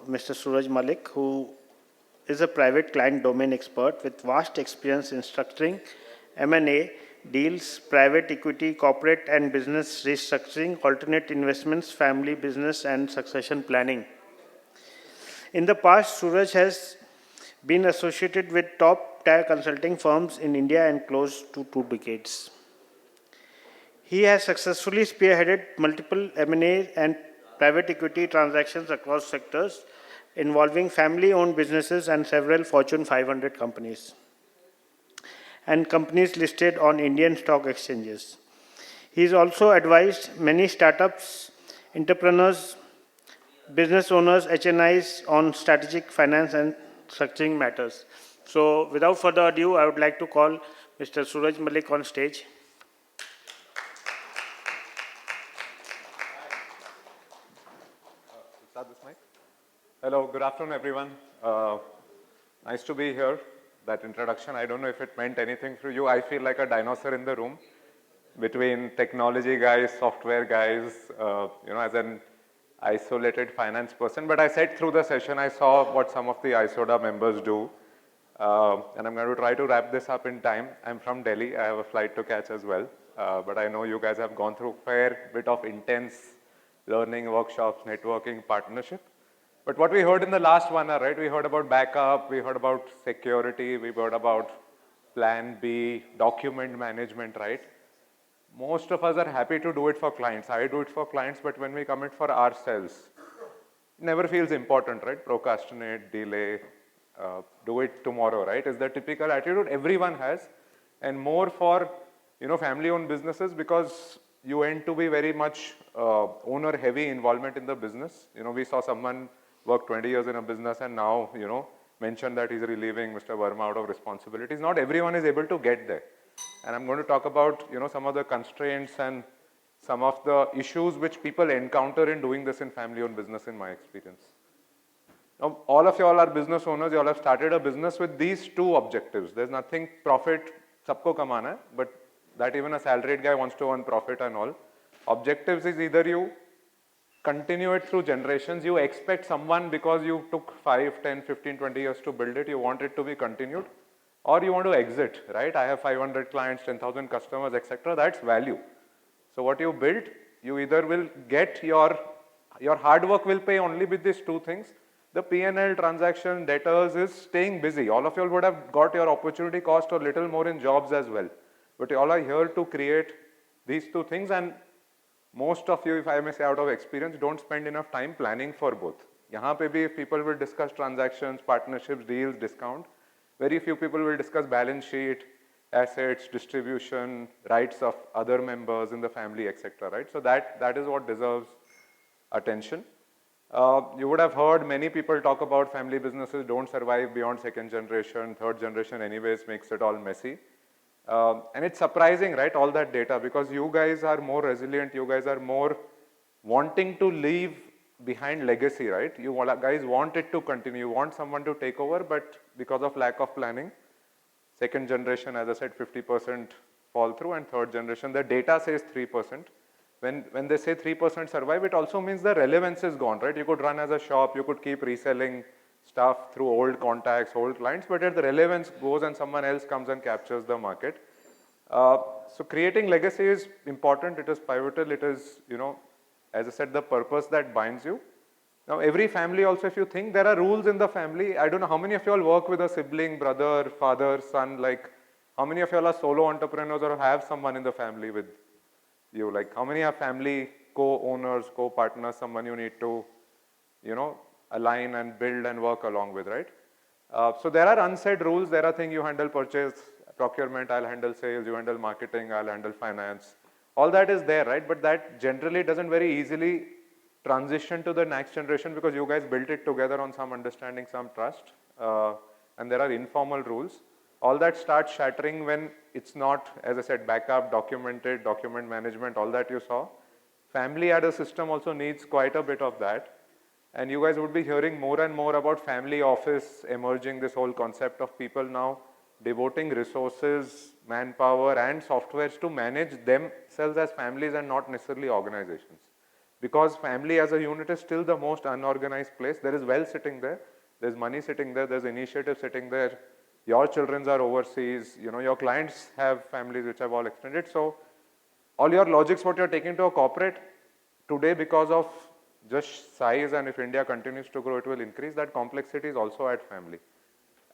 Mr. Suraj Malik, who is a private client domain expert with vast experience in structuring M&A deals, private equity, corporate and business restructuring, alternate investments, family business, and succession planning. In the past, Suraj has been associated with top-tier consulting firms in India and close to 2 decades. He has successfully spearheaded multiple M&A and private equity transactions across sectors involving family-owned businesses and several Fortune 500 companies and companies listed on Indian stock exchanges. He has also advised many startups, entrepreneurs, business owners, HNIs on strategic finance and structuring matters. So without further ado, I would like to call Mr. Suraj Malik on stage. Start this mic. Hello, good afternoon, everyone. Nice to be here. That introduction, I don't know if it meant anything for you. I feel like a dinosaur in the room between technology guys, software guys, as an isolated finance person. But I sat through the session, I saw what some of the ISODA members do. And I'm going to try to wrap this up in time. I'm from Delhi. I have a flight to catch as well. But I know you guys have gone through a fair bit of intense learning, workshops, networking, partnership. But what we heard in the last 1 hour, right? We heard about backup, we heard about security, we heard about plan B, document management, right? Most of us are happy to do it for clients. I do it for clients, but when we commit for ourselves, it never feels important, right? Procrastinate, delay, do it tomorrow, right? Is the typical attitude everyone has, and more for family-owned businesses because you end to be very much owner-heavy involvement in the business. We saw someone work 20 years in a business and now mention that he's relieving Mr. Verma out of responsibilities. Not everyone is able to get there, and I'm going to talk about some of the constraints and some of the issues which people encounter in doing this in family-owned business in my experience. Now, all of you all are business owners. You all have started a business with these two objectives. There's nothing profit, sabko kamana hai, but that even a salaried guy wants to earn profit and all. Objectives is either you continue it through generations. You expect someone because you took 5, 10, 15, 20 years to build it, you want it to be continued, or you want to exit, right? I have 500 clients, 10,000 customers, etc. That's value. So what you build, you either will get your hard work will pay only with these two things. The P&L, transaction, debtors is staying busy. All of you would have got your opportunity cost or little more in jobs as well. But you all are here to create these two things, and most of you, if I may say out of experience, don't spend enough time planning for both. Yahan pe bhi people will discuss transactions, partnerships, deals, discount. Very few people will discuss balance sheet, assets, distribution, rights of other members in the family, etc. Right? So that is what deserves attention. You would have heard many people talk about family businesses don't survive beyond second generation, third generation anyways makes it all messy. And it's surprising, right, all that data, because you guys are more resilient, you guys are more wanting to leave behind legacy, right? You guys want it to continue, you want someone to take over, but because of lack of planning, second generation, as I said, 50% fall through, and third generation, the data says 3%. When they say 3% survive, it also means the relevance is gone, right? You could run as a shop, you could keep reselling stuff through old contacts, old clients, but if the relevance goes and someone else comes and captures the market. So creating legacy is important, it is pivotal, it is, as I said, the purpose that binds you. Now every family also, if you think there are rules in the family, I don't know how many of you all work with a sibling, brother, father, son, like how many of you all are solo entrepreneurs or have someone in the family with you, like how many are family co-owners, co-partners, someone you need to, align and build and work along with, right? So there are unsaid rules. There are things you handle purchase, procurement, I'll handle sales, you handle marketing, I'll handle finance. All that is there, right? But that generally doesn't very easily transition to the next generation because you guys built it together on some understanding, some trust. And there are informal rules. All that starts shattering when it's not, as I said, backup, documented, document management, all that you saw. Family as a system also needs quite a bit of that. And you guys would be hearing more and more about family office emerging, this whole concept of people now devoting resources, manpower and softwares to manage themselves as families and not necessarily organizations. because family as a unit is still the most unorganized place. There is wealth sitting there, there's money sitting there, there's initiative sitting there. Your children are overseas, your clients have families which have all extended. So all your logics, what you're taking to a corporate today, because of just size, and if India continues to grow, it will increase. That complexity is also at family.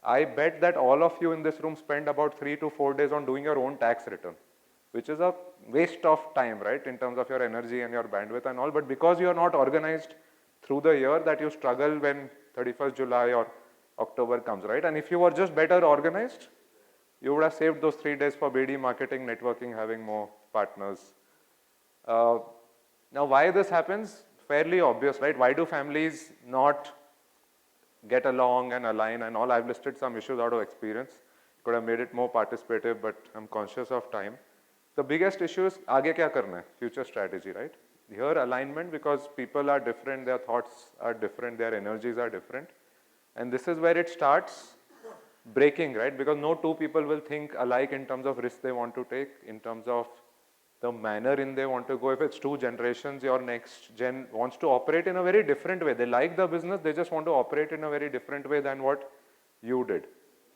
I bet that all of you in this room spend about 3 to 4 days on doing your own tax return, which is a waste of time, right, in terms of your energy and your bandwidth and all. But because you are not organized through the year, that you struggle when 31st July or October comes, right? And if you were just better organized, you would have saved those 3 days for BD, marketing, networking, having more partners. Now, why this happens? Fairly obvious, right? Why do families not get along and align and all? I've listed some issues out of experience. Could have made it more participative, but I'm conscious of time. The biggest issue is aage kya karna hai? Future strategy, right? Here, alignment, because people are different, their thoughts are different, their energies are different. And this is where it starts breaking, right? Because no two people will think alike in terms of risk they want to take, in terms of the manner in they want to go. If it's 2 generations, your next gen wants to operate in a very different way. They like the business, they just want to operate in a very different way than what you did.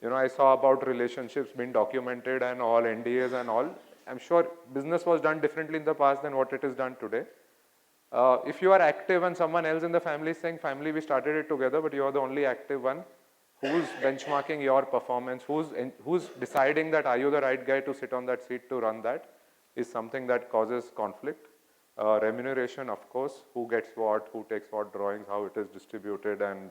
I saw about relationships being documented and all, NDAs and all. I'm sure business was done differently in the past than what it is done today. If you are active and someone else in the family is saying, family, we started it together, but you are the only active one, who's benchmarking your performance, who's deciding that are you the right guy to sit on that seat to run that, is something that causes conflict. Remuneration, of course, who gets what, who takes what drawings, how it is distributed, and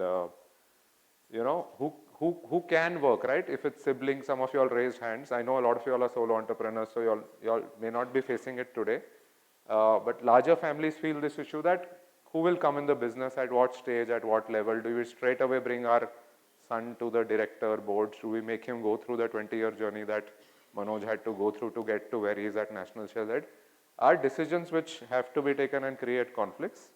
who can work, right? If it's siblings, some of you all raised hands. I know a lot of you all are solo entrepreneurs, so you all may not be facing it today. But larger families feel this issue that who will come in the business, at what stage, at what level? Do we straight away bring our son to the director board? Should we make him go through the 20-year journey that Manoj had to go through to get to where he is at National Share Z? Are decisions which have to be taken and create conflicts.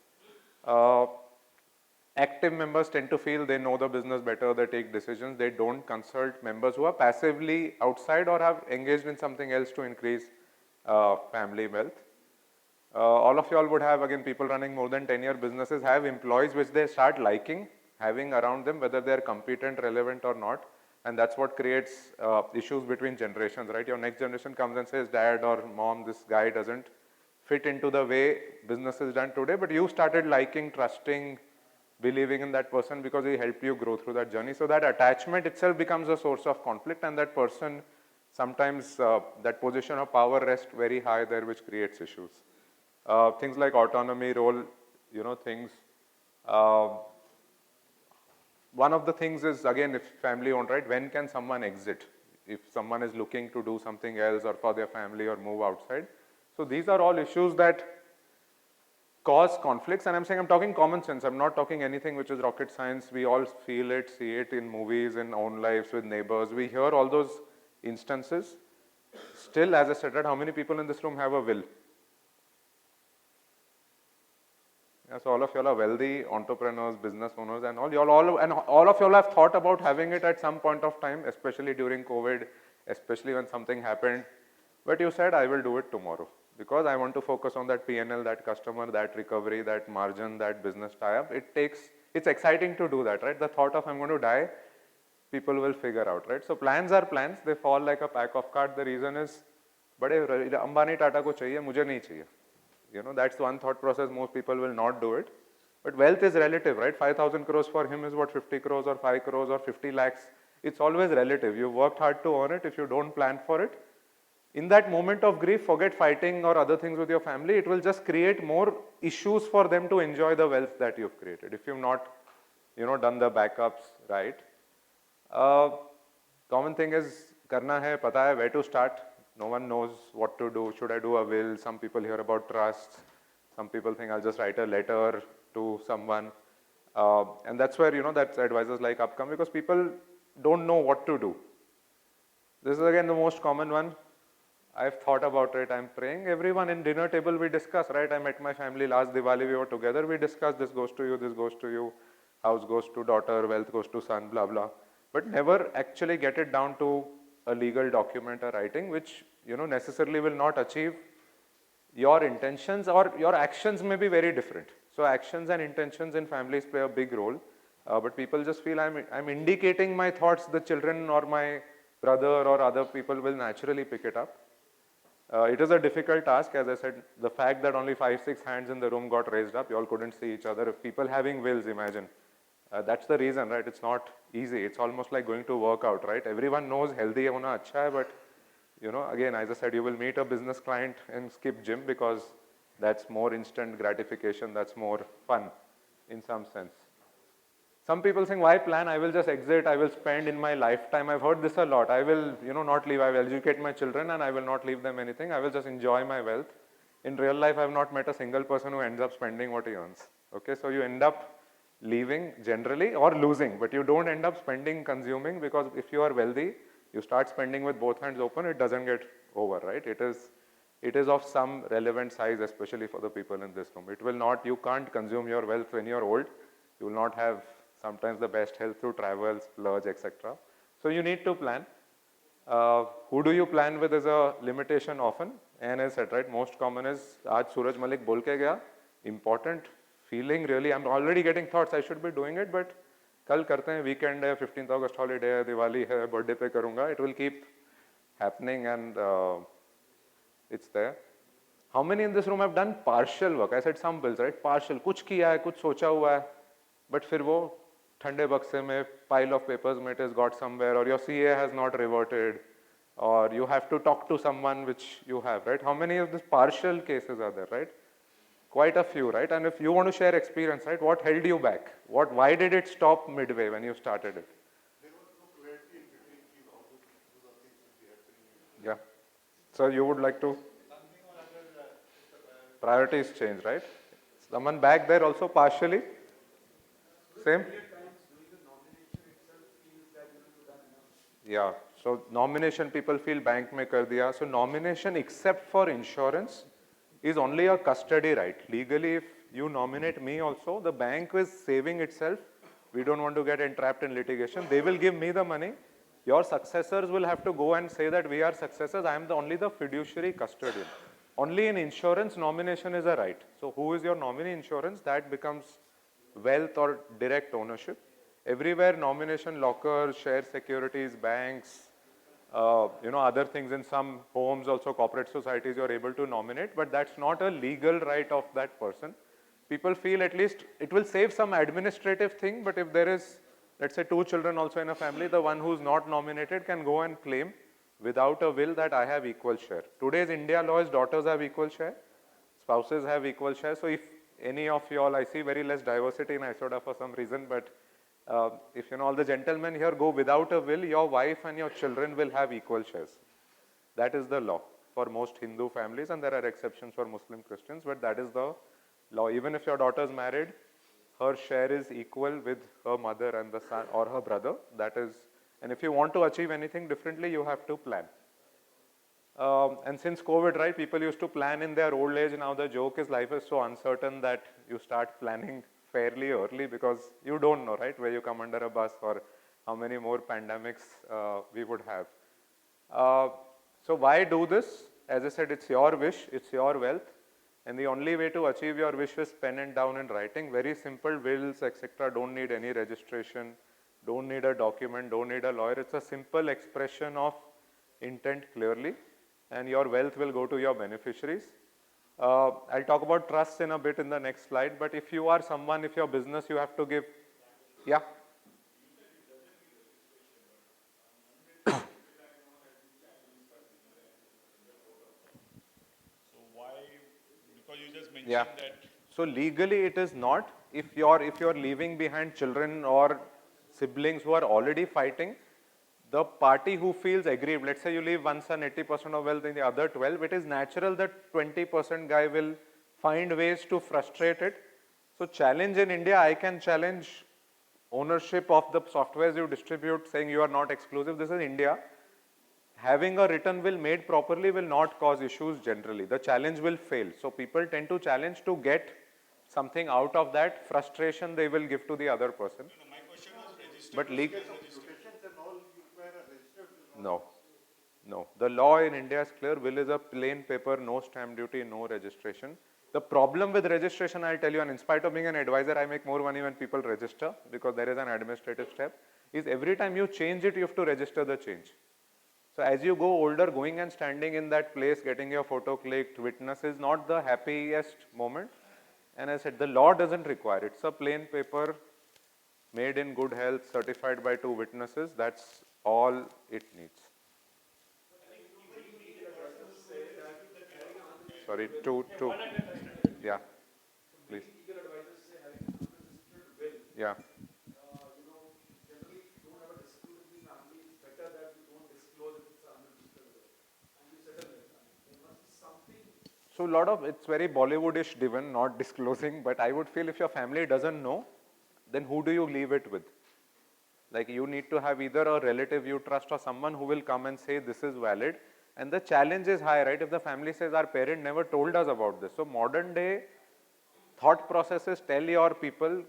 Active members tend to feel they know the business better, they take decisions, they don't consult members who are passively outside or have engaged in something else to increase family wealth. All of you all would have, again, people running more than 10-year businesses have employees which they start liking, having around them, whether they're competent, relevant or not. And that's what creates issues between generations, right? Your next generation comes and says, dad or mom, this guy doesn't fit into the way business is done today, but you started liking, trusting, believing in that person because he helped you grow through that journey. So that attachment itself becomes a source of conflict, and that person, sometimes that position of power rests very high there, which creates issues. Things like autonomy, role, things. One of the things is, again, if family owned, right, when can someone exit? If someone is looking to do something else or for their family or move outside. So these are all issues that cause conflicts, and I'm saying I'm talking common sense. I'm not talking anything which is rocket science. We all feel it, see it in movies, in own lives, with neighbors. We hear all those instances. Still, as I said, how many people in this room have a will? Yeah, so all of you all are wealthy entrepreneurs, business owners, and all of you all have thought about having it at some point of time, especially during COVID, especially when something happened. But you said, I will do it tomorrow because I want to focus on that P&L, that customer, that recovery, that margin, that business tie-up. It's exciting to do that, right? The thought of I'm going to die, people will figure out, right? So plans are plans. They fall like a pack of cards. The reason is, bade Ambani Tata ko chahiye, mujhe nahi chahiye. That's one thought process. Most people will not do it. But wealth is relative, right? 5,000 crores for him is what, 50 crores or 5 crores or 50 lakhs. It's always relative. You worked hard to earn it. If you don't plan for it, in that moment of grief, forget fighting or other things with your family. It will just create more issues for them to enjoy the wealth that you've created. If you've not, done the backups right. Common thing is, karna hai, pata hai, where to start. No one knows what to do. Should I do a will? Some people hear about trusts. Some people think I'll just write a letter to someone. And that's where, that's advisors like Upcome, because people don't know what to do. This is again the most common one. I've thought about it. I'm praying. Everyone in dinner table we discuss, right? I met my family last Diwali. We were together. We discussed, this goes to you, this goes to you. House goes to daughter, wealth goes to son, blah, blah. But never actually get it down to a legal document or writing, which necessarily will not achieve your intentions or your actions may be very different. So actions and intentions in families play a big role. But people just feel I'm indicating my thoughts, the children or my brother or other people will naturally pick it up. It is a difficult task, as I said, the fact that only 5-6 hands in the room got raised up, you all couldn't see each other. If people having wills, imagine. That's the reason, right? It's not easy. It's almost like going to work out, right? Everyone knows healthy hona acha hai, but you know, again, as I said, you will meet a business client and skip gym because that's more instant gratification, that's more fun in some sense. Some people think, why plan? I will just exit, I will spend in my lifetime. I've heard this a lot. I will, not leave. I will educate my children and I will not leave them anything. I will just enjoy my wealth. In real life, I've not met a single person who ends up spending what he earns. Okay, so you end up leaving generally or losing, but you don't end up spending, consuming, because if you are wealthy, you start spending with both hands open, it doesn't get over, right? It is of some relevant size, especially for the people in this room. It will not, you can't consume your wealth when you're old. You will not have sometimes the best health through travel, splurge, etc. So you need to plan. Who do you plan with is a limitation often. And as I said, right, most common is, aaj Suraj Malik bol ke gaya, important feeling really, I'm already getting thoughts, I should be doing it, but kal karte hain, weekend hai, 15th August holiday hai, Diwali hai, birthday pe karunga, it will keep happening and it's there. How many in this room have done partial work? I said some bills, right? Partial, kuch kiya hai, kuch socha hua hai, but fir wo thande bakse mein, pile of papers mein it has got somewhere, or your CA has not reverted, or you have to talk to someone which you have, right? How many of these partial cases are there, right? Quite a few, right? And if you want to share experience, right, what held you back? Why did it stop midway when you started it? There was no clarity in between all those are things will be happening. Yeah. So you would like to? Priorities change, right? Someone back there also partially? Same? Yeah. So nomination, people feel bank mein kar diya. So nomination, except for insurance, is only a custody right. Legally, if you nominate me also, the bank is saving itself. We don't want to get entrapped in litigation. They will give me the money. Your successors will have to go and say that we are successors. I am only the fiduciary custodian. Only in insurance, nomination is a right. So who is your nominee insurance? That becomes wealth or direct ownership. Everywhere, nomination, lockers, share securities, banks, other things in some homes, also corporate societies, you're able to nominate, but that's not a legal right of that person. People feel at least it will save some administrative thing, but if there is, let's say, 2 children also in a family, the one who's not nominated can go and claim without a will that I have equal share. Today's India law is daughters have equal share, spouses have equal share. So if any of you all, I see very less diversity in ISODA for some reason, but if all the gentlemen here go without a will, your wife and your children will have equal shares. That is the law for most Hindu families, and there are exceptions for Muslim Christians, but that is the law. Even if your daughter is married, her share is equal with her mother and the son or her brother. That is, and if you want to achieve anything differently, you have to plan. And since COVID, right, people used to plan in their old age. Now the joke is life is so uncertain that you start planning fairly early because you don't know, right, where you come under a bus or how many more pandemics we would have. So why do this? As I said, it's your wish, it's your wealth. And the only way to achieve your wish is pen and down and writing. Very simple wills, etc. Don't need any registration, don't need a document, don't need a lawyer. It's a simple expression of intent clearly, and your wealth will go to your beneficiaries. I'll talk about trust in a bit in the next slide, but if you are someone, if your business, you have to give, yeah. So why? Because you just mentioned Yeah. that. So legally it is not. If you're leaving behind children or siblings who are already fighting, the party who feels aggrieved, let's say you leave one son 80% of wealth in the other 12, it is natural that 20% guy will find ways to frustrate it. So challenge in India, I can challenge ownership of the softwares you distribute, saying you are not exclusive. This is India. Having a written will made properly will not cause issues generally. The challenge will fail. So people tend to challenge to get something out of that frustration they will give to the other person. No, my question was registered. But legal, Mutations and all require a registered will. no, No. The law in India is clear. Will is a plain paper, no stamp duty, no registration. The problem with registration, I'll tell you, and in spite of being an advisor, I make more money when people register because there is an administrative step, is every time you change it, you have to register the change. So as you go older, going and standing in that place, getting your photo clicked, witness is not the happiest moment. And as I said, the law doesn't require it. It's a plain paper, made in good health, certified by 2 witnesses. That's all it needs. Sorry, two, yeah, please. Yeah. So a lot of, it's very Bollywoodish driven, not disclosing, but I would feel if your family doesn't know, then who do you leave it with? Like you need to have either a relative you trust or someone who will come and say this is valid. And the challenge is high, right? If the family says our parent never told us about this. So modern day thought processes tell your people,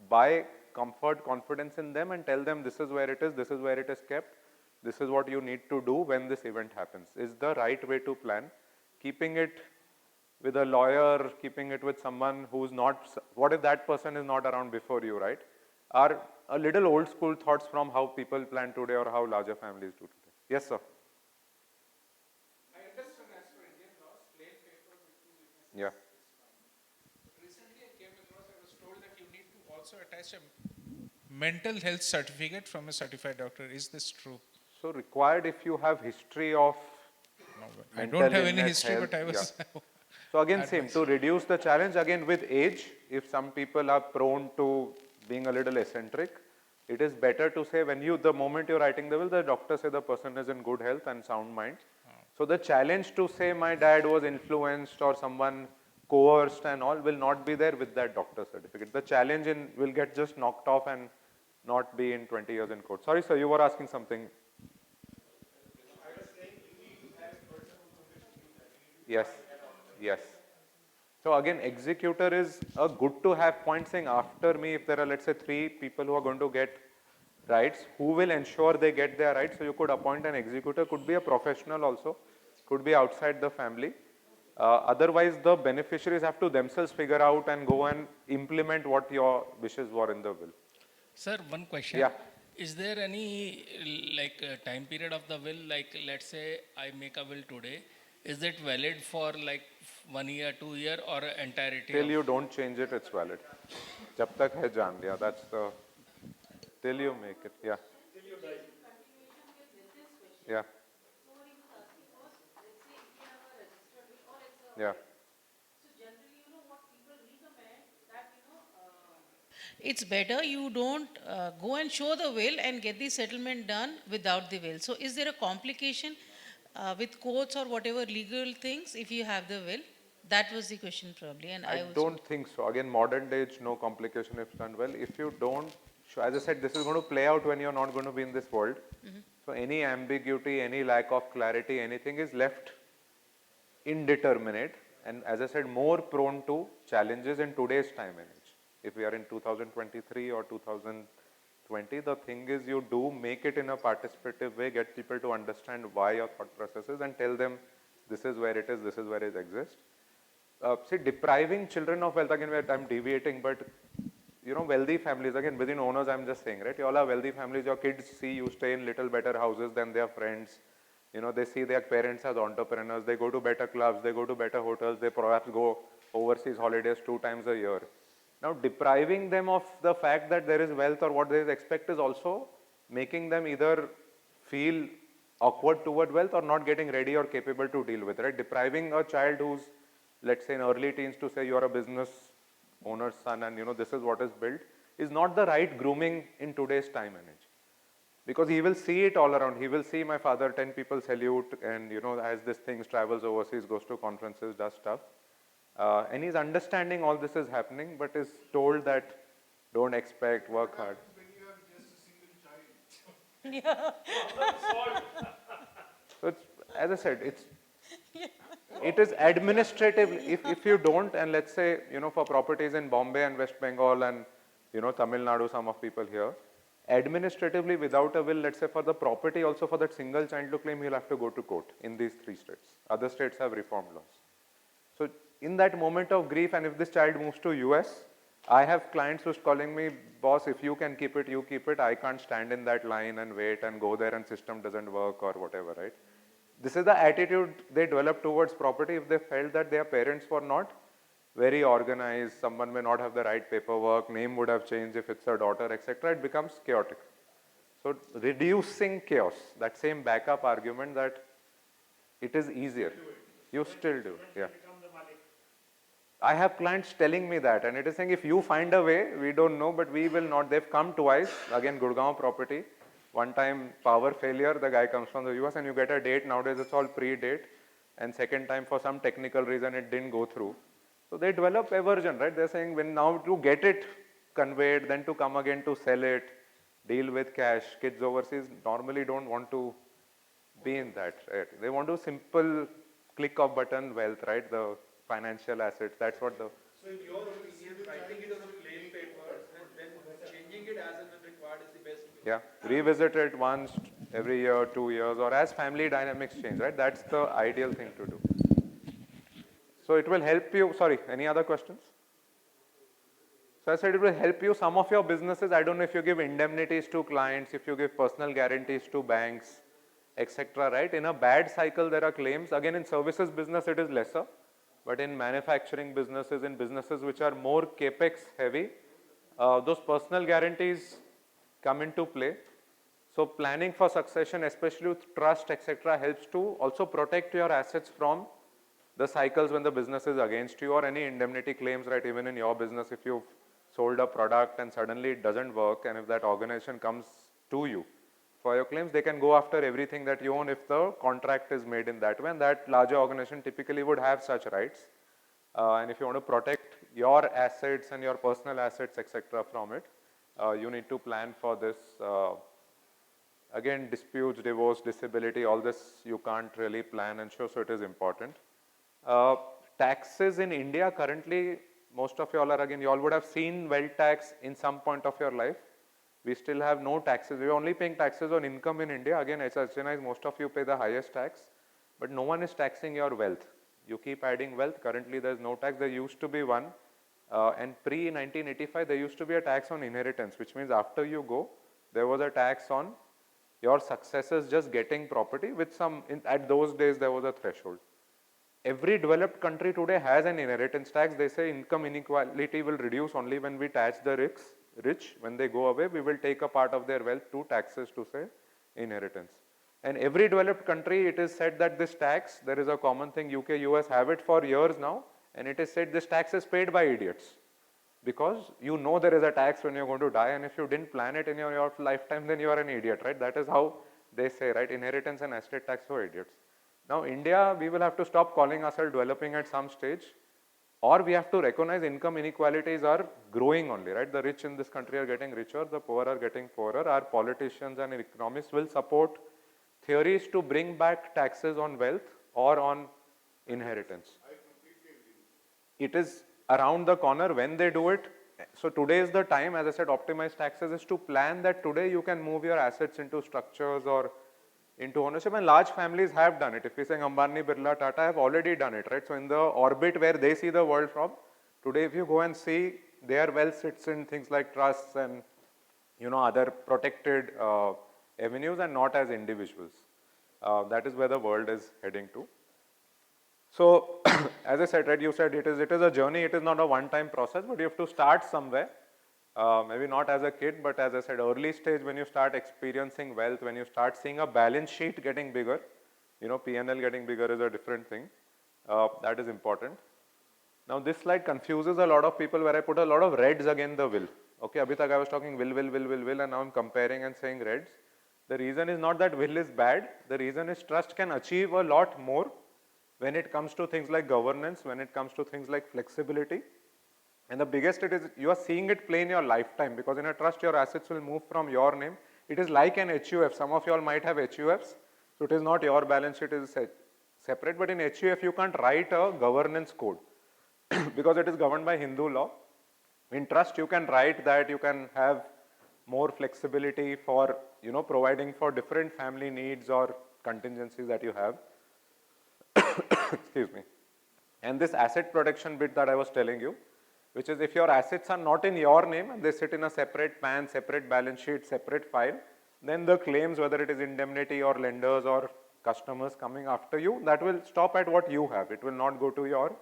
buy comfort, confidence in them and tell them this is where it is, this is where it is kept, this is what you need to do when this event happens, is the right way to plan. Keeping it with a lawyer, keeping it with someone who's not, what if that person is not around before you, right? Are a little old school thoughts from how people plan today or how larger families do today. Yes, sir. I understand as per Indian laws, plain paper with 2 witnesses Yeah. is fine. Recently I came across, I was told that you need to also attach a mental health certificate from a certified doctor. Is this true? So required if you have history of No, I mental don't have any illness, history, health, but I was. yeah. So again, same, to reduce the challenge, again with age, if some people are prone to being a little eccentric, it is better to say when you, the moment you're writing the will, the doctor say the person is in good health and sound mind. So the challenge to say my dad was influenced or someone coerced and all will not be there with that doctor certificate. The challenge in will get just knocked off and not be in 20 years in court. Sorry sir, you were asking something. Yes, yes. So again, executor is a good to have point saying after me, if there are let's say 3 people who are going to get rights, who will ensure they get their rights. So you could appoint an executor, could be a professional also, could be outside the family. Otherwise, the beneficiaries have to themselves figure out and go and implement what your wishes were in the will. Sir, one question. Yeah. Is there any like time period of the will? Like, let's say I make a will today. Is it valid for like 1 year, 2 year, or entirety? Till you don't change it, it's valid. Jab tak hai jaan, yeah, that's the, till you make it, yeah. Yeah. Yeah. It's better you don't go and show the will and get the settlement done without the will. So is there a complication with courts or whatever legal things if you have the will? That was the question probably. And I was don't think so. Again, modern age, no complication if done well. If you don't, as I said, this is going to play out when you're not going to be in this world. So any ambiguity, any lack of clarity, anything is left indeterminate. And as I said, more prone to challenges in today's time and age. If we are in 2023 or 2020, the thing is you do make it in a participative way, get people to understand why your thought process is and tell them this is where it is, this is where it exists. See, depriving children of wealth, again, I'm deviating, but you know, wealthy families, again, within owners, I'm just saying, right? You all are wealthy families, your kids see you stay in little better houses than their friends. You know, they see their parents as entrepreneurs, they go to better clubs, they go to better hotels, they perhaps go overseas holidays 2 times a year. Now, depriving them of the fact that there is wealth or what they expect is also making them either feel awkward toward wealth or not getting ready or capable to deal with it, right? Depriving a child who's, let's say in early teens to say you're a business owner's son and you know this is what is built is not the right grooming in today's time and age. Because he will see it all around. He will see my father, 10 people salute and you know as this thing travels overseas, goes to conferences, does stuff. And he's understanding all this is happening but is told that don't expect, work hard. When you have just a single child. So it's, as I said, it is administrative. If you don't, and let's say, you know, for properties in Bombay and West Bengal and, you know, Tamil Nadu, some of people here, Administratively, without a will, let's say for the property, also for that single child to claim, he'll have to go to court in these 3 states. Other states have reformed laws. So in that moment of grief, and if this child moves to US, I have clients who's calling me, boss, if you can keep it, you keep it. I can't stand in that line and wait and go there and system doesn't work or whatever, right? This is the attitude they develop towards property if they felt that their parents were not very organized, someone may not have the right paperwork, name would have changed if it's a daughter, etc. It becomes chaotic. So reducing chaos, that same backup argument that it is easier. You still do, yeah. I have clients telling me that, and it is saying if you find a way, we don't know, but we will not. They've come twice, again Gurgaon property. One time power failure, the guy comes from the US and you get a date, nowadays it's all pre-date. And second time for some technical reason it didn't go through. So they develop aversion, right? They're saying when now to get it conveyed, then to come again to sell it, deal with cash. Kids overseas normally don't want to be in that, right? They want to simple click of button wealth, right? The financial assets, that's what the... So in your opinion, writing it on a plain paper and then changing it as and when required is the best way? Yeah, revisit it once every year, 2 years, or as family dynamics change, right? That's the ideal thing to do. So it will help you, sorry, any other questions? So I said it will help you, some of your businesses, I don't know if you give indemnities to clients, if you give personal guarantees to banks, etc., right? In a bad cycle, there are claims. Again, in services business, it is lesser. But in manufacturing businesses, in businesses which are more capex heavy, those personal guarantees come into play. So planning for succession, especially with trust, etc., helps to also protect your assets from the cycles when the business is against you or any indemnity claims, right? Even in your business, if you've sold a product and suddenly it doesn't work, and if that organization comes to you for your claims, they can go after everything that you own if the contract is made in that way, and that larger organization typically would have such rights. And if you want to protect your assets and your personal assets, etc., from it, you need to plan for this. Again, disputes, divorce, disability, all this you can't really plan and show, so it is important. Taxes in India currently, most of y'all are, again, you all would have seen wealth tax in some point of your life. We still have no taxes. We're only paying taxes on income in India. Again, as HNIs, most of you pay the highest tax, but no one is taxing your wealth. You keep adding wealth. Currently, there's no tax. There used to be one. And pre-1985, there used to be a tax on inheritance, which means after you go, there was a tax on your successors just getting property with some, at those days, there was a threshold. Every developed country today has an inheritance tax. They say income inequality will reduce only when we tax the rich. When they go away, we will take a part of their wealth to taxes to say inheritance. And every developed country, it is said that this tax, there is a common thing, UK, US have it for years now, and it is said this tax is paid by idiots. Because you know there is a tax when you're going to die, and if you didn't plan it in your lifetime, then you are an idiot, right? That is how they say, right? Inheritance and estate tax for idiots. Now, India, we will have to stop calling ourselves developing at some stage, or we have to recognize income inequalities are growing only, right? The rich in this country are getting richer, the poor are getting poorer. Our politicians and economists will support theories to bring back taxes on wealth or on inheritance. It is around the corner when they do it. So today is the time, as I said, optimized taxes is to plan that today you can move your assets into structures or into ownership, and large families have done it. If we say Ambani, Birla, Tata have already done it, right? So in the orbit where they see the world from, today if you go and see, their wealth sits in things like trusts and, you know, other protected avenues and not as individuals. That is where the world is heading to. So, as I said, right, you said it is a journey, it is not a one-time process, but you have to start somewhere. Maybe not as a kid, but as I said, early stage when you start experiencing wealth, when you start seeing a balance sheet getting bigger, you know, P&L getting bigger is a different thing. That is important. Now, this slide confuses a lot of people where I put a lot of reds against the will. Okay, abhi tak I was talking will, and now I'm comparing and saying reds. The reason is not that will is bad. The reason is trust can achieve a lot more when it comes to things like governance, when it comes to things like flexibility. And the biggest it is, you are seeing it play in your lifetime, because in a trust, your assets will move from your name. It is like an HUF. Some of you all might have HUFs. So it is not your balance sheet, it is separate. But in HUF, you can't write a governance code because it is governed by Hindu law. In trust, you can write that, you can have more flexibility for, providing for different family needs or contingencies that you have. Excuse me. And this asset protection bit that I was telling you, which is if your assets are not in your name and they sit in a separate PAN, separate balance sheet, separate file, then the claims, whether it is indemnity or lenders or customers coming after you, that will stop at what you have. It will not go to your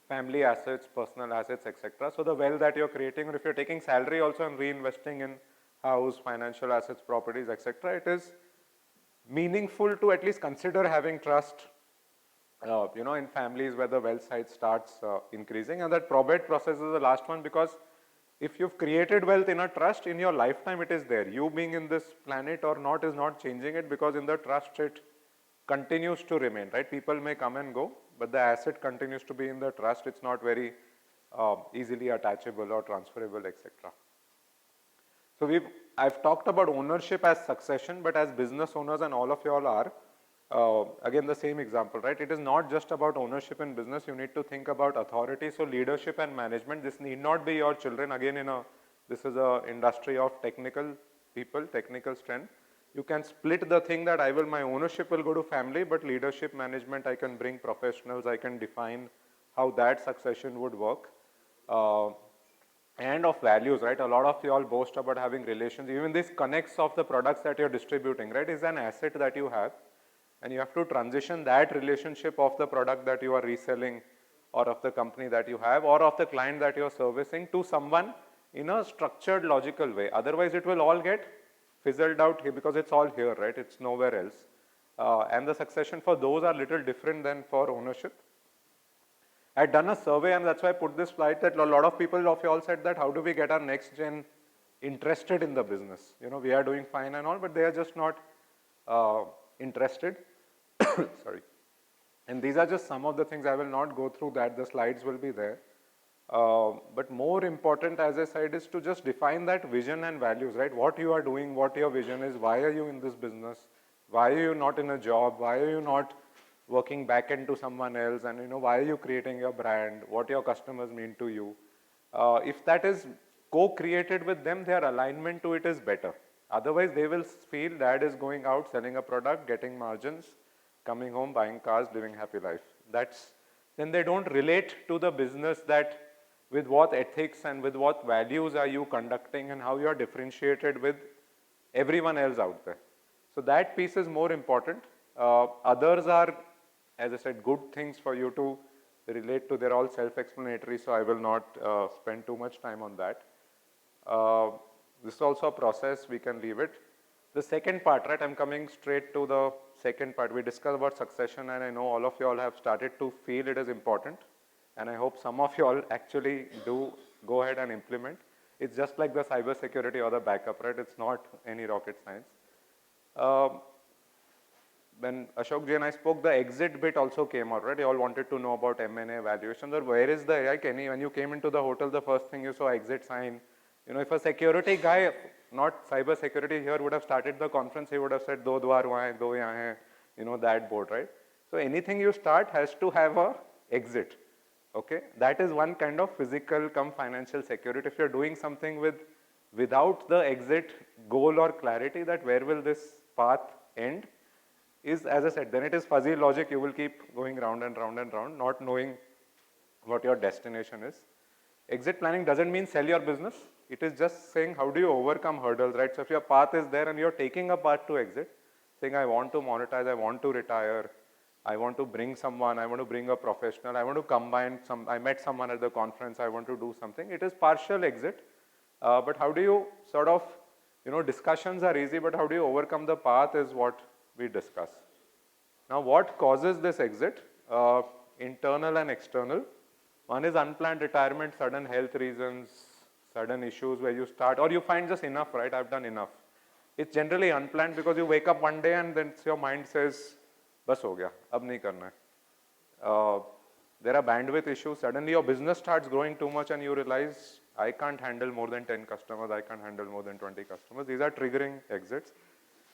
family assets, personal assets, etc. So the wealth that you're creating, or if you're taking salary also and reinvesting in house, financial assets, properties, etc., it is meaningful to at least consider having trust, in families where the wealth side starts increasing. And that probate process is the last one, because if you've created wealth in a trust, in your lifetime it is there. You being in this planet or not is not changing it, because in the trust it continues to remain, right? People may come and go, but the asset continues to be in the trust. It's not very easily attachable or transferable, etc. So I've talked about ownership as succession, but as business owners, and all of you all are, again the same example, right? It is not just about ownership in business. You need to think about authority. So leadership and management, this need not be your children. Again, this is a industry of technical people, technical strength. You can split the thing that my ownership will go to family, but leadership, management, I can bring professionals, I can define how that succession would work. And of values, right? A lot of you all boast about having relations. Even this connects of the products that you're distributing, right, is an asset that you have. And you have to transition that relationship of the product that you are reselling, or of the company that you have, or of the client that you're servicing, to someone in a structured, logical way. Otherwise, it will all get fizzled out here, because it's all here, right? It's nowhere else. And the succession for those are little different than for ownership. I had done a survey, and that's why I put this slide, that a lot of people of you all said that how do we get our next gen interested in the business? We are doing fine and all, but they are just not interested. Sorry. And these are just some of the things. I will not go through that. The slides will be there. But more important, as I said, is to just define that vision and values, right? What you are doing, what your vision is, why are you in this business? Why are you not in a job? Why are you not working back into someone else? And why are you creating your brand? What your customers mean to you? If that is co-created with them, their alignment to it is better. Otherwise, they will feel dad is going out, selling a product, getting margins, coming home, buying cars, living happy life. Then they don't relate to the business, that with what ethics and with what values are you conducting, and how you are differentiated with everyone else out there. So that piece is more important. Others are, as I said, good things for you to relate to. They're all self-explanatory, so I will not spend too much time on that. This is also a process, we can leave it. The second part, right, I'm coming straight to the second part. We discussed about succession, and I know all of you all have started to feel it is important. And I hope some of you all actually do go ahead and implement. It's just like the cyber security or the backup, right? It's not any rocket science. When Ashok ji and I spoke, the exit bit also came out, right? You all wanted to know about M&A valuation. Or where is the AI? When you came into the hotel, the first thing you saw, exit sign. If a security guy, not cyber security here, would have started the conference, he would have said, do dwar wahan hai, do yahan hai, that board, right? So anything you start has to have a exit. Okay, that is one kind of physical come financial security. If you're doing something without the exit goal or clarity, that where will this path end, is, as I said, then it is fuzzy logic. You will keep going round and round and round, not knowing what your destination is. Exit planning doesn't mean sell your business. It is just saying how do you overcome hurdles, right? So if your path is there and you're taking a path to exit, saying I want to monetize, I want to retire, I want to bring someone, I want to bring a professional, I want to combine I met someone at the conference, I want to do something. It is partial exit. But how do you sort of, discussions are easy, but how do you overcome the path is what we discuss. Now, what causes this exit? Internal and external. One is unplanned retirement, sudden health reasons, sudden issues where you start, or you find just enough, right? I've done enough. It's generally unplanned because you wake up one day and then your mind says, bas ho gaya, ab nahi karna hai. There are bandwidth issues. Suddenly your business starts growing too much and you realize, I can't handle more than 10 customers, I can't handle more than 20 customers. These are triggering exits.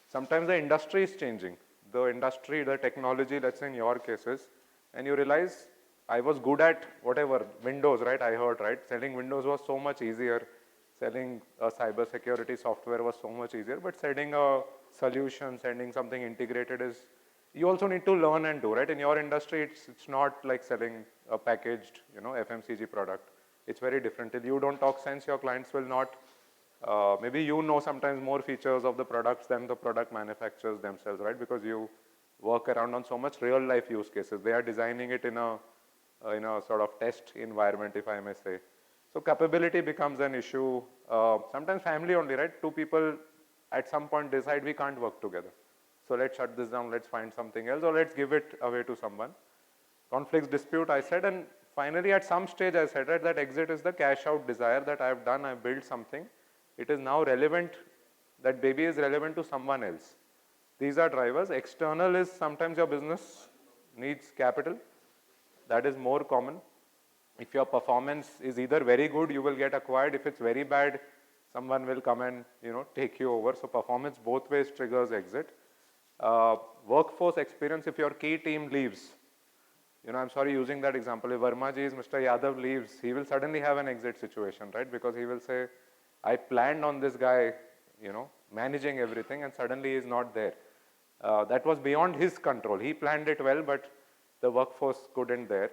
Sometimes the industry is changing. The industry, the technology, let's say in your cases, and you realize, I was good at whatever, Windows, right? I heard, right? Selling Windows was so much easier. selling a cyber security software was so much easier, but selling a solution, sending something integrated is, you also need to learn and do, right? In your industry, it's not like selling a packaged, FMCG product. It's very different. Till you don't talk sense, your clients will not, maybe you know sometimes more features of the products than the product manufacturers themselves, right? Because you work around on so much real life use cases. They are designing it in a sort of test environment, if I may say. So capability becomes an issue. Sometimes family only, right? Two people at some point decide we can't work together. So let's shut this down, let's find something else, or let's give it away to someone. Conflicts, dispute, I said, and finally at some stage I said, right, that exit is the cash out desire that I've done, I've built something. It is now relevant, that baby is relevant to someone else. These are drivers. External is sometimes your business needs capital. That is more common. If your performance is either very good, you will get acquired. If it's very bad, someone will come and take you over. So performance both ways triggers exit. Workforce experience, if your key team leaves, I'm sorry using that example, if Vermaji's Mr. Yadav leaves, he will suddenly have an exit situation, right? Because he will say, I planned on this guy, managing everything, and suddenly he is not there. That was beyond his control. He planned it well, but the workforce couldn't there.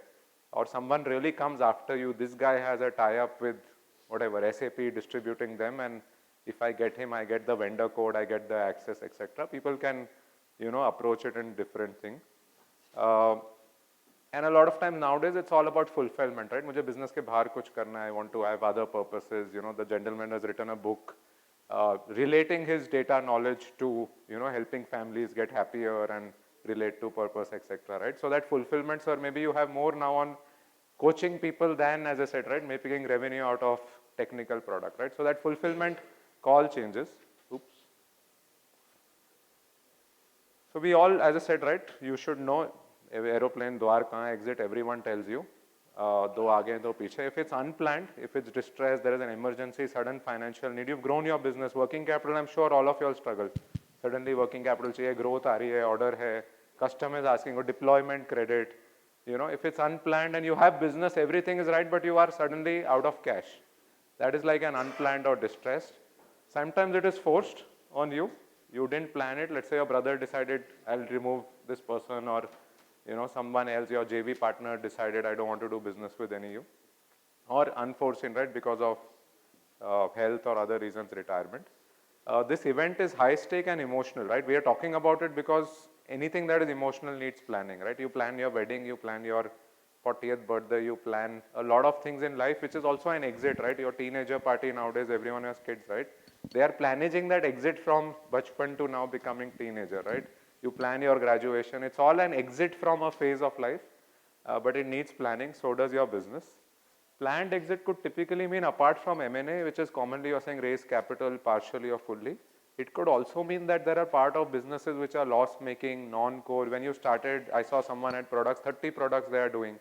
Or someone really comes after you, this guy has a tie-up with whatever, SAP distributing them, and if I get him, I get the vendor code, I get the access, etc. People can, approach it in different things. And a lot of time nowadays, it's all about fulfillment, right? मुझे business के बाहर कुछ करना है, I want to have other purposes. The gentleman has written a book relating his data knowledge to, helping families get happier and relate to purpose, etc. Right? So that fulfillment, sir, maybe you have more now on coaching people than, as I said, right, making revenue out of technical product, right? So that fulfillment call changes. Oops. So we all, as I said, right, you should know aeroplane, द्वार कहाँ exit, everyone tells you. दो आगे, दो पीछे. If it's unplanned, if it's distress, there is an emergency, sudden financial need, you've grown your business, working capital, I'm sure all of you all struggle. Suddenly working capital चाहिए, growth आ रही है, order है, customer is asking for deployment credit. If it's unplanned and you have business, everything is right, but you are suddenly out of cash. That is like an unplanned or distressed. Sometimes it is forced on you. You didn't plan it. Let's say your brother decided, I'll remove this person, or someone else, your JV partner decided, I don't want to do business with any of you. Or unforeseen, right, because of health or other reasons, retirement. This event is high stake and emotional, right? We are talking about it because anything that is emotional needs planning, right? You plan your wedding, you plan your 40th birthday, you plan a lot of things in life, which is also an exit, right? Your teenager party nowadays, everyone has kids, right? They are planning that exit from bachpan to now becoming teenager, right? You plan your graduation. It's all an exit from a phase of life, but it needs planning. So does your business. Planned exit could typically mean, apart from M&A, which is commonly you're saying raise capital partially or fully, it could also mean that there are part of businesses which are loss-making, non-core. When you started, I saw someone had products, 30 products they are doing.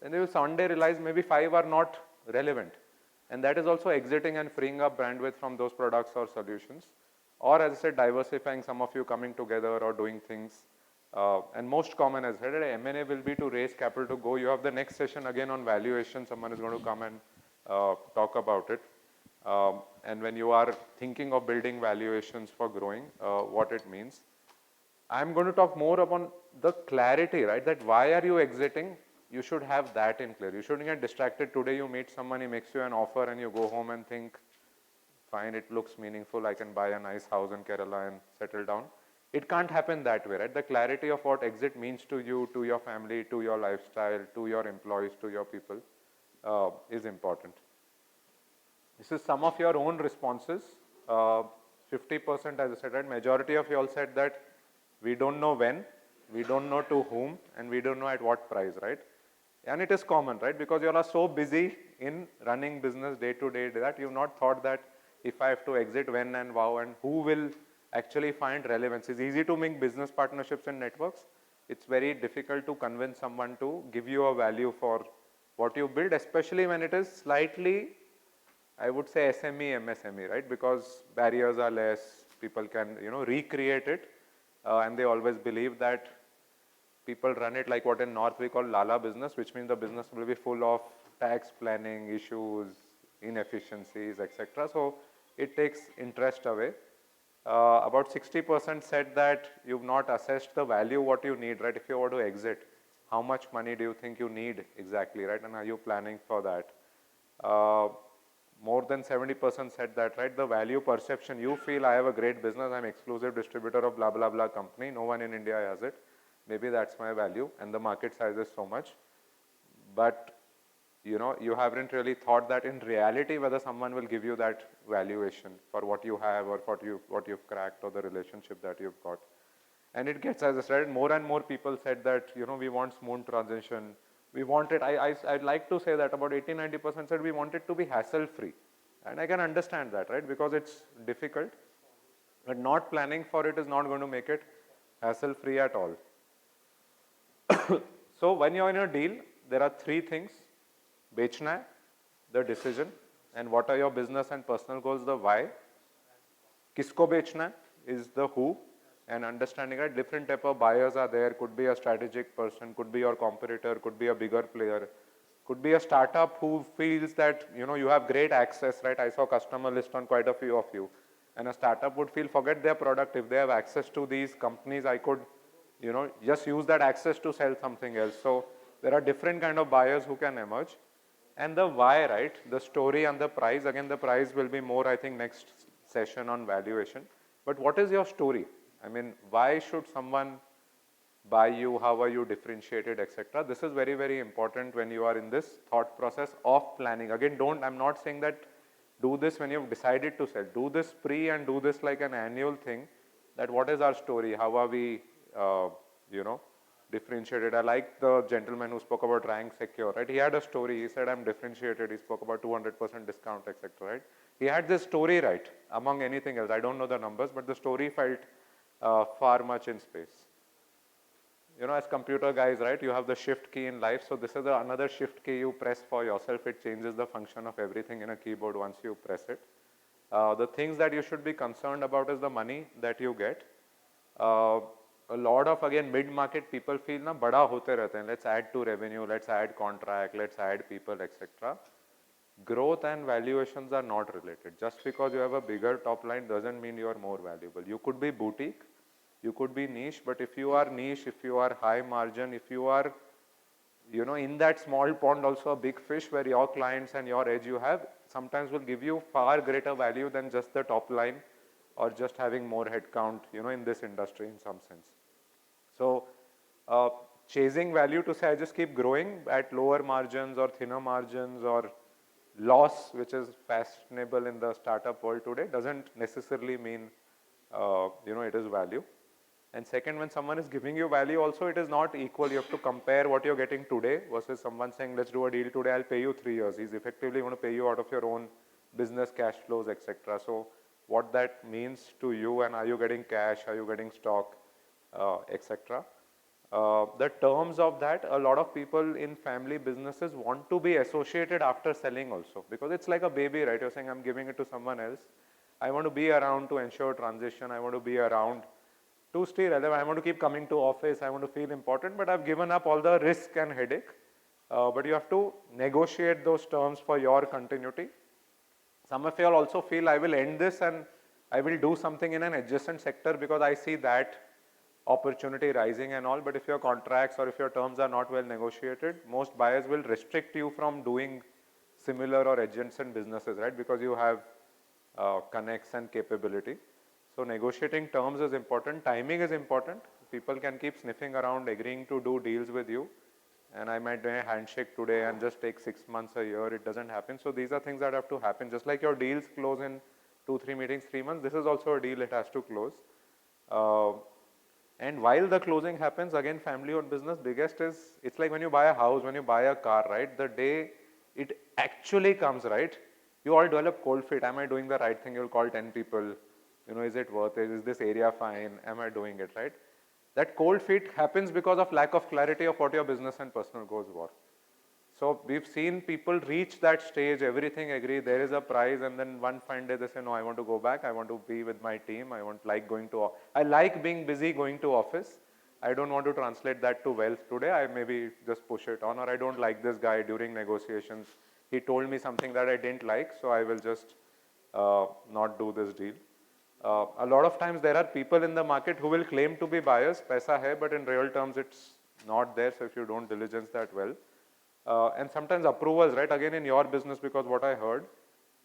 Then they will someday realize maybe 5 are not relevant. And that is also exiting and freeing up bandwidth from those products or solutions. Or as I said, diversifying, some of you coming together or doing things. And most common, as I said, M&A will be to raise capital to go. You have the next session again on valuation. Someone is going to come and talk about it. And when you are thinking of building valuations for growing, what it means. I'm going to talk more about the clarity, right? That why are you exiting? You should have that in clear. You shouldn't get distracted. Today you meet someone, he makes you an offer and you go home and think, fine, it looks meaningful, I can buy a nice house in Kerala and settle down. It can't happen that way, right? The clarity of what exit means to you, to your family, to your lifestyle, to your employees, to your people is important. This is some of your own responses. 50%, as I said, right? Majority of you all said that we don't know when, we don't know to whom, and we don't know at what price, right? And it is common, right? Because you all are so busy in running business day to day that you've not thought that if I have to exit, when and how, and who will actually find relevance. It's easy to make business partnerships and networks. It's very difficult to convince someone to give you a value for what you build, especially when it is slightly, I would say SME, MSME, right? Because barriers are less, people can, recreate it. And they always believe that people run it like what in North we call Lala business, which means the business will be full of tax planning issues, inefficiencies, etc. So it takes interest away. About 60% said that you've not assessed the value what you need, right? If you were to exit, how much money do you think you need exactly, right? And are you planning for that? More than 70% said that, right? The value perception, you feel I have a great business, I'm exclusive distributor of blah, blah, blah company. No one in India has it. Maybe that's my value and the market size is so much. But you haven't really thought that in reality whether someone will give you that valuation for what you have or what you've cracked or the relationship that you've got. And it gets, as I said, more and more people said that, we want smooth transition. We want it, I'd like to say that about 80-90% said we want it to be hassle-free. And I can understand that, right? Because it's difficult. But not planning for it is not going to make it hassle-free at all. So when you're in a deal, there are three things. Bechna hai, the decision, and what are your business and personal goals, the why. Kisko bechna hai is the who, and understanding that different type of buyers are there. Could be a strategic person, could be your competitor, could be a bigger player, could be a startup who feels that you have great access, right? I saw customer list on quite a few of you, and a startup would feel forget their product, if they have access to these companies, I could just use that access to sell something else. So there are different kind of buyers who can emerge. And the why, right? The story and the price. Again, the price will be more, I think, next session on valuation. But what is your story? I mean, why should someone buy you? How are you differentiated, etc.? This is very, very important when you are in this thought process of planning. Again, I'm not saying that do this when you've decided to sell. Do this pre and do this like an annual thing, that what is our story? How are we, differentiated? I like the gentleman who spoke about rank secure, right? He had a story. He said, I'm differentiated. He spoke about 200% discount, etc., right? He had this story right among anything else. I don't know the numbers, but the story felt far much in space. As computer guys, right, you have the shift key in life. So this is another shift key you press for yourself. It changes the function of everything in a keyboard once you press it. The things that you should be concerned about is the money that you get. A lot of, again, mid-market people feel, na, bada hote rehte hain. Let's add to revenue, let's add contract, let's add people, etc. Growth and valuations are not related. Just because you have a bigger top line doesn't mean you are more valuable. You could be boutique, you could be niche, but if you are niche, if you are high margin, if you are, in that small pond also a big fish where your clients and your edge you have, sometimes will give you far greater value than just the top line or just having more headcount, in this industry in some sense. So, chasing value to say I just keep growing at lower margins or thinner margins or loss, which is fashionable in the startup world today, doesn't necessarily mean, it is value. And second, when someone is giving you value also, it is not equal. You have to compare what you're getting today versus someone saying, let's do a deal today, I'll pay you 3 years. He's effectively going to pay you out of your own business cash flows, etc. So what that means to you, and are you getting cash, are you getting stock, etc. The terms of that, a lot of people in family businesses want to be associated after selling also, because it's like a baby, right? You're saying, I'm giving it to someone else. I want to be around to ensure transition. I want to be around to stay relevant. I want to keep coming to office. I want to feel important, but I've given up all the risk and headache. But you have to negotiate those terms for your continuity. Some of you all also feel I will end this and I will do something in an adjacent sector because I see that opportunity rising and all. But if your contracts or if your terms are not well negotiated, most buyers will restrict you from doing similar or adjacent businesses, right? Because you have connects and capability. So negotiating terms is important. Timing is important. People can keep sniffing around, agreeing to do deals with you. And I might do a handshake today and just take 6 months, a year. It doesn't happen. So these are things that have to happen. Just like your deals close in 2-3 meetings, 3 months, this is also a deal. It has to close. And while the closing happens, again, family-owned business, biggest is, it's like when you buy a house, when you buy a car, right? The day it actually comes, right? You all develop cold feet. Am I doing the right thing? You'll call 10 people. Is it worth it? Is this area fine? Am I doing it, right? That cold feet happens because of lack of clarity of what your business and personal goals were. So we've seen people reach that stage, everything agree, there is a price, and then one fine day they say, no, I want to go back, I want to be with my team, I like being busy going to office. I don't want to translate that to wealth today, I maybe just push it on, or I don't like this guy during negotiations. he told me something that I didn't like, so I will just not do this deal. A lot of times there are people in the market who will claim to be buyers, paisa hai, but in real terms it's not there, so if you don't diligence that well. And sometimes approvals, right, again in your business, because what I heard,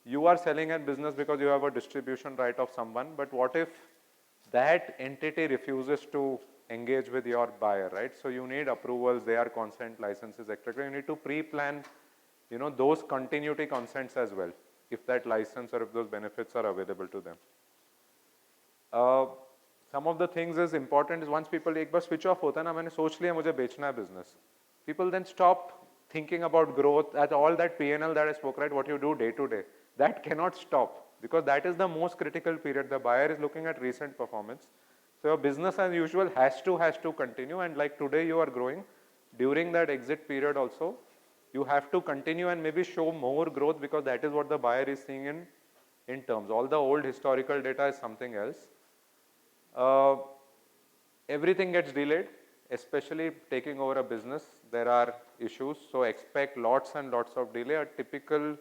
you are selling a business because you have a distribution right of someone, but what if that entity refuses to engage with your buyer, right? So you need approvals, their consent, licenses, etc. You need to pre-plan, you know, those continuity consents as well, if that license or if those benefits are available to them. Some of the things is important is once people एक बार switch off होता है ना, मैंने सोच लिया मुझे बेचना है business. People then stop thinking about growth at all that P&L that I spoke, right? What you do day to day, that cannot stop because that is the most critical period. The buyer is looking at recent performance. So your business as usual has to continue, and like today you are growing, during that exit period also, you have to continue and maybe show more growth because that is what the buyer is seeing in terms. All the old historical data is something else. Everything gets delayed, especially taking over a business. There are issues, so expect lots and lots of delay. A typical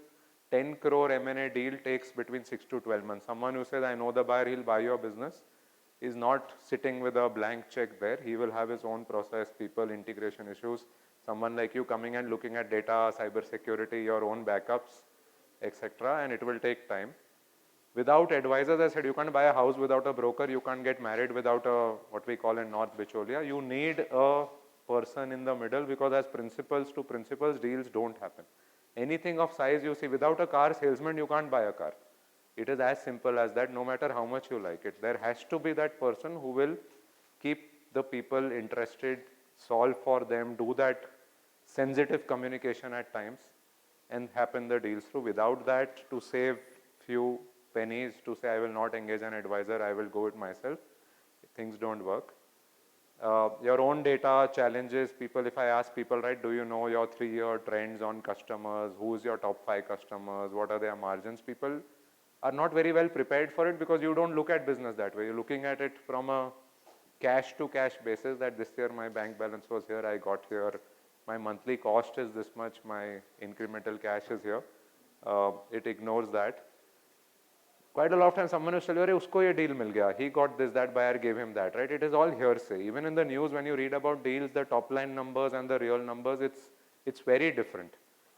10 crore M&A deal takes between 6 to 12 months. Someone who says, I know the buyer, he'll buy your business, is not sitting with a blank check there. He will have his own process, people, integration issues. Someone like you coming and looking at data, cyber security, your own backups, etc. And it will take time. Without advisors, I said, you can't buy a house without a broker. You can't get married without a, what we call in North Bicholia. You need a person in the middle because as principals to principals, deals don't happen. Anything of size you see, without a car salesman, you can't buy a car. It is as simple as that, no matter how much you like it. There has to be that person who will keep the people interested, solve for them, do that sensitive communication at times, and happen the deals through. Without that, to save few pennies, to say I will not engage an advisor, I will go it myself, things don't work. Your own data challenges, people, if I ask people, right, do you know your 3-year trends on customers, who's your top 5 customers, what are their margins, people are not very well prepared for it because you don't look at business that way. You're looking at it from a cash to cash basis, that this year my bank balance was here, I got here, my monthly cost is this much, my incremental cash is here. It ignores that. Quite a lot of times someone will tell you, usko ye deal mil gaya, he got this, that buyer gave him that, right? It is all hearsay. Even in the news, when you read about deals, the top line numbers and the real numbers, it's very different.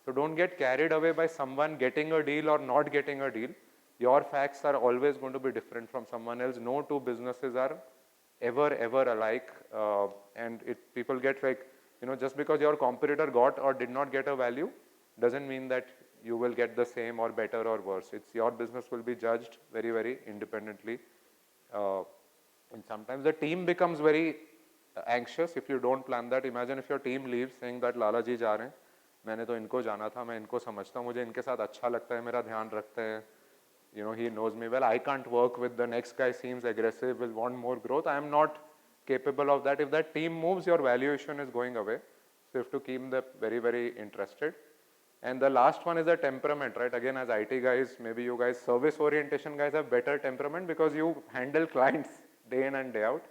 So don't get carried away by someone getting a deal or not getting a deal. Your facts are always going to be different from someone else. No two businesses are ever alike. And people get like, you know, just because your competitor got or did not get a value, doesn't mean that you will get the same or better or worse. It's your business will be judged very independently. And sometimes the team becomes very anxious if you don't plan that. Imagine if your team leaves saying that Lala ji जा रहे हैं, मैंने तो इनको जाना था, मैं इनको समझता हूँ, मुझे इनके साथ अच्छा लगता है, मेरा ध्यान रखते हैं. You know, he knows me well. I can't work with the next guy, seems aggressive, will want more growth. I am not capable of that. If that team moves, your valuation is going away. So you have to keep them very interested. And the last one is the temperament, right? Again, as IT guys, maybe you guys, service orientation guys have better temperament because you handle clients day in and day out.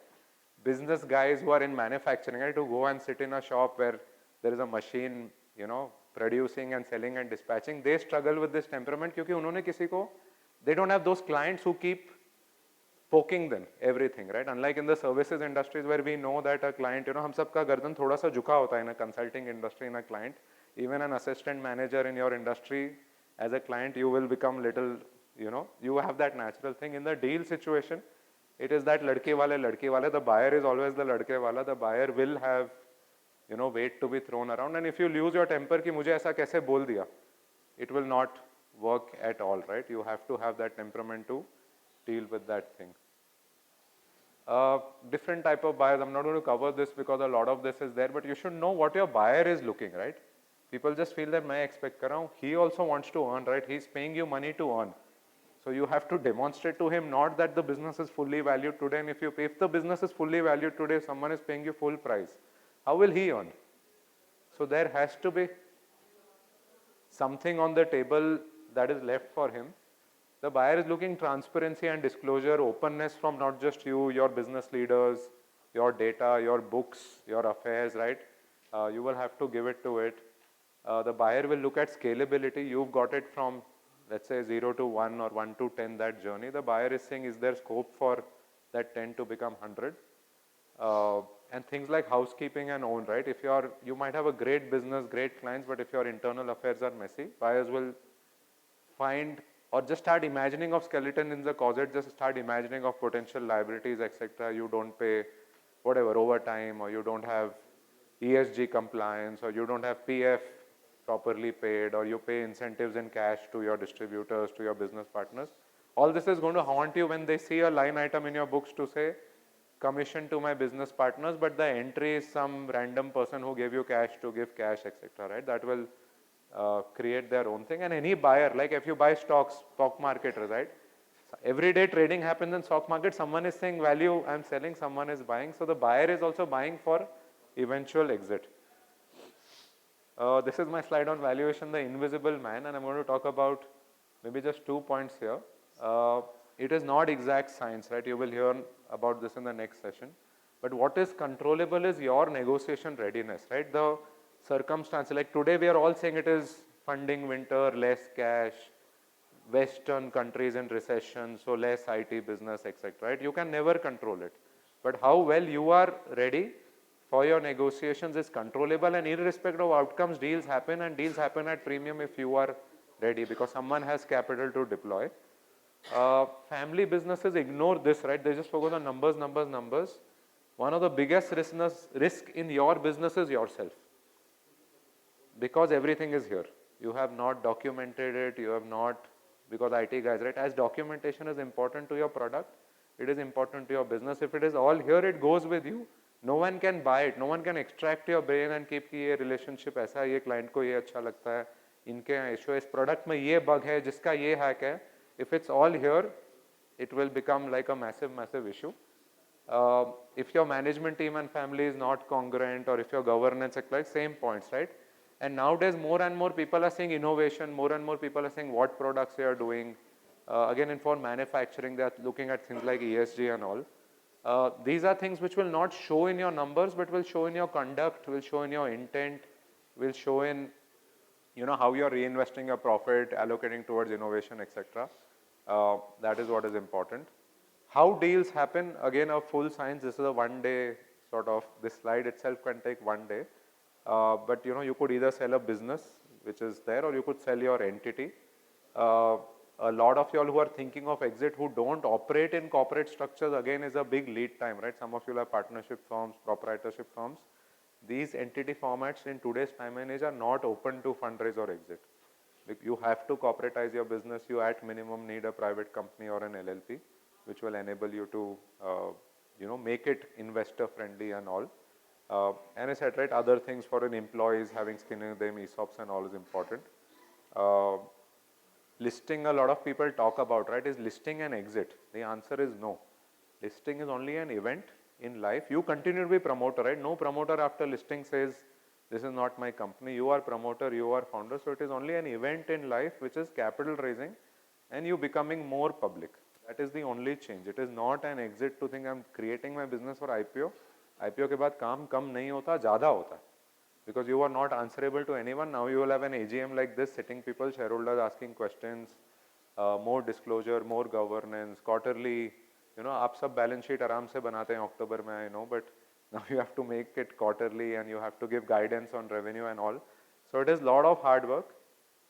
Business guys who are in manufacturing, right, to go and sit in a shop where there is a machine, you know, producing and selling and dispatching, they struggle with this temperament because उन्होंने किसी को, they don't have those clients who keep poking them everything, right? Unlike in the services industries where we know that a client, you know, हम सबका गर्दन थोड़ा सा झुका होता है in a consulting industry, in a client. Even an assistant manager in your industry, as a client, you will become little, you know, you have that natural thing. In the deal situation, it is that ladke wale, the buyer is always the ladke wala, the buyer will have, you know, weight to be thrown around. And if you lose your temper, ki mujhe aisa kaise bol diya, it will not work at all, right? You have to have that temperament to deal with that thing. Different type of buyers, I'm not going to cover this because a lot of this is there, but you should know what your buyer is looking, right? People just feel that मैं expect कर रहा हूँ. He also wants to earn, right? He's paying you money to earn. So you have to demonstrate to him not that the business is fully valued today. And if the business is fully valued today, someone is paying you full price, how will he earn? So there has to be something on the table that is left for him. The buyer is looking transparency and disclosure, openness from not just you, your business leaders, your data, your books, your affairs, right? You will have to give it to it. The buyer will look at scalability. You've got it from, let's say, 0 to 1 or 1 to 10, that journey. The buyer is saying, is there scope for that 10 to become 100? And things like housekeeping and own, right? If you might have a great business, great clients, but if your internal affairs are messy, buyers will find or just start imagining of skeleton in the closet, just start imagining of potential liabilities, etc. You don't pay whatever overtime, or you don't have ESG compliance, or you don't have PF properly paid, or you pay incentives in cash to your distributors, to your business partners. All this is going to haunt you when they see a line item in your books to say commission to my business partners, but the entry is some random person who gave you cash to give cash, etc. Right? That will create their own thing. And any buyer, like if you buy stocks, stock market, right? Every day trading happens in stock market. Someone is saying value, I'm selling, someone is buying. So the buyer is also buying for eventual exit. This is my slide on valuation, the invisible man, and I'm going to talk about maybe just 2 points here. It is not exact science, right? You will hear about this in the next session. But what is controllable is your negotiation readiness, right? The circumstance, like today we are all saying it is funding winter, less cash, Western countries in recession, so less IT business, etc. Right? You can never control it. But how well you are ready for your negotiations is controllable, and irrespective of outcomes, deals happen, and deals happen at premium if you are ready, because someone has capital to deploy. Family businesses ignore this, right? They just focus on numbers, numbers, numbers. One of the biggest risk in your business is yourself, because everything is here. You have not documented it, you have not, because IT guys, right? As documentation is important to your product, it is important to your business. If it is all here, it goes with you. No one can buy it. No one can extract your brain and keep कि ये relationship ऐसा है, ये client को ये अच्छा लगता है, इनके यहाँ issue है, इस product में ये bug है, जिसका ये hack है. If it's all here, it will become like a massive, massive issue. If your management team and family is not congruent, or if your governance, like same points, right? And nowadays, more and more people are saying innovation, more and more people are saying what products they are doing. Again, for manufacturing, they are looking at things like ESG and all. These are things which will not show in your numbers, but will show in your conduct, will show in your intent, will show in, how you are reinvesting your profit, allocating towards innovation, etc. That is what is important. How deals happen, again, a full science. This is a one-day sort of, this slide itself can take 1 day. But you could either sell a business, which is there, or you could sell your entity. A lot of y'all who are thinking of exit, who don't operate in corporate structures, again, is a big lead time, right? Some of you have partnership firms, proprietorship firms. These entity formats in today's time and age are not open to fundraise or exit. You have to corporatize your business. You at minimum need a private company or an LLP, which will enable you to, make it investor friendly and all. And I said, right, other things for an employees, having skin in them, ESOPs and all is important. Listing, a lot of people talk about, right? Is listing an exit? The answer is no. Listing is only an event in life. You continue to be promoter, right? No promoter after listing says, this is not my company. You are promoter, you are founder. So it is only an event in life, which is capital raising and you becoming more public. That is the only change. It is not an exit to think I'm creating my business for IPO. IPO के बाद काम कम नहीं होता, ज़्यादा होता है. Because you are not answerable to anyone. Now you will have an AGM like this, sitting people, shareholders asking questions, more disclosure, more governance, quarterly. आप सब balance sheet आराम से बनाते हैं अक्टूबर में, I know, but now you have to make it quarterly and you have to give guidance on revenue and all. So it is a lot of hard work.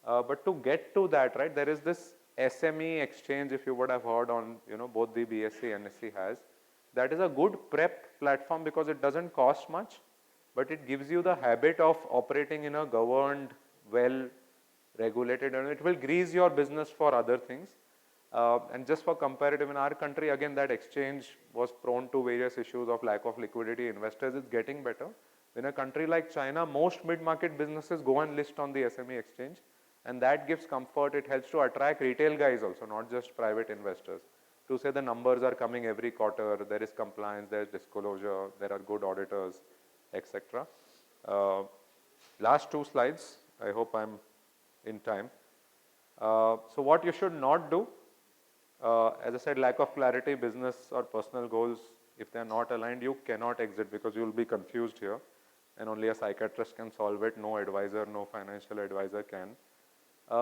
But to get to that, right, there is this SME exchange, if you would have heard on, both the BSc and NSC has. That is a good prep platform because it doesn't cost much, but it gives you the habit of operating in a governed, well-regulated, and it will grease your business for other things. And just for comparative, in our country, again, that exchange was prone to various issues of lack of liquidity. Investors is getting better. In a country like China, most mid-market businesses go and list on the SME exchange, and that gives comfort. It helps to attract retail guys also, not just private investors, to say the numbers are coming every quarter, there is compliance, there is disclosure, there are good auditors, etc. Last 2 slides, I hope I'm in time. So what you should not do, as I said, lack of clarity, business or personal goals, if they are not aligned, you cannot exit because you will be confused here. and only a psychiatrist can solve it. No advisor, no financial advisor can.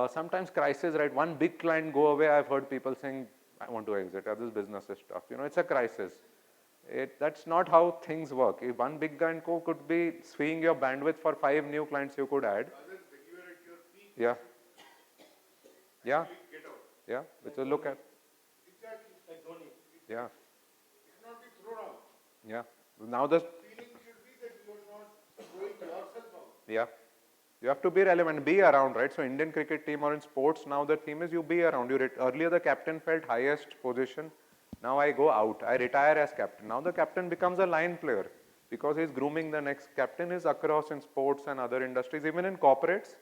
Sometimes crisis, right? One big client go away. I've heard people saying, I want to exit, or this business is tough. You know, it's a crisis. That's not how things work. If one big client could be swinging your bandwidth for 5 new clients you could add. Others, when you are at your peak, Yeah. Yeah. get out. Yeah. Which will look at. Exactly. Like Dhoni. Yeah. It cannot be thrown out. Yeah. Now the Feeling should be that you are not throwing yourself out. yeah. You have to be relevant, be around, right? So Indian cricket team or in sports, now the theme is you be around. Earlier the captain felt highest position. Now I go out. I retire as captain. Now the captain becomes a line player because he's grooming the next captain. Is across in sports and other industries, even in corporates.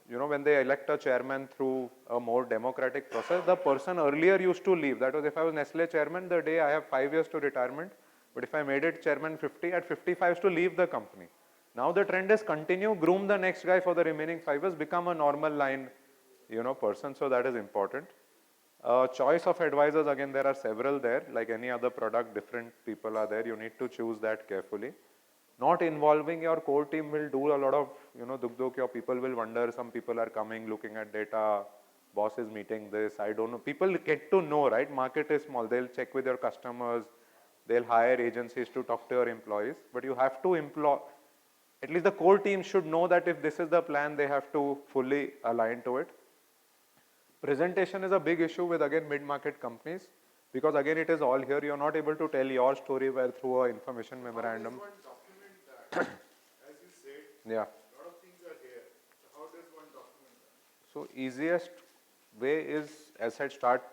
You know, when they elect a chairman through a more democratic process, the person earlier used to leave. That was if I was Nestle chairman, the day I have 5 years to retirement. But if I made it chairman 50, at 55 I used to leave the company. Now the trend is continue, groom the next guy for the remaining 5 years, become a normal line, you know, person. So that is important. Choice of advisors, again, there are several there. Like any other product, different people are there. You need to choose that carefully. Not involving your core team will do a lot of, you know, duk your people will wonder. Some people are coming, looking at data. Boss is meeting this. I don't know. People get to know, right? Market is small. They'll check with your customers. They'll hire agencies to talk to your employees. But you have to employ. At least the core team should know that if this is the plan, they have to fully align to it. Presentation is a big issue with, again, mid-market companies because, again, it is all here. You're not able to tell your story well through an information memorandum. How does one document that? As you said, Yeah. a lot of things are here. So how does one document that? So easiest way is, as I start,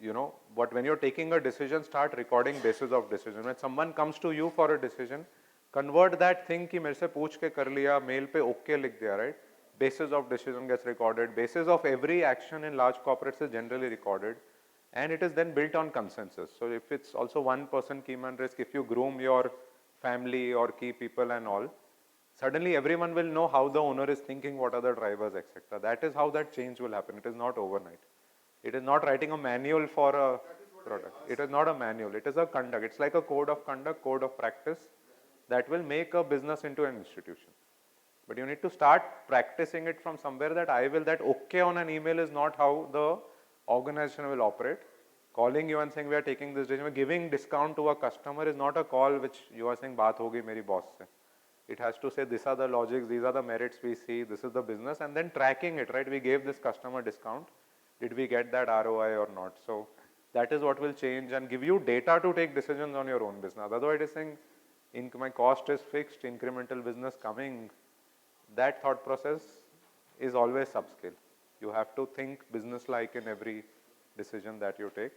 you know, but when you're taking a decision, start recording basis of decision. When someone comes to you for a decision, convert that thing कि मेरे से पूछ के कर लिया, mail पे okay लिख दिया, right? Basis of decision gets recorded. Basis of every action in large corporates is generally recorded. And it is then built on consensus. So if it's also one person key man risk, if you groom your family or key people and all, suddenly everyone will know how the owner is thinking, what are the drivers, etc. That is how that change will happen. It is not overnight. It is not writing a manual for a product. It is not a manual. It is a conduct. It's like a code of conduct, code of practice that will make a business into an institution. But you need to start practicing it from somewhere that that okay on an email is not how the organization will operate. Calling you and saying we are taking this decision, giving discount to a customer is not a call which you are saying baat hogi meri boss se. It has to say these are the logics, these are the merits we see, this is the business, and then tracking it, right? We gave this customer discount. Did we get that ROI or not? So that is what will change and give you data to take decisions on your own business. Otherwise, it is saying my cost is fixed, incremental business coming. That thought process is always subscale. You have to think business-like in every decision that you take.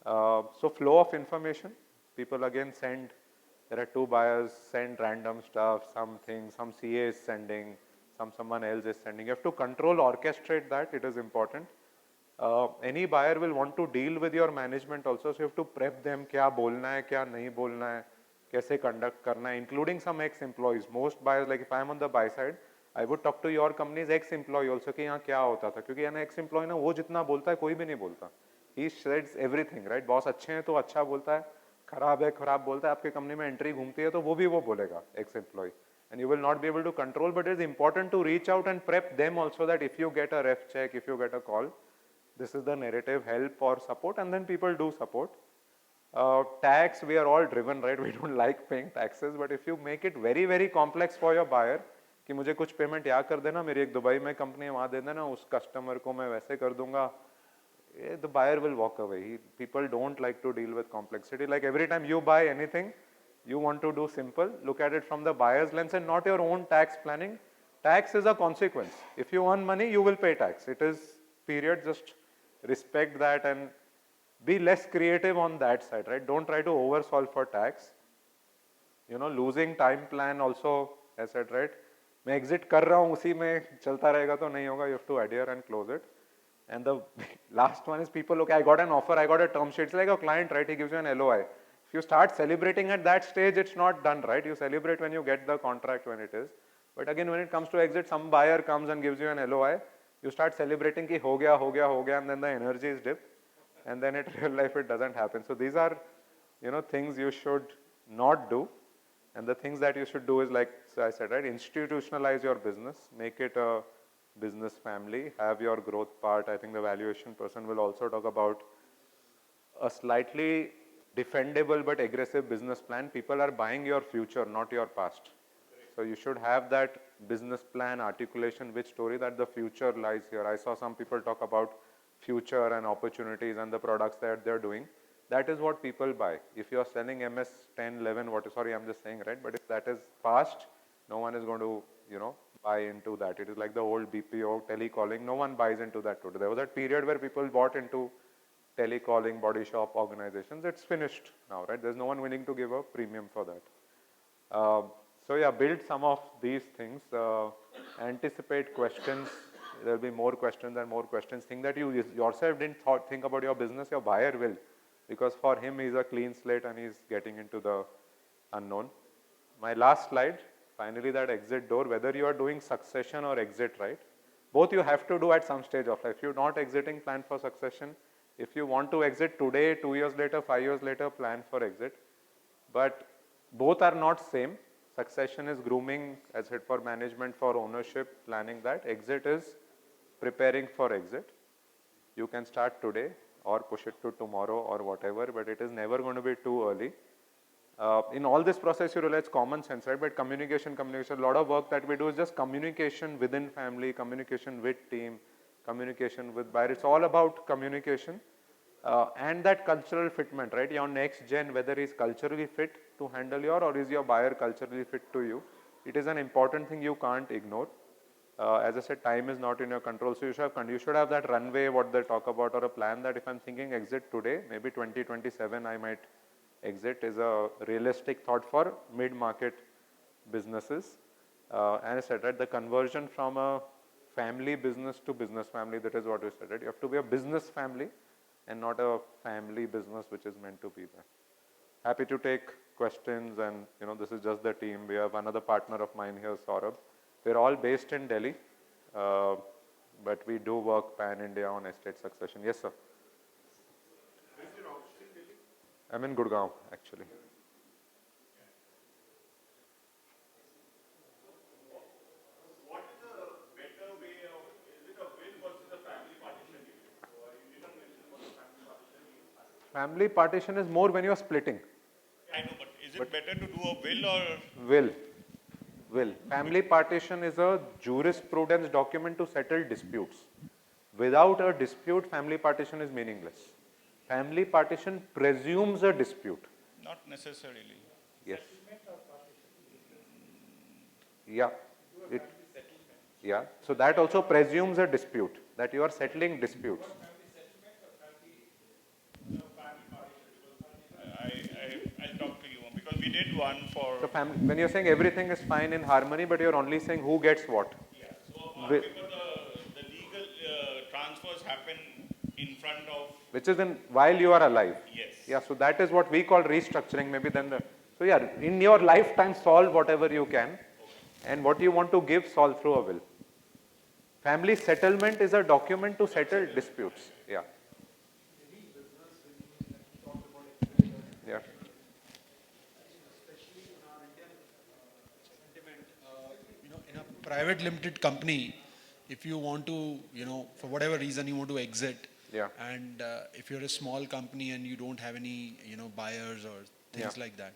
So flow of information, people again send, there are 2 buyers, send random stuff, something, some CA is sending, someone else is sending. You have to control, orchestrate that, it is important. Any buyer will want to deal with your management also, so you have to prep them, kya bolna hai, kya nahi bolna hai, kaise conduct karna hai, including some ex-employees. Most buyers, like if I am on the buy side, I would talk to your company's ex-employee also कि यहाँ क्या होता था, क्योंकि यहाँ ex-employee ना वो जितना बोलता है कोई भी नहीं बोलता. He says everything, right? Boss अच्छे हैं तो अच्छा बोलता है, खराब है खराब बोलता है, आपके कंपनी में एंट्री घूमती है तो वो भी वो बोलेगा ex-employee. And you will not be able to control, but it is important to reach out and prep them also that if you get a ref check, if you get a call, this is the narrative, help or support, and then people do support. Tax, we are all driven, right? We don't like paying taxes, but if you make it very, very complex for your buyer, कि मुझे कुछ payment यहाँ कर देना, मेरी एक Dubai में company है वहाँ दे देना, उस कस्टमर को मैं वैसे कर दूंगा, the buyer will walk away. People don't like to deal with complexity. Like every time you buy anything, you want to do simple, look at it from the buyer's lens and not your own tax planning. Tax is a consequence. If you earn money, you will pay tax. It is period, just respect that and be less creative on that side, right? Don't try to oversolve for tax. You know, losing time plan also, as I said, right? मैं exit कर रहा हूँ, उसी में चलता रहेगा तो नहीं होगा. You have to adhere and close it. And the last one is people, okay, I got an offer, I got a term sheet. It's like a client, right? He gives you an LOI. If you start celebrating at that stage, it's not done, right? You celebrate when you get the contract when it is. But again, when it comes to exit, some buyer comes and gives you an LOI. You start celebrating कि हो गया, and then the energy is dipped. And then in real life, it doesn't happen. So these are, you know, things you should not do. And the things that you should do is like, so I said, right, institutionalize your business, make it a business family, have your growth part. I think the valuation person will also talk about a slightly defendable but aggressive business plan. People are buying your future, not your past. So you should have that business plan articulation, which story that the future lies here. I saw some people talk about future and opportunities and the products that they're doing. That is what people buy. If you are selling MS 10, 11, sorry, I'm just saying, right? But if that is past, no one is going to, buy into that. It is like the old BPO telecalling. No one buys into that today. There was that period where people bought into telecalling, body shop organizations. It's finished now, right? There's no one willing to give a premium for that. So yeah, build some of these things. Anticipate questions. There will be more questions and more questions. Think that you yourself didn't think about your business, your buyer will. Because for him, he's a clean slate and he's getting into the unknown. My last slide, finally that exit door, whether you are doing succession or exit, right? Both you have to do at some stage of life. If you're not exiting, plan for succession. If you want to exit today, 2 years later, 5 years later, plan for exit. But both are not same. Succession is grooming, as said, for management, for ownership, planning that. Exit is preparing for exit. You can start today or push it to tomorrow or whatever, but it is never going to be too early. In all this process, you realize common sense, right? But communication, a lot of work that we do is just communication within family, communication with team, communication with buyer. It's all about communication and that cultural fitment, right? Your next gen, whether is culturally fit to handle or is your buyer culturally fit to you. It is an important thing you can't ignore. As I said, time is not in your control. So you should have that runway, what they talk about, or a plan that if I'm thinking exit today, maybe 2027 I might exit is a realistic thought for mid-market businesses. And I said, right, the conversion from a family business to business family, that is what we said, right? You have to be a business family and not a family business which is meant to be there. Happy to take questions and, this is just the team. We have another partner of mine here, Saurabh. We're all based in Delhi, but we do work pan-India on estate succession. Yes, sir. Where is your office in Delhi? I'm in Gurgaon, actually. What is a better way of, is it a will versus a family partition? You didn't mention what a family partition is. Family partition is more when you are splitting. I know, but is it better to do a will or? Will. Family partition is a jurisprudence document to settle disputes. Without a dispute, family partition is meaningless. Family partition presumes a dispute. Not necessarily. Yes. Yeah. Yeah. So that also presumes a dispute, that you are settling disputes. I'll talk to you because we did one for. So when you're saying everything is fine in harmony, but you're only saying who gets what. Yeah. So on paper, the legal transfers happen in front of. Which is while you are alive. Yes. Yeah. So that is what we call restructuring. Maybe then so yeah, in your lifetime, solve whatever you can, and what you want to give, solve through a will. Family settlement is a document to settle disputes. Yeah. Yeah. In a private limited company, if you want to, for whatever reason you want to exit, Yeah. and if you're a small company and you don't have any, buyers or things like that,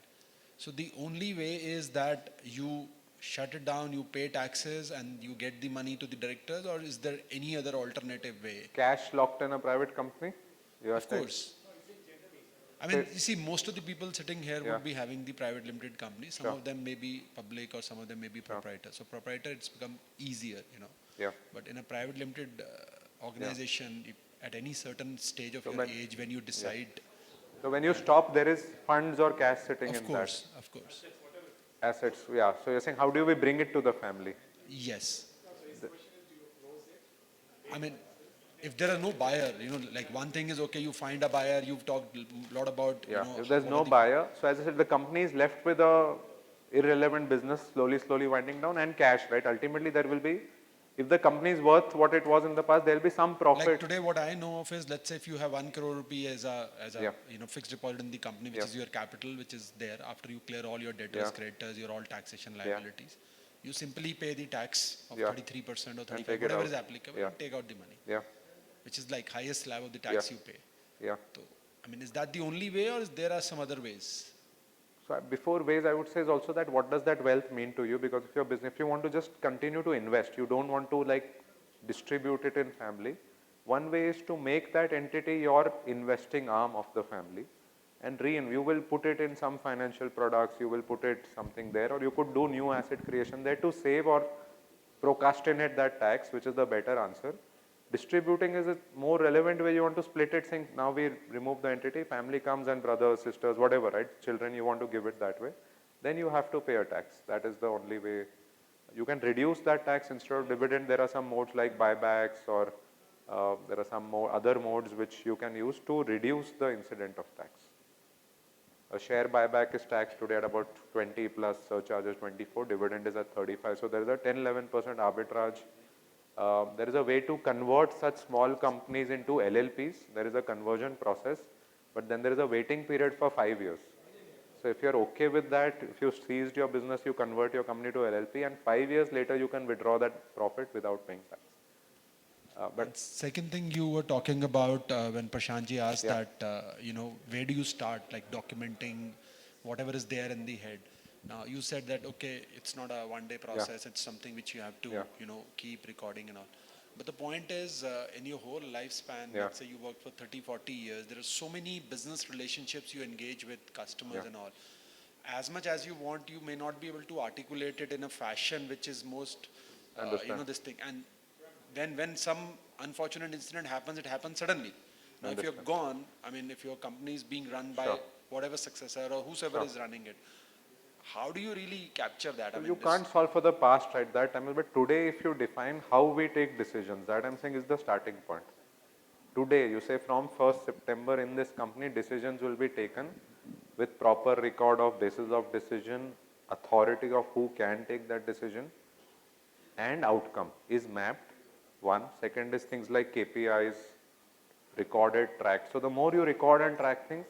so the only way is that you shut it down, you pay taxes, and you get the money to the directors, or is there any other alternative way? Cash locked in a private company? Of course. I mean, you see, most of the people sitting here would be having the private limited company. Some of them may be public or some of them may be proprietor. So proprietor, it's become easier, Yeah. But in a private limited organization, if at any certain stage of your age, when you decide... So when you stop, there is funds or cash sitting in Of course. assets. Yeah. So you're saying, how do we bring it to the family? Yes. I mean, if there are no buyer, like one thing is, okay, you find a buyer, you've talked a lot about, If there's no buyer, so as I said, the company is left with a irrelevant business, slowly winding down, and cash, right? Ultimately, there will be If the company is worth what it was in the past, there'll be some profit. Like today, what I know of is, let's say if you have 1 crore rupee as a Yeah. fixed deposit in the company, which Yeah. is your capital, which is there after you clear all your debtors, Yeah. creditors, your all taxation Yeah. liabilities. You simply pay the tax of Yeah. 33% or And 35, take it whatever out. is applicable, Yeah. and take out the money, Yeah, which is like highest slab of the tax Yeah. you pay. yeah. So, I mean, is that the only way, or is there are some other ways? So before ways, I would say is also that what does that wealth mean to you? Because if your business, if you want to just continue to invest, you don't want to like distribute it in family. One way is to make that entity your investing arm of the family, and you will put it in some financial products, you will put it something there, or you could do new asset creation there to save or procrastinate that tax, which is the better answer. Distributing is a more relevant way. You want to split it, saying now we remove the entity, family comes and brothers, sisters, whatever, right? Children, you want to give it that way. Then you have to pay a tax. That is the only way. You can reduce that tax instead of dividend. There are some modes like buybacks, or there are some more other modes which you can use to reduce the incident of tax. A share buyback is taxed today at about 20 plus surcharges 24, dividend is at 35. So there is a 10-11% arbitrage. There is a way to convert such small companies into LLPs. There is a conversion process, but then there is a waiting period for 5 years. So if you're okay with that, if you seized your business, you convert your company to LLP, and 5 years later you can withdraw that profit without paying tax. But Second thing you were talking about when Prashantji asked Yeah. that, where do you start, like documenting whatever is there in the head. Now you said that, okay, it's not a one-day process, it's something which you have to, Yeah. keep recording and all. But the point is, in your whole lifespan, Yeah. let's say you work for 30, 40 years, there are so many business relationships you engage with customers Yeah. and all. As much as you want, you may not be able to articulate it in a fashion which is most, Understand. this thing. And then when some unfortunate incident happens, it happens suddenly. Now, if you're Understand. gone, I mean, if your company is being run by Sure. whatever successor or whosoever Sure. is running it, how do you really capture that? I mean, you this- can't solve for the past right that time, but today if you define how we take decisions, that I'm saying is the starting point. Today, you say from 1st September in this company, decisions will be taken with proper record of basis of decision, authority of who can take that decision, and outcome is mapped. One. Second is things like KPIs, recorded, tracked. So the more you record and track things,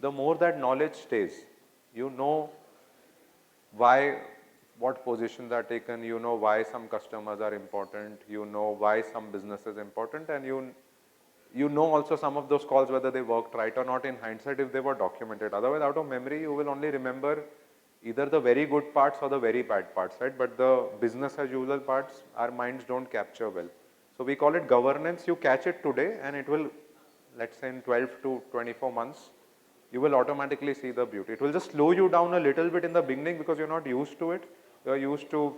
the more that knowledge stays. You know why, what positions are taken, you know why some customers are important, you know why some business is important, and you know also some of those calls whether they worked right or not in hindsight if they were documented. Otherwise, out of memory, you will only remember either the very good parts or the very bad parts, right? But the business as usual parts, our minds don't capture well. So we call it governance. You catch it today and it will, let's say in 12 to 24 months, you will automatically see the beauty. It will just slow you down a little bit in the beginning because you're not used to it. You're used to,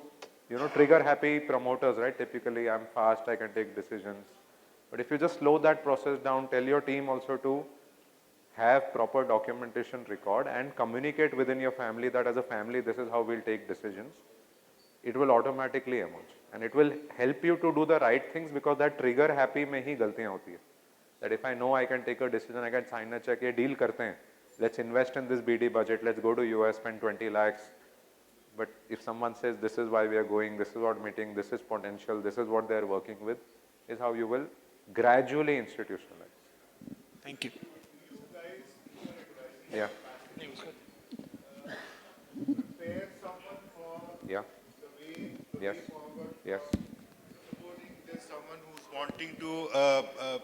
trigger happy promoters, right? Typically, I'm fast, I can take decisions. But if you just slow that process down, tell your team also to have proper documentation record and communicate within your family that as a family, this is how we'll take decisions. It will automatically emerge and it will help you to do the right things because that trigger happy mein hi galtiyan hoti hai. That if I know I can take a decision, I can sign a check, ye deal karte hain. Let's invest in this BD budget, let's go to US, spend 20 lakhs. But if someone says this is why we are going, this is what meeting, this is potential, this is what they are working with, is how you will gradually institutionalize. Thank you. Yeah. Prepare someone for Yeah. the Yes. way forward. Yes. Supposing there's someone who's wanting to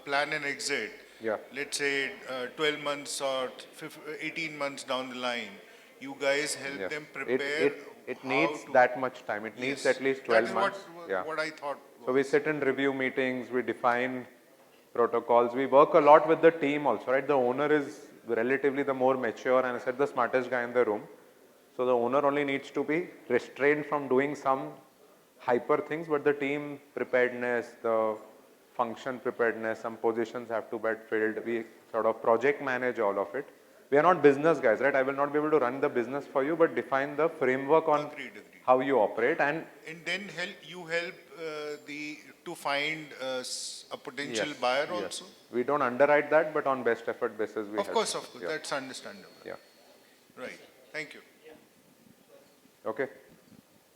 plan an exit, Yeah. let's say 12 months or 18 months down the line, you guys help Yes. them prepare. It how needs to- that much time. It needs Yes. at least That 12 is months. what I thought. So we sit in review meetings, we define protocols. We work a lot with the team also, right? The owner is relatively the more mature and I said the smartest guy in the room. So the owner only needs to be restrained from doing some hyper things, but the team preparedness, the function preparedness, some positions have to be filled. We sort of project manage all of it. We are not business guys, right? I will not be able to run the business for you, but define the framework on Agreed. how you operate and And then help to find a potential buyer also. We don't underwrite that, but on best effort basis we Of help. course, Yeah. that's understandable. Yeah. Right. Thank you. Okay.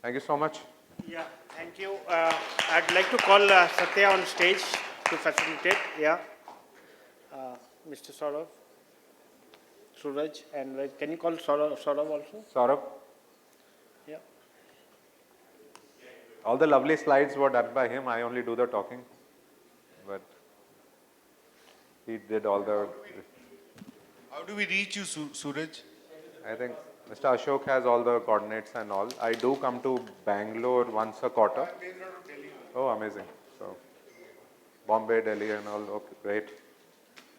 Thank you so much. Yeah, thank you. I'd like to call Satya on stage to facilitate. Yeah, Mr. Saurav, Suraj, and can you call Saurav also? Saurabh, Yeah. all the lovely slides were done by him. I only do the talking. But he did all the, How do we reach you, Suraj? I think Mr. Ashok has all the coordinates and all. I do come to Bangalore once a quarter. Oh, amazing. So, Bombay, Delhi and all. Okay, great.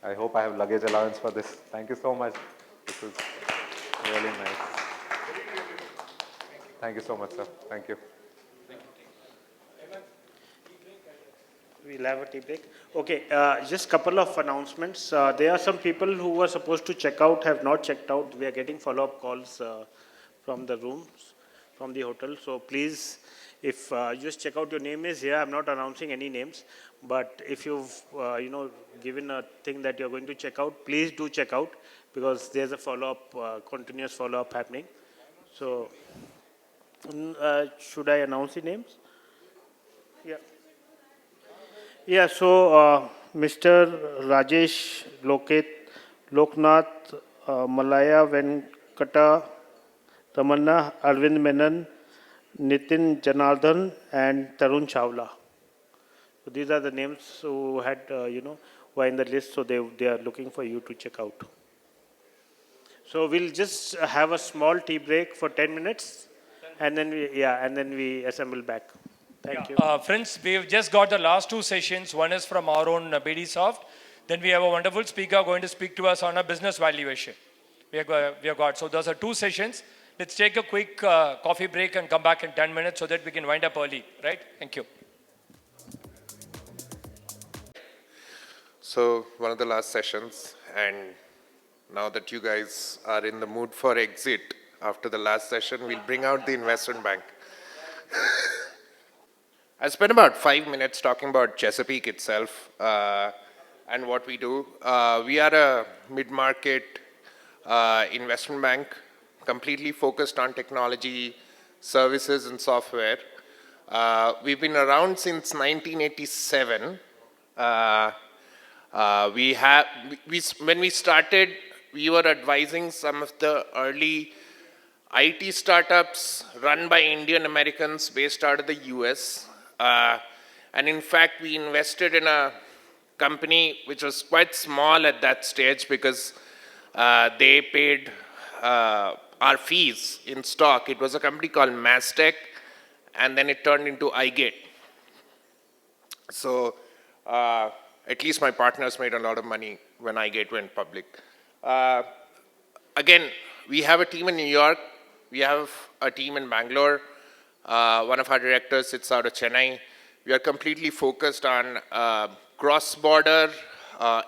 I hope I have luggage allowance for this. Thank you so much. This is really nice. Thank you so much, sir. Thank you. We'll have a tea break. Okay, just couple of announcements. There are some people who were supposed to check out, have not checked out. We are getting follow-up calls from the rooms, from the hotel. So please, if just check out your name is here. I'm not announcing any names, but if you've given a thing that you're going to check out, please do check out because there's a follow-up, continuous follow-up happening. So, should I announce the names? Yeah. Yeah, so Mr. Rajesh Loknath, Malaya Venkata, Tamanna, Arvind Menon, Nitin Janardhan, and Tarun Chawla. So these are the names who had, who are in the list, so they are looking for you to check out. So we'll just have a small tea break for 10 minutes, and then we assemble back. Thank you. Friends, we've just got the last two sessions. One is from our own BD Soft. Then we have a wonderful speaker going to speak to us on a business valuation. We have got. So those are two sessions. Let's take a quick coffee break and come back in 10 minutes so that we can wind up early, right? Thank you. So one of the last sessions, and now that you guys are in the mood for exit after the last session, we'll bring out the investment bank. I spent about 5 minutes talking about Chesapeake itself and what we do. We are a mid-market investment bank, completely focused on technology, services, and software. We've been around since 1987. When we started, we were advising some of the early IT startups run by Indian Americans based out of the US. And in fact, we invested in a company which was quite small at that stage because they paid our fees in stock. It was a company called Mastech, and then it turned into iGate. So at least my partners made a lot of money when iGate went public. Again, we have a team in New York. We have a team in Bangalore. One of our directors sits out of Chennai. We are completely focused on cross-border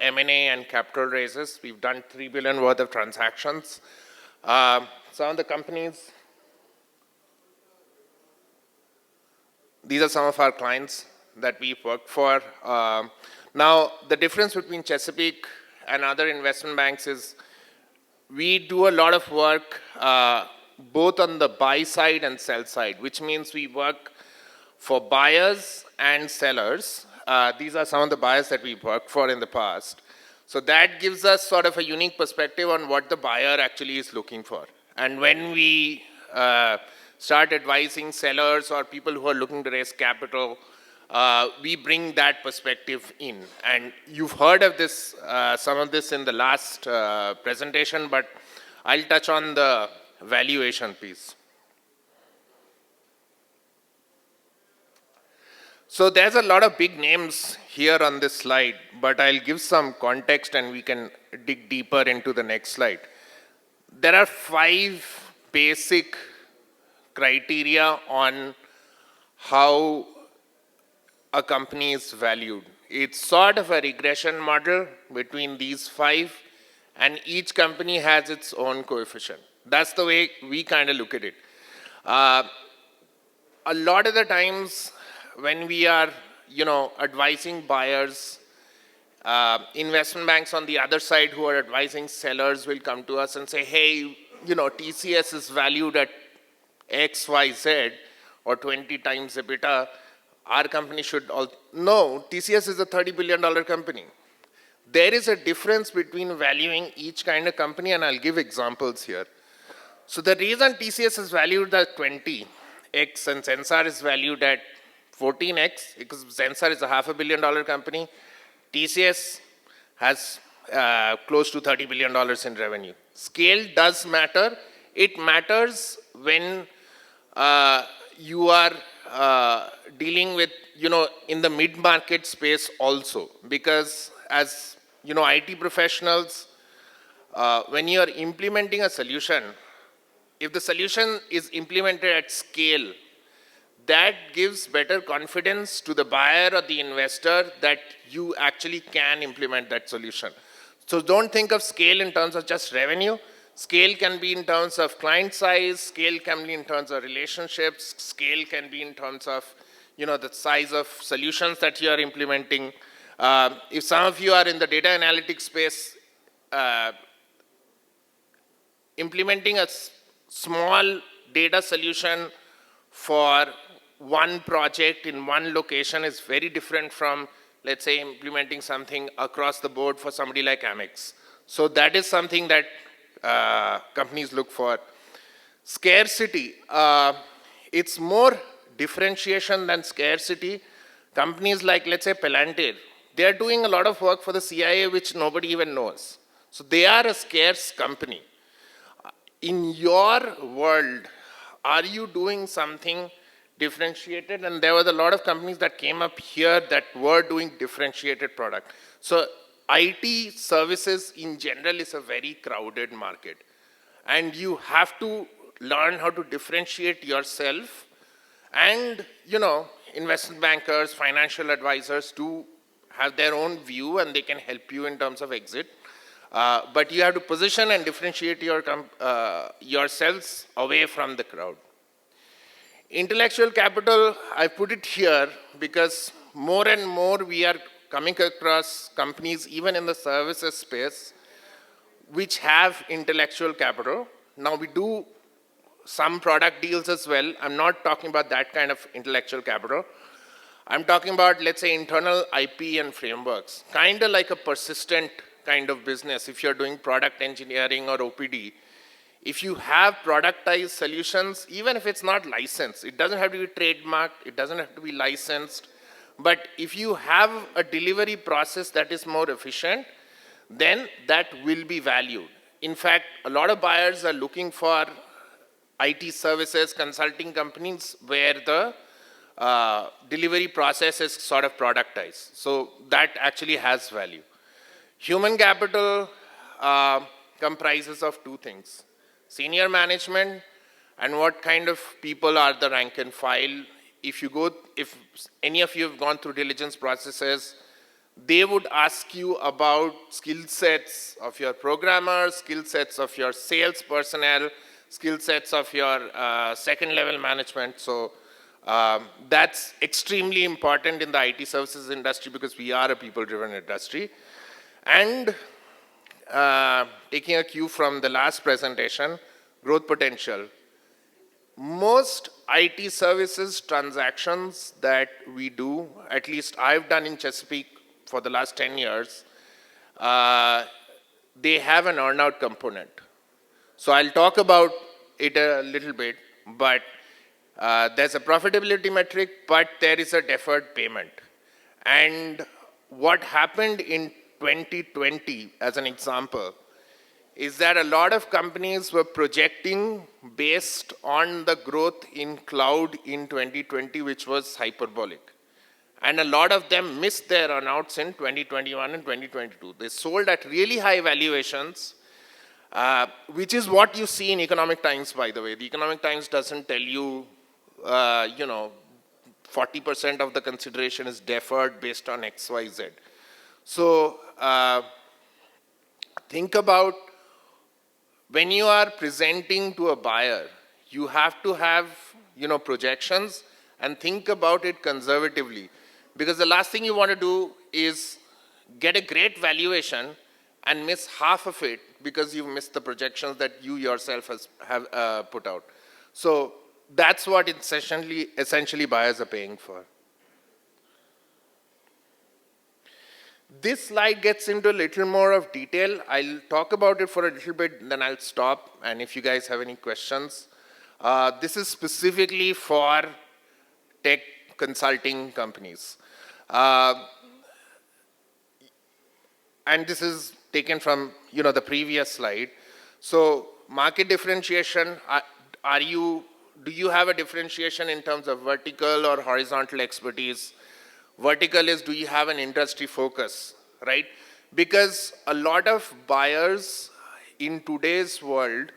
M&A and capital raises. We've done $3 billion worth of transactions. Some of the companies, these are some of our clients that we've worked for. Now, the difference between Chesapeake and other investment banks is we do a lot of work both on the buy side and sell side, which means we work for buyers and sellers. These are some of the buyers that we've worked for in the past. So that gives us sort of a unique perspective on what the buyer actually is looking for. And when we start advising sellers or people who are looking to raise capital, we bring that perspective in. And you've heard of this, some of this in the last presentation, but I'll touch on the valuation piece. So there's a lot of big names here on this slide, but I'll give some context and we can dig deeper into the next slide. There are 5 basic criteria on how a company is valued. It's sort of a regression model between these 5, and each company has its own coefficient. That's the way we kind of look at it. A lot of the times when we are, advising buyers, investment banks on the other side who are advising sellers will come to us and say, hey, TCS is valued at X, Y, Z, or 20 times EBITDA, our company should all, no, TCS is a $30 billion company. There is a difference between valuing each kind of company, and I'll give examples here. So the reason TCS is valued at 20x and Zensar is valued at 14x, because Zensar is a $500 million company, TCS has close to $30 billion in revenue. Scale does matter. It matters when you are dealing with, in the mid-market space also, because as IT professionals, when you are implementing a solution, if the solution is implemented at scale, that gives better confidence to the buyer or the investor that you actually can implement that solution. So don't think of scale in terms of just revenue. Scale can be in terms of client size, scale can be in terms of relationships, scale can be in terms of the size of solutions that you are implementing. If some of you are in the data analytics space, implementing a small data solution for one project in one location is very different from, let's say, implementing something across the board for somebody like Amex. So that is something that companies look for. Scarcity, it's more differentiation than scarcity. Companies like, let's say, Palantir, they are doing a lot of work for the CIA which nobody even knows. So they are a scarce company. In your world, are you doing something differentiated? And there was a lot of companies that came up here that were doing differentiated product. So IT services in general is a very crowded market. And you have to learn how to differentiate yourself. And, investment bankers, financial advisors do have their own view and they can help you in terms of exit. But you have to position and differentiate yourselves away from the crowd. Intellectual capital, I put it here because more and more we are coming across companies, even in the services space, which have intellectual capital. Now we do some product deals as well. I'm not talking about that kind of intellectual capital. I'm talking about, let's say, internal IP and frameworks, kind of like a persistent kind of business. If you're doing product engineering or OPD, if you have productized solutions, even if it's not licensed, it doesn't have to be trademarked, it doesn't have to be licensed, but if you have a delivery process that is more efficient, then that will be valued. In fact, a lot of buyers are looking for IT services, consulting companies where the delivery process is sort of productized. So that actually has value. Human capital comprises of two things: senior management and what kind of people are the rank and file. If any of you have gone through diligence processes, they would ask you about skill sets of your programmers, skill sets of your sales personnel, skill sets of your second level management. So that's extremely important in the IT services industry because we are a people-driven industry. And taking a cue from the last presentation, growth potential. Most IT services transactions that we do, at least I've done in Chesapeake for the last 10 years, they have an earn-out component. So I'll talk about it a little bit, but there's a profitability metric, but there is a deferred payment. And what happened in 2020, as an example, is that a lot of companies were projecting based on the growth in cloud in 2020, which was hyperbolic. And a lot of them missed their earnouts in 2021 and 2022. They sold at really high valuations, which is what you see in Economic Times, by the way. The Economic Times doesn't tell you, 40% of the consideration is deferred based on X, Y, Z. So think about when you are presenting to a buyer, you have to have, projections and think about it conservatively. Because the last thing you want to do is get a great valuation and miss half of it because you missed the projections that you yourself have put out. So that's what essentially buyers are paying for. This slide gets into a little more of detail. I'll talk about it for a little bit, then I'll stop. And if you guys have any questions, this is specifically for tech consulting companies. And this is taken from, the previous slide. So market differentiation, do you have a differentiation in terms of vertical or horizontal expertise? Vertical is, do you have an industry focus, right? Because a lot of buyers in today's world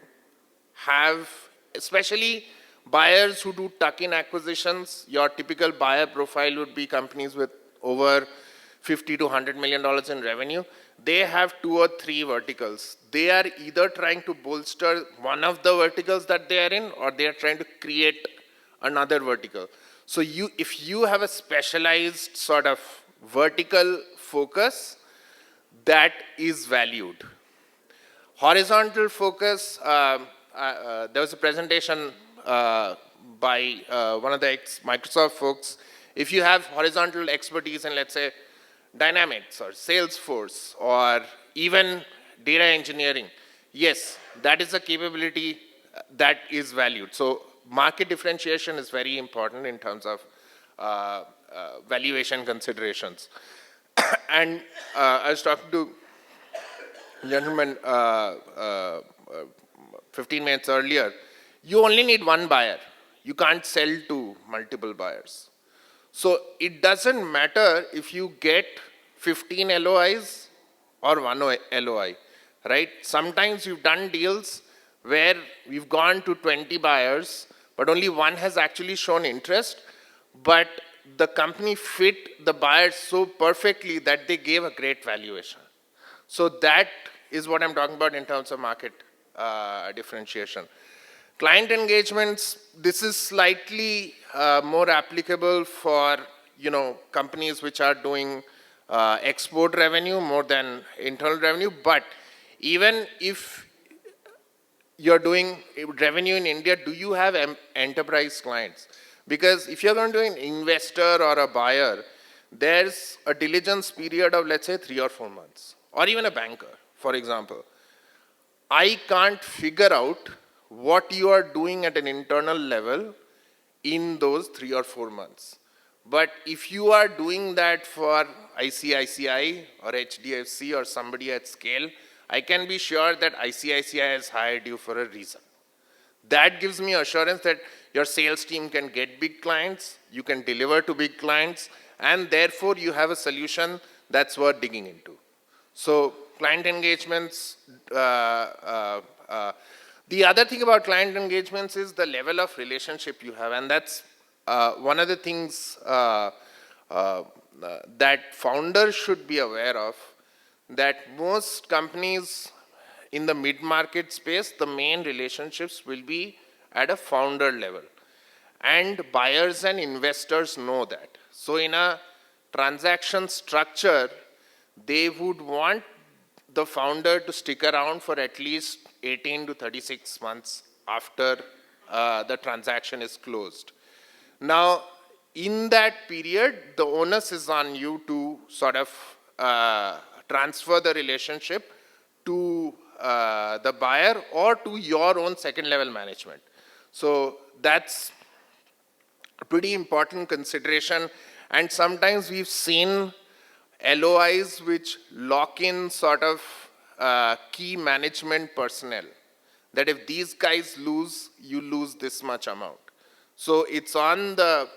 have, especially buyers who do tuck-in acquisitions, your typical buyer profile would be companies with over $50 to $100 million in revenue. They have 2 or 3 verticals. They are either trying to bolster one of the verticals that they are in, or they are trying to create another vertical. So if you have a specialized sort of vertical focus, that is valued. Horizontal focus, there was a presentation by one of the ex-Microsoft folks. If you have horizontal expertise in, let's say, Dynamics or Salesforce or even data engineering, yes, that is a capability that is valued. So market differentiation is very important in terms of valuation considerations. And I was talking to a gentleman 15 minutes earlier. You only need one buyer. You can't sell to multiple buyers. So it doesn't matter if you get 15 LOIs or 1 LOI, right? Sometimes we've done deals where we've gone to 20 buyers, but only one has actually shown interest, but the company fit the buyers so perfectly that they gave a great valuation. So that is what I'm talking about in terms of market differentiation. Client engagements, this is slightly more applicable for, companies which are doing export revenue more than internal revenue, but even if you're doing revenue in India, do you have enterprise clients? Because if you're going to be an investor or a buyer, there's a diligence period of, let's say, 3 or 4 months, or even a banker, for example. I can't figure out what you are doing at an internal level in those 3 or 4 months. But if you are doing that for ICICI or HDFC or somebody at scale, I can be sure that ICICI has hired you for a reason. That gives me assurance that your sales team can get big clients, you can deliver to big clients, and therefore you have a solution that's worth digging into. So client engagements, the other thing about client engagements is the level of relationship you have, and that's one of the things that founders should be aware of, that most companies in the mid-market space, the main relationships will be at a founder level. And buyers and investors know that. So in a transaction structure, they would want the founder to stick around for at least 18 to 36 months after the transaction is closed. Now, in that period, the onus is on you to sort of transfer the relationship to the buyer or to your own second level management. So that's a pretty important consideration. And sometimes we've seen LOIs which lock in sort of key management personnel, that if these guys lose, you lose this much amount. So it's on the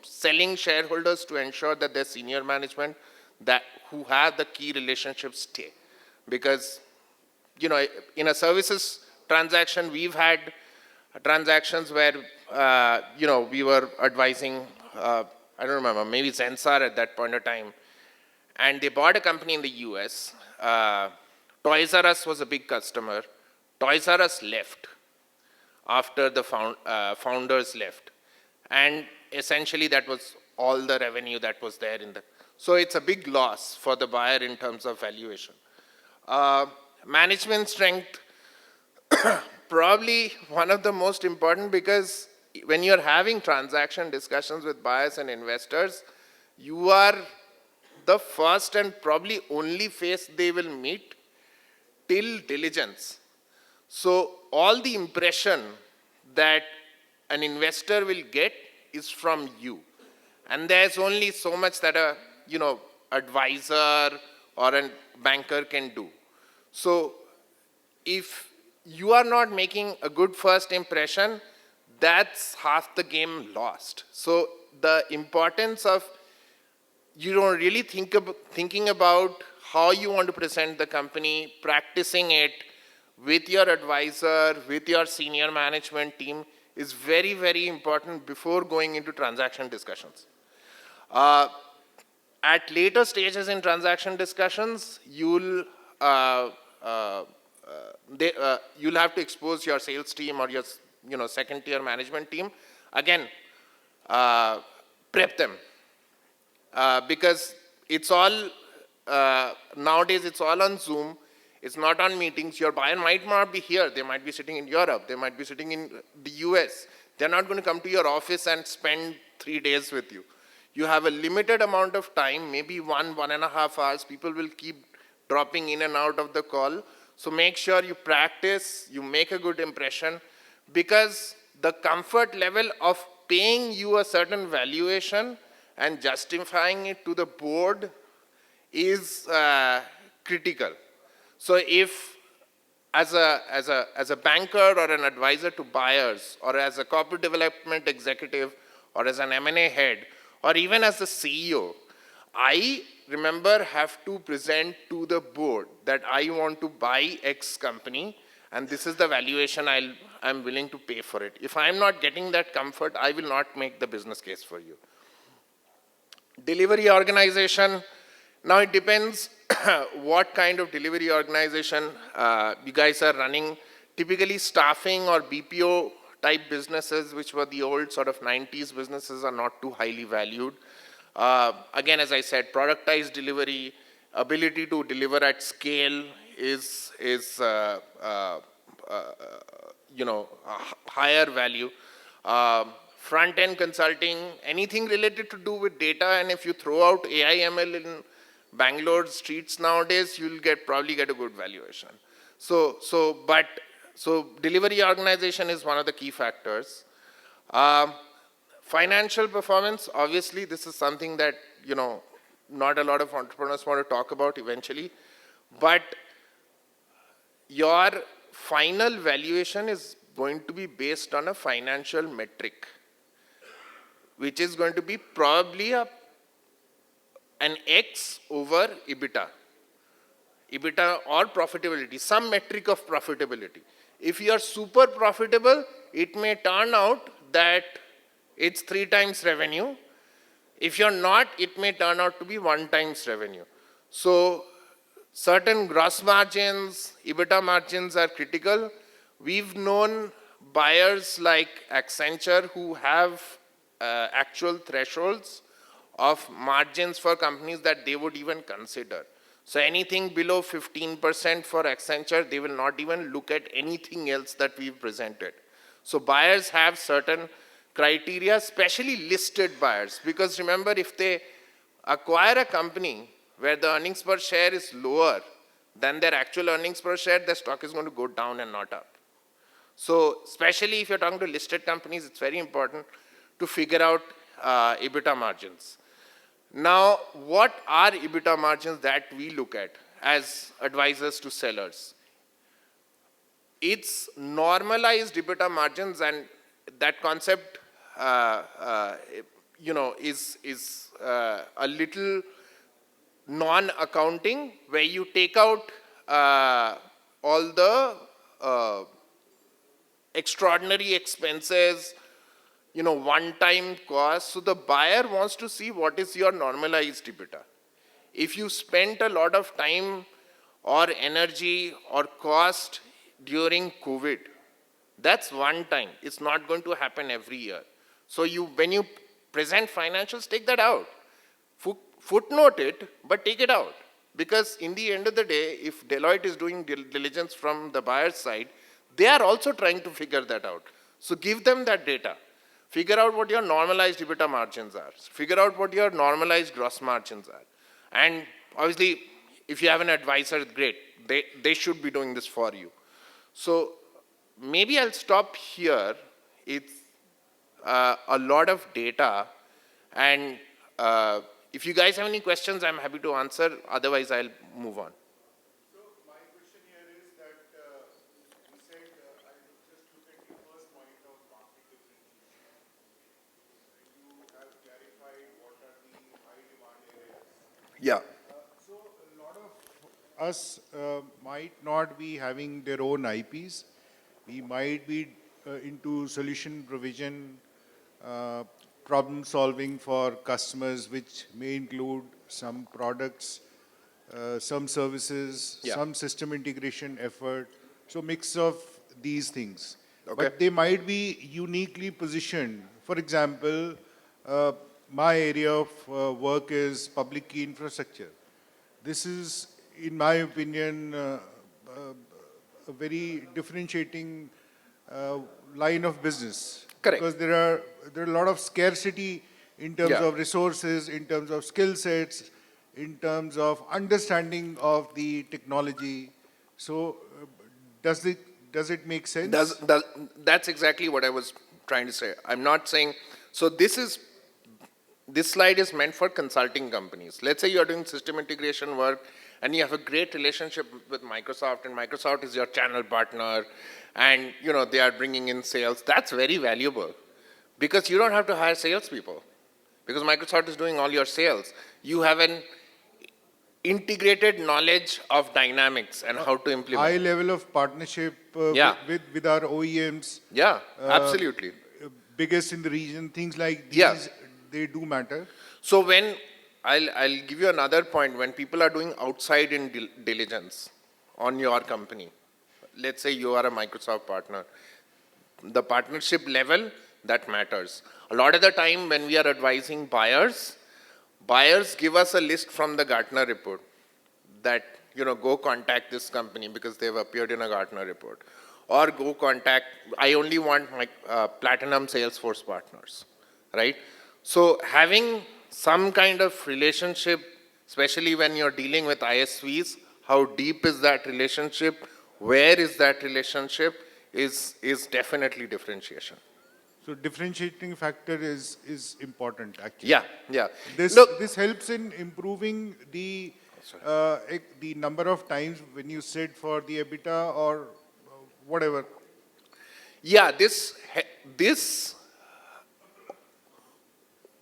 selling shareholders to ensure that their senior management that who have the key relationships stay. Because in a services transaction, we've had transactions where we were advising, I don't remember, maybe Zensar at that point of time, and they bought a company in the US. Toys R Us was a big customer. Toys R Us left after the founders left, and essentially that was all the revenue that was there in the. So it's a big loss for the buyer in terms of valuation. Management strength, probably one of the most important, because when you're having transaction discussions with buyers and investors, you are the first and probably only face they will meet till diligence. So all the impression that an investor will get is from you. And there's only so much that a, advisor or a banker can do. So if you are not making a good first impression, that's half the game lost. So the importance of really thinking about how you want to present the company, practicing it with your advisor, with your senior management team is very, very important before going into transaction discussions. At later stages in transaction discussions, you'll have to expose your sales team or your second tier management team. Again, prep them. Because it's all, nowadays it's all on Zoom, it's not on meetings. Your buyer might not be here, they might be sitting in Europe, they might be sitting in the US. They're not going to come to your office and spend 3 days with you. You have a limited amount of time, maybe 1.5 hours. People will keep dropping in and out of the call. So make sure you practice, you make a good impression, because the comfort level of paying you a certain valuation and justifying it to the board is critical. So if as a banker or an advisor to buyers, or as a corporate development executive, or as an M&A head, or even as the CEO, I remember have to present to the board that I want to buy X company and this is the valuation I'm willing to pay for it. If I'm not getting that comfort, I will not make the business case for you. Delivery organization. Now it depends what kind of delivery organization you guys are running. Typically staffing or BPO type businesses, which were the old sort of 90s businesses, are not too highly valued. Again, as I said, productized delivery, ability to deliver at scale is higher value. Front-end consulting, anything related to do with data, and if you throw out AI ML in Bangalore streets nowadays, you'll probably get a good valuation. So delivery organization is one of the key factors. Financial performance, obviously, this is something that, not a lot of entrepreneurs want to talk about eventually, but your final valuation is going to be based on a financial metric, which is going to be probably an X over EBITDA. EBITDA or profitability, some metric of profitability. If you are super profitable, it may turn out that it's 3 times revenue. If you're not, it may turn out to be 1 times revenue. So certain gross margins, EBITDA margins are critical. We've known buyers like Accenture who have actual thresholds of margins for companies that they would even consider. So anything below 15% for Accenture, they will not even look at anything else that we've presented. So buyers have certain criteria, especially listed buyers, because remember, if they acquire a company where the earnings per share is lower than their actual earnings per share, their stock is going to go down and not up. So especially if you're talking to listed companies, it's very important to figure out EBITDA margins. Now, what are EBITDA margins that we look at as advisors to sellers? It's normalized EBITDA margins, and that concept, is a little non-accounting, where you take out all the extraordinary expenses, one-time costs. So the buyer wants to see what is your normalized EBITDA. If you spent a lot of time or energy or cost during COVID, that's one time. It's not going to happen every year. So when you present financials, take that out. Footnote it, but take it out. Because in the end of the day, if Deloitte is doing diligence from the buyer's side, they are also trying to figure that out. So give them that data. Figure out what your normalized EBITDA margins are. Figure out what your normalized gross margins are. And obviously, if you have an advisor, great. They should be doing this for you. So maybe I'll stop here. It's a lot of data. And if you guys have any questions, I'm happy to answer. Otherwise, I'll move on. So my question here is that you said, I just look at the first point of market differentiation. You have clarified what are the high demand areas. Yeah. So a lot of us might not be having their own IPs. We might be into solution provision, problem solving for customers, which may include some products, some services, Yeah. some system integration effort. So mix of these things. Okay. But they might be uniquely positioned. For example, my area of work is public key infrastructure. This is, in my opinion, a very differentiating line of business. Correct. Because there are a lot of scarcity in terms Yeah. of resources, in terms of skill sets, in terms of understanding of the technology. So does it make sense? That's exactly what I was trying to say. I'm not saying, so this slide is meant for consulting companies. Let's say you're doing system integration work and you have a great relationship with Microsoft, and Microsoft is your channel partner, and they are bringing in sales. That's very valuable because you don't have to hire salespeople because Microsoft is doing all your sales. You have an integrated knowledge of dynamics and how to implement. High level of partnership Yeah. with our OEMs. Yeah, absolutely. Biggest in the region, things like these, Yeah. they do matter. So when, I'll give you another point, when people are doing outside in diligence on your company, let's say you are a Microsoft partner, the partnership level, that matters. A lot of the time when we are advising buyers give us a list from the Gartner report that, go contact this company because they've appeared in a Gartner report. Or go contact, I only want my platinum Salesforce partners, right? So having some kind of relationship, especially when you're dealing with ISVs, how deep is that relationship? Where is that relationship? Is definitely differentiation. So differentiating factor is important actually. Yeah. This helps in improving the number of times when you said for the EBITDA or whatever. Yeah, this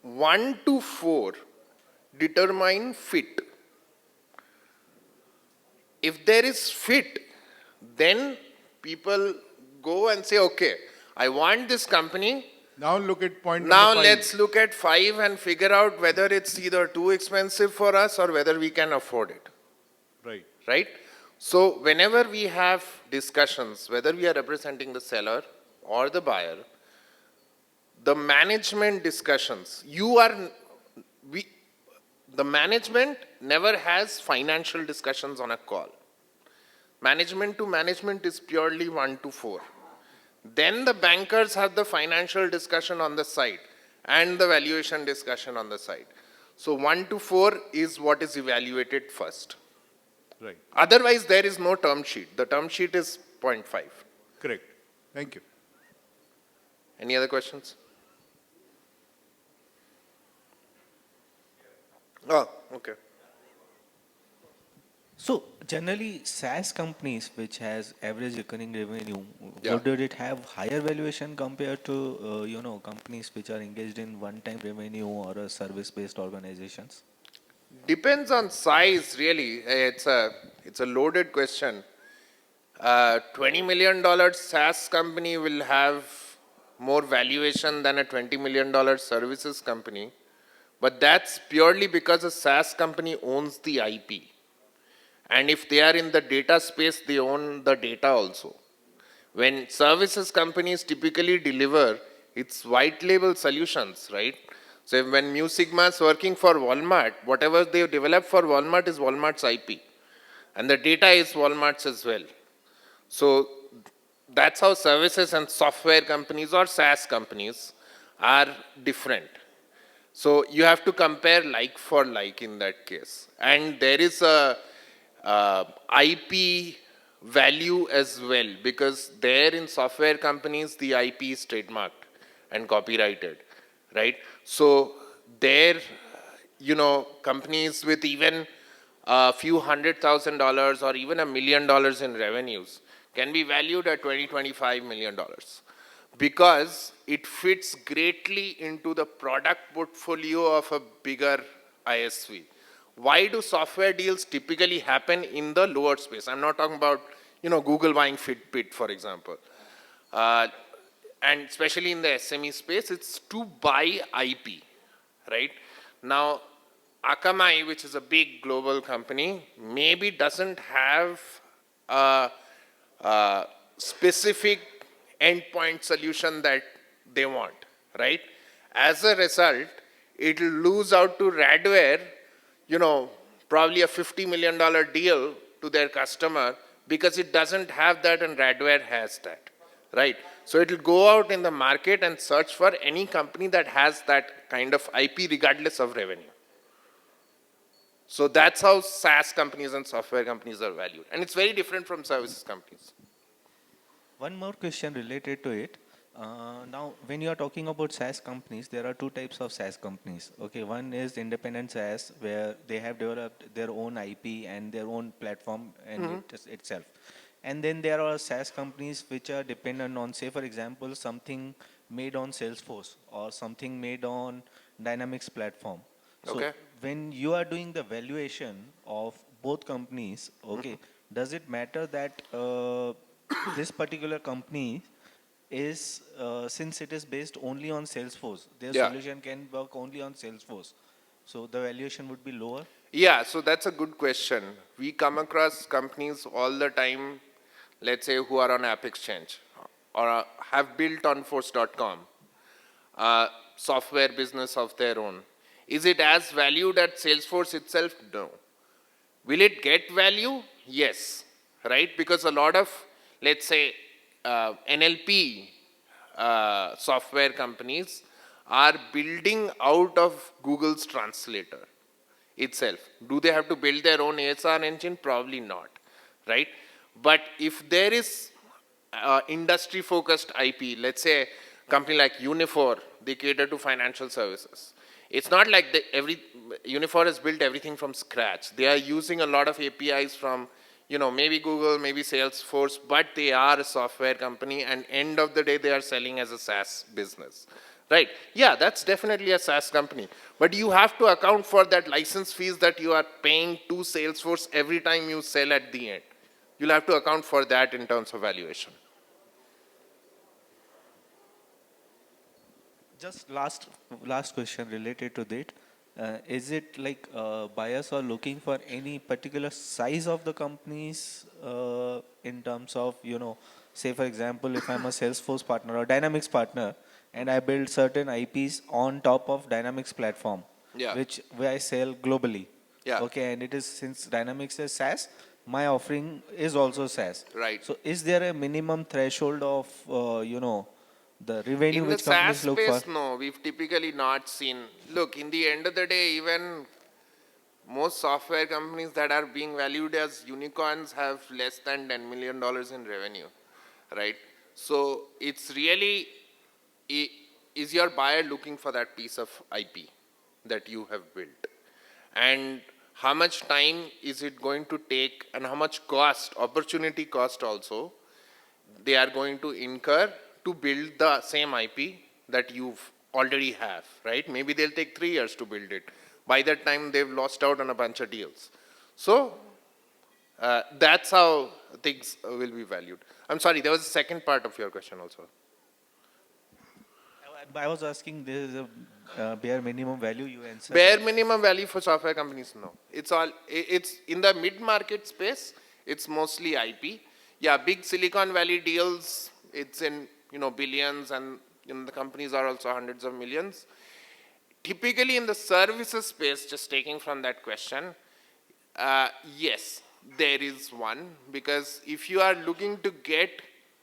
1 to 4 determine fit. If there is fit, then people go and say, okay, I want this company. Now look at point Now number 5. let's look at 5 and figure out whether it's either too expensive for us or whether we can afford it. Right. Right? So whenever we have discussions, whether we are representing the seller or the buyer, the management discussions, the management never has financial discussions on a call. Management to management is purely 1 to 4. Then the bankers have the financial discussion on the side and the valuation discussion on the side. So 1 to 4 is what is evaluated first. Right. Otherwise, there is no term sheet. The term sheet is 0.5. Correct. Thank you. Any other questions? Oh, okay. So generally, SaaS companies which has average recurring revenue, Yeah. would it have higher valuation compared to companies which are engaged in one-time revenue or a service-based organizations? Depends on size, really. It's a loaded question. $20 million SaaS company will have more valuation than a $20 million services company. But that's purely because a SaaS company owns the IP. And if they are in the data space, they own the data also. When services companies typically deliver, it's white label solutions, right? So when Mu Sigma is working for Walmart, whatever they develop for Walmart is Walmart's IP. And the data is Walmart's as well. So that's how services and software companies or SaaS companies are different. So you have to compare like for like in that case. And there is a IP value as well, because there in software companies, the IP is trademarked and copyrighted, right? So there, companies with even a few $100,000 or even $1 million in revenues can be valued at $25 million because it fits greatly into the product portfolio of a bigger ISV. Why do software deals typically happen in the lower space? I'm not talking about, Google buying Fitbit, for example. And especially in the SME space, it's to buy IP, right? Now, Akamai, which is a big global company, maybe doesn't have a specific endpoint solution that they want, right? As a result, it will lose out to Radware, probably a $50 million deal to their customer because it doesn't have that and Radware has that, right? So it will go out in the market and search for any company that has that kind of IP regardless of revenue. So that's how SaaS companies and software companies are valued. And it's very different from services companies. One more question related to it. Now, when you are talking about SaaS companies, there are two types of SaaS companies. Okay, one is independent SaaS, where they have developed their own IP and their own platform and itself. And then there are SaaS companies which are dependent on, say, for example, something made on Salesforce or something made on Dynamics platform. So Okay. when you are doing the valuation of both companies, okay, does it matter that this particular company is, since it is based only on Salesforce, their Yeah. solution can work only on Salesforce, so the valuation would be lower? Yeah, so that's a good question. We come across companies all the time, let's say, who are on App Exchange or have built on force.com, software business of their own. Is it as valued at Salesforce itself? No. Will it get value? Yes, right? Because a lot of, let's say, NLP software companies are building out of Google's translator itself. Do they have to build their own ASR engine? Probably not, right? But if there is industry-focused IP, let's say a company like Unifor, they cater to financial services. It's not like Unifor has built everything from scratch. They are using a lot of APIs from, maybe Google, maybe Salesforce, but they are a software company, and end of the day, they are selling as a SaaS business. Right? Yeah, that's definitely a SaaS company. But you have to account for that license fees that you are paying to Salesforce every time you sell at the end. You'll have to account for that in terms of valuation. Just last question related to that. Is it like buyers are looking for any particular size of the companies in terms of, say for example, if I'm a Salesforce partner or Dynamics partner and I build certain IPs on top of Dynamics platform, Yeah. where I sell globally. Yeah. Okay, and it is, since Dynamics is SaaS, my offering is also SaaS. Right. So is there a minimum threshold of, the revenue In the which SaaS companies look for? space, no, we've typically not seen. Look, in the end of the day, even most software companies that are being valued as unicorns have less than $10 million in revenue, right? So it's really, is your buyer looking for that piece of IP that you have built? And how much time is it going to take, and how much cost, opportunity cost also, they are going to incur to build the same IP that you've already have, right? Maybe they'll take 3 years to build it. By that time, they've lost out on a bunch of deals. So that's how things will be valued. I'm sorry, there was a second part of your question also. I was asking, there is a bare minimum value, you answered. Bare minimum value for software companies, no. It's in the mid-market space, it's mostly IP. Yeah, big Silicon Valley deals, it's in, billions, and the companies are also hundreds of millions. Typically in the services space, just taking from that question, yes, there is one, because if you are looking to get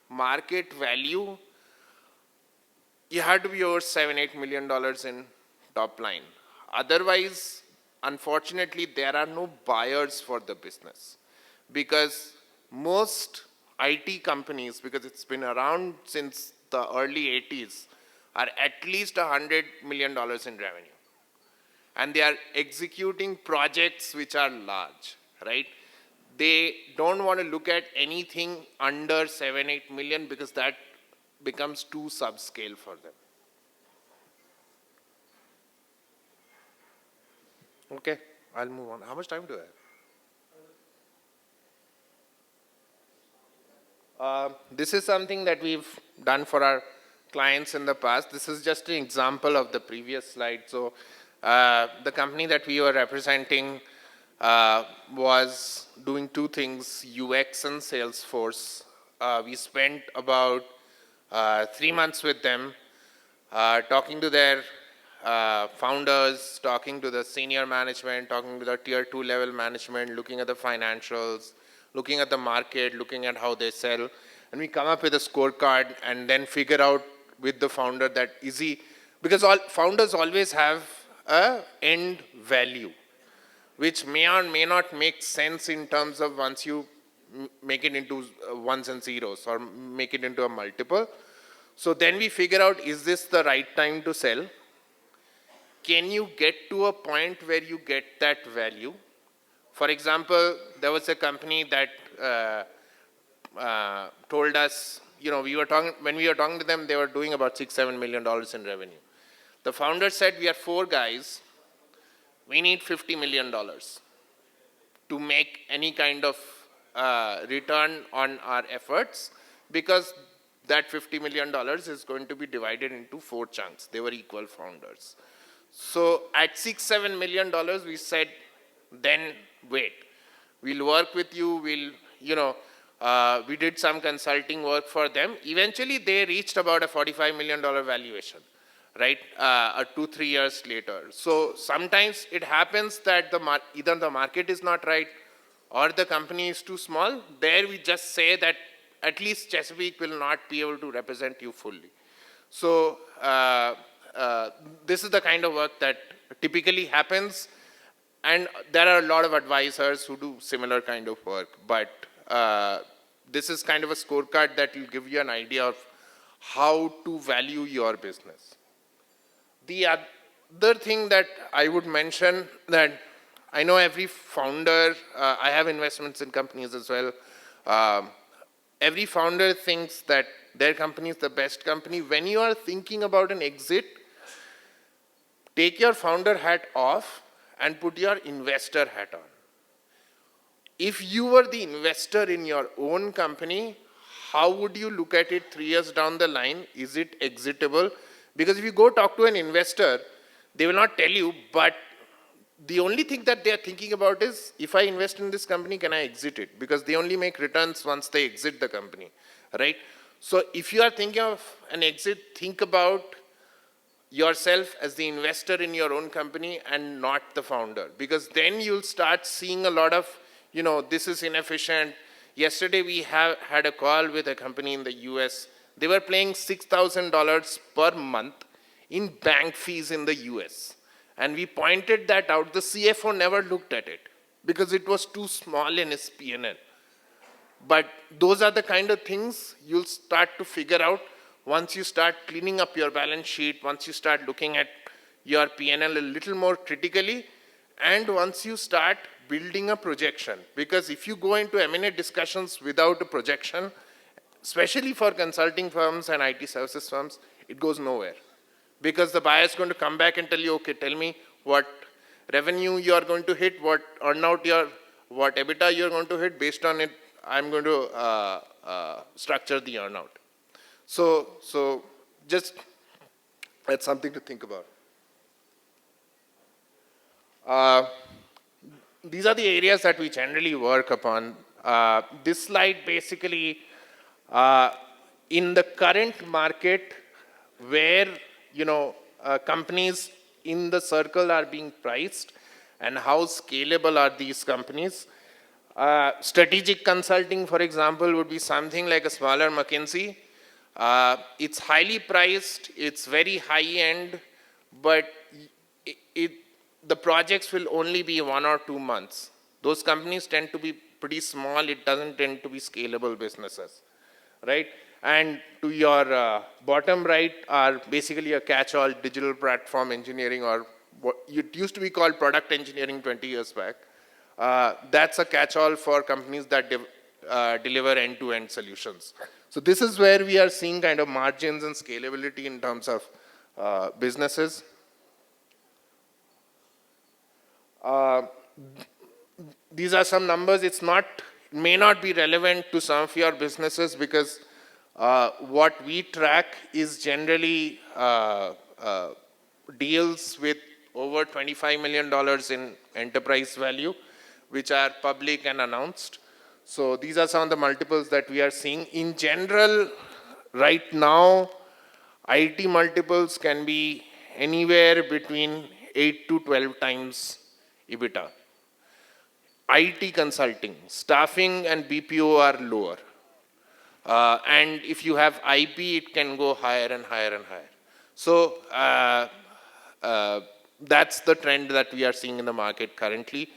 market value, you had to be over $7-8 million in top line. Otherwise, unfortunately, there are no buyers for the business because most IT companies, because it's been around since the early 80s, are at least $100 million in revenue. And they are executing projects which are large, right? They don't want to look at anything under 7-8 million because that becomes too subscale for them. Okay, I'll move on. How much time do I have? This is something that we've done for our clients in the past. This is just an example of the previous slide. So the company that we were representing was doing two things, UX and Salesforce. We spent about 3 months with them, talking to their founders, talking to the senior management, talking to the tier 2 level management, looking at the financials, looking at the market, looking at how they sell. And we come up with a scorecard and then figure out with the founder that is he, because all founders always have a end value, which may or may not make sense in terms of once you make it into ones and zeros or make it into a multiple. So then we figure out, is this the right time to sell? Can you get to a point where you get that value? For example, there was a company that told us, you know, when we were talking to them, they were doing about $6-7 million in revenue. The founder said, we are 4 guys, we need $50 million to make any kind of return on our efforts, because that $50 million is going to be divided into 4 chunks. They were equal founders. So at $6-7 million, we said, then wait, we'll work with you, we did some consulting work for them. Eventually, they reached about a $45 million valuation, right, 2-3 years later. So sometimes it happens that either the market is not right or the company is too small. There we just say that at least Chesapeake will not be able to represent you fully. So this is the kind of work that typically happens, and there are a lot of advisors who do similar kind of work, but this is kind of a scorecard that will give you an idea of how to value your business. The other thing that I would mention, that I know every founder, I have investments in companies as well, every founder thinks that their company is the best company. When you are thinking about an exit, take your founder hat off and put your investor hat on. If you were the investor in your own company, how would you look at it 3 years down the line? Is it exitable? Because if you go talk to an investor, they will not tell you, but the only thing that they are thinking about is, if I invest in this company, can I exit it? Because they only make returns once they exit the company, right? So if you are thinking of an exit, think about yourself as the investor in your own company and not the founder. Because then you'll start seeing a lot of, this is inefficient. Yesterday we had a call with a company in the US. They were paying $6,000 per month in bank fees in the US. And we pointed that out. The CFO never looked at it because it was too small in his P&L. But those are the kind of things you'll start to figure out once you start cleaning up your balance sheet, once you start looking at your P&L a little more critically, and once you start building a projection. Because if you go into M&A discussions without a projection, especially for consulting firms and IT services firms, it goes nowhere. Because the buyer is going to come back and tell you, okay, tell me what revenue you are going to hit, what earnout what EBITDA you are going to hit. Based on it, I'm going to structure the earnout. So just that's something to think about. These are the areas that we generally work upon. This slide basically, in the current market where companies in the circle are being priced and how scalable are these companies. Strategic consulting, for example, would be something like a smaller McKinsey. It's highly priced, it's very high end, but the projects will only be 1 or 2 months. Those companies tend to be pretty small, it doesn't tend to be scalable businesses, right? And to your bottom right are basically a catch-all digital platform engineering, or what it used to be called product engineering 20 years back. That's a catch-all for companies that deliver end-to-end solutions. So this is where we are seeing kind of margins and scalability in terms of businesses. These are some numbers. It may not be relevant to some of your businesses because what we track is generally deals with over $25 million in enterprise value, which are public and announced. So these are some of the multiples that we are seeing. In general, right now, IT multiples can be anywhere between 8 to 12 times EBITDA. IT consulting, staffing and BPO are lower. And if you have IP, it can go higher and higher and higher. So that's the trend that we are seeing in the market currently.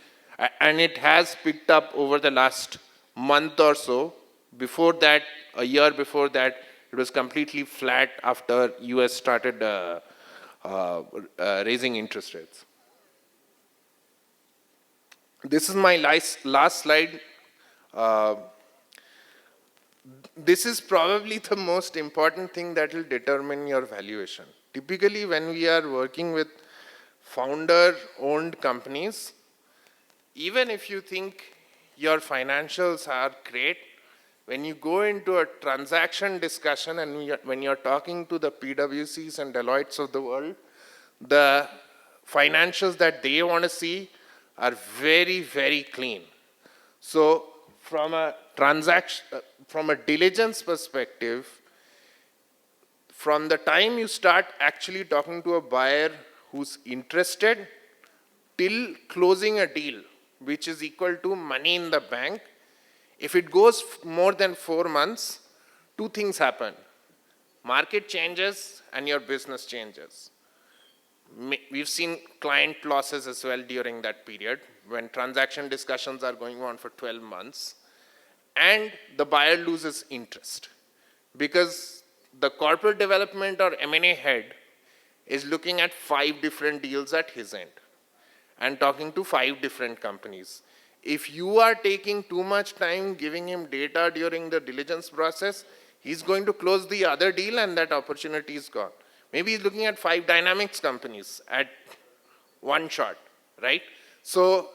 And it has picked up over the last month or so. Before that, a year before that, it was completely flat after US started raising interest rates. This is my last slide. This is probably the most important thing that will determine your valuation. Typically, when we are working with founder-owned companies, even if you think your financials are great, when you go into a transaction discussion and when you're talking to the PwCs and Deloittes of the world, the financials that they want to see are very, very clean. So from a from a diligence perspective, from the time you start actually talking to a buyer who's interested till closing a deal, which is equal to money in the bank, if it goes more than 4 months, 2 things happen. Market changes and your business changes. We've seen client losses as well during that period when transaction discussions are going on for 12 months and the buyer loses interest because the corporate development or M&A head is looking at 5 different deals at his end and talking to 5 different companies. If you are taking too much time giving him data during the diligence process, he's going to close the other deal and that opportunity is gone. Maybe he's looking at 5 dynamics companies at one shot, right? So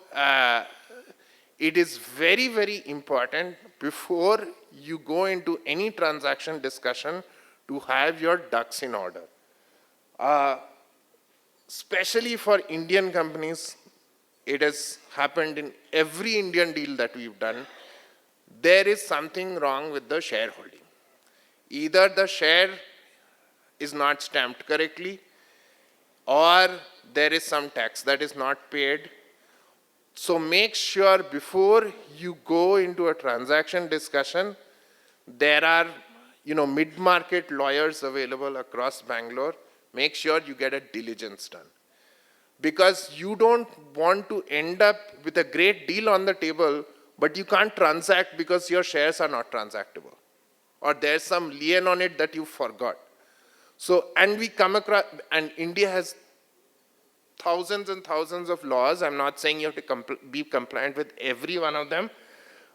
it is very, very important before you go into any transaction discussion to have your ducks in order. Especially for Indian companies, it has happened in every Indian deal that we've done. There is something wrong with the shareholding. Either the share is not stamped correctly, or there is some tax that is not paid. So make sure before you go into a transaction discussion, there are mid-market lawyers available across Bangalore. Make sure you get a diligence done. Because you don't want to end up with a great deal on the table, but you can't transact because your shares are not transactable. Or there's some lien on it that you forgot. So, and we come across, and India has thousands and thousands of laws. I'm not saying you have to be compliant with every one of them,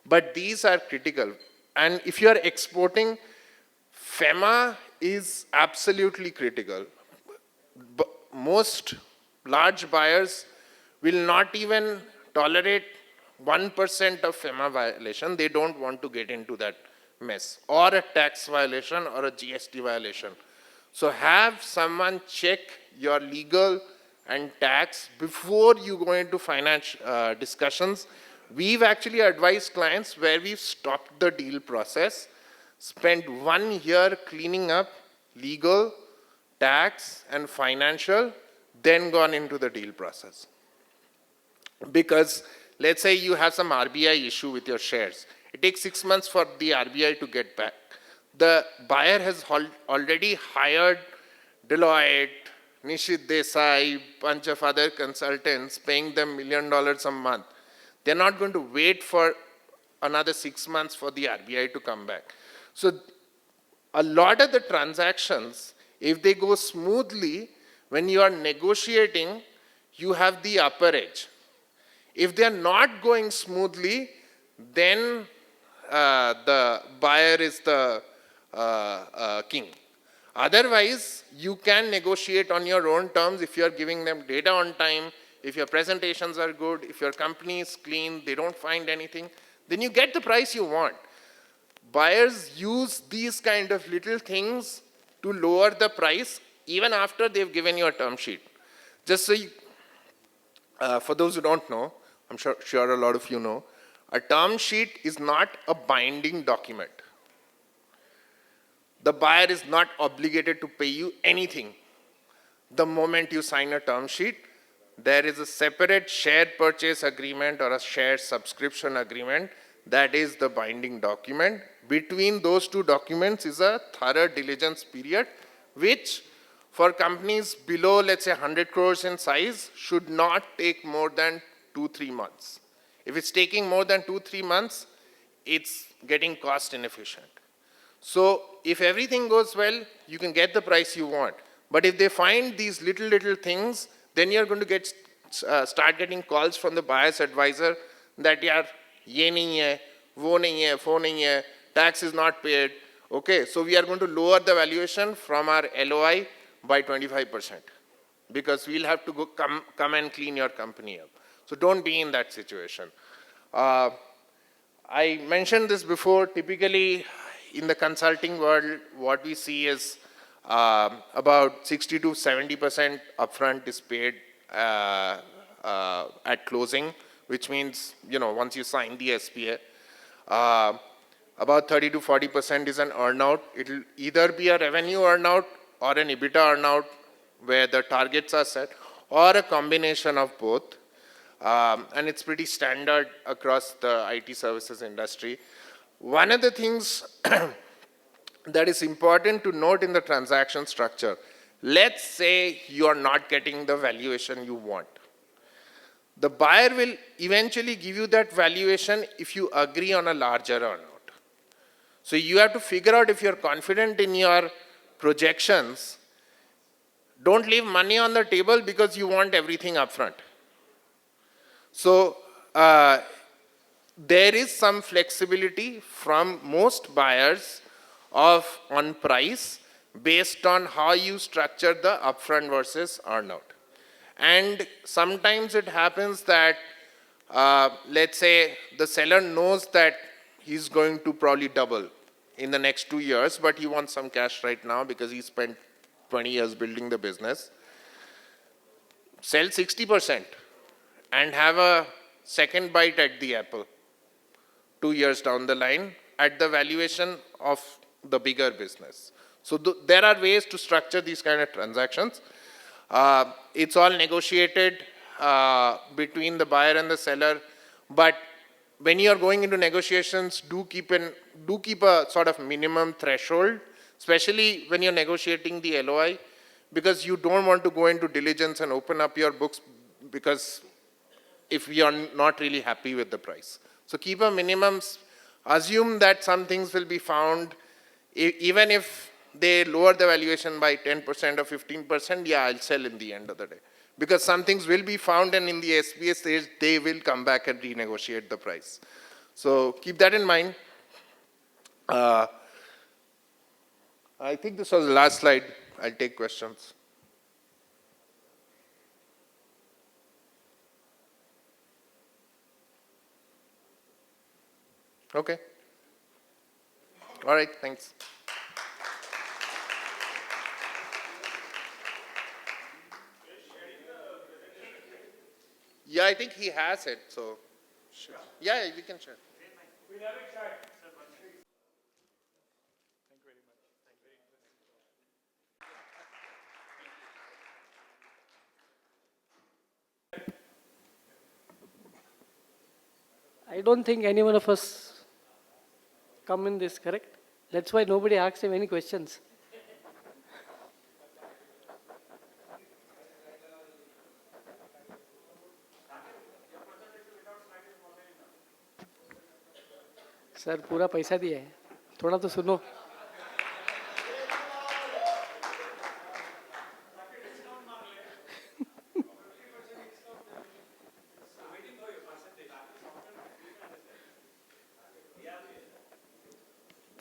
but these are critical. And if you are exporting, FEMA is absolutely critical. Most large buyers will not even tolerate 1% of FEMA violation. They don't want to get into that mess, or a tax violation or a GST violation. So have someone check your legal and tax before you go into finance discussions. We've actually advised clients where we've stopped the deal process, spent 1 year cleaning up legal, tax, and financial, then gone into the deal process. Because let's say you have some RBI issue with your shares. It takes 6 months for the RBI to get back. the buyer has already hired Deloitte, Nishit Desai, bunch of other consultants, paying them $1 million a month. They're not going to wait for another 6 months for the RBI to come back. So a lot of the transactions, if they go smoothly, when you are negotiating, you have the upper edge. If they are not going smoothly, then the buyer is the king. Otherwise, you can negotiate on your own terms if you are giving them data on time, if your presentations are good, if your company is clean, they don't find anything, then you get the price you want. Buyers use these kind of little things to lower the price even after they've given you a term sheet. Just so you, for those who don't know, I'm sure a lot of you know, a term sheet is not a binding document. The buyer is not obligated to pay you anything. The moment you sign a term sheet, there is a separate share purchase agreement or a share subscription agreement that is the binding document. Between those two documents is a thorough diligence period, which for companies below, let's say 100 crores in size, should not take more than 2-3 months. If it's taking more than 2-3 months, it's getting cost inefficient. So if everything goes well, you can get the price you want. But if they find these little things, then you're going to start getting calls from the buyer's advisor that yaar, ye nahi hai, wo nahi hai, phone nahi hai, tax is not paid. Okay, so we are going to lower the valuation from our LOI by 25% because we'll have to come and clean your company up. So don't be in that situation. I mentioned this before, typically in the consulting world, what we see is about 60 to 70% upfront is paid at closing, which means, once you sign the SPA. About 30 to 40% is an earnout. It'll either be a revenue earnout or an EBITDA earnout where the targets are set, or a combination of both. And it's pretty standard across the IT services industry. One of the things that is important to note in the transaction structure, let's say you are not getting the valuation you want. The buyer will eventually give you that valuation if you agree on a larger earnout. So you have to figure out if you're confident in your projections. Don't leave money on the table because you want everything upfront. So there is some flexibility from most buyers on price based on how you structure the upfront versus earnout. And sometimes it happens that, let's say the seller knows that he's going to probably double in the next 2 years, but he wants some cash right now because he spent 20 years building the business. Sell 60% and have a second bite at the apple 2 years down the line at the valuation of the bigger business. So there are ways to structure these kind of transactions. It's all negotiated between the buyer and the seller, but when you are going into negotiations, do keep a sort of minimum threshold, especially when you're negotiating the LOI, because you don't want to go into diligence and open up your books because if we are not really happy with the price. So keep a minimum, assume that some things will be found, even if they lower the valuation by 10% or 15%, yeah, I'll sell in the end of the day. Because some things will be found and in the SPA stage, they will come back and renegotiate the price. So keep that in mind. I think this was the last slide. I'll take questions. Okay. All right, thanks. Yeah, I think he has it, so. Sure. Yeah, we can share. We have it shared. I don't think any one of us come in this, correct? That's why nobody asked him any questions. Sir पूरा पैसा दिया है, थोड़ा तो सुनो.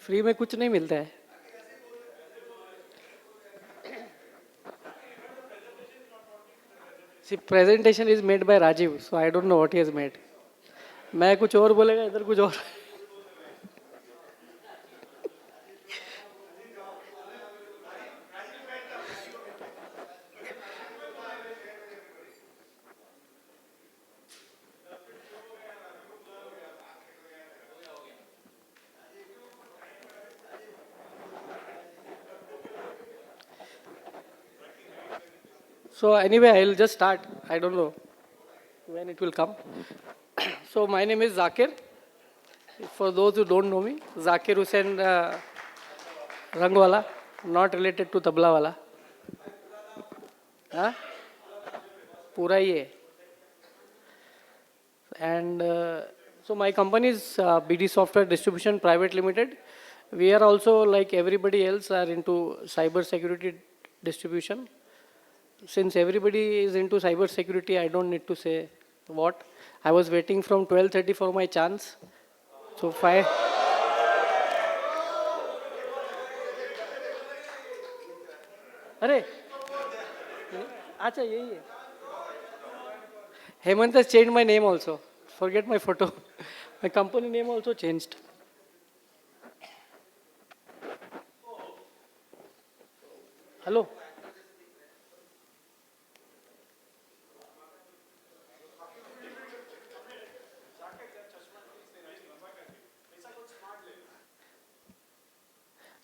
Free में कुछ नहीं मिलता है. See, presentation is made by Rajiv, so I don't know what he has made. मैं कुछ और बोलेगा, इधर कुछ और. So anyway, I'll just start. I don't know when it will come. So my name is Zakir. For those who don't know me, Zakir Hussain Rangwala, not related to Tabla wala. Huh? Pura hi hai. And so my company is BD Software Distribution Private Limited. We are also, like everybody else, are into cyber security distribution. Since everybody is into cyber security, I don't need to say what. I was waiting from 12:30 for my chance. So 5. अरे अच्छा यही है. Hemant has changed my name also. Forget my photo. My company name also changed. Hello.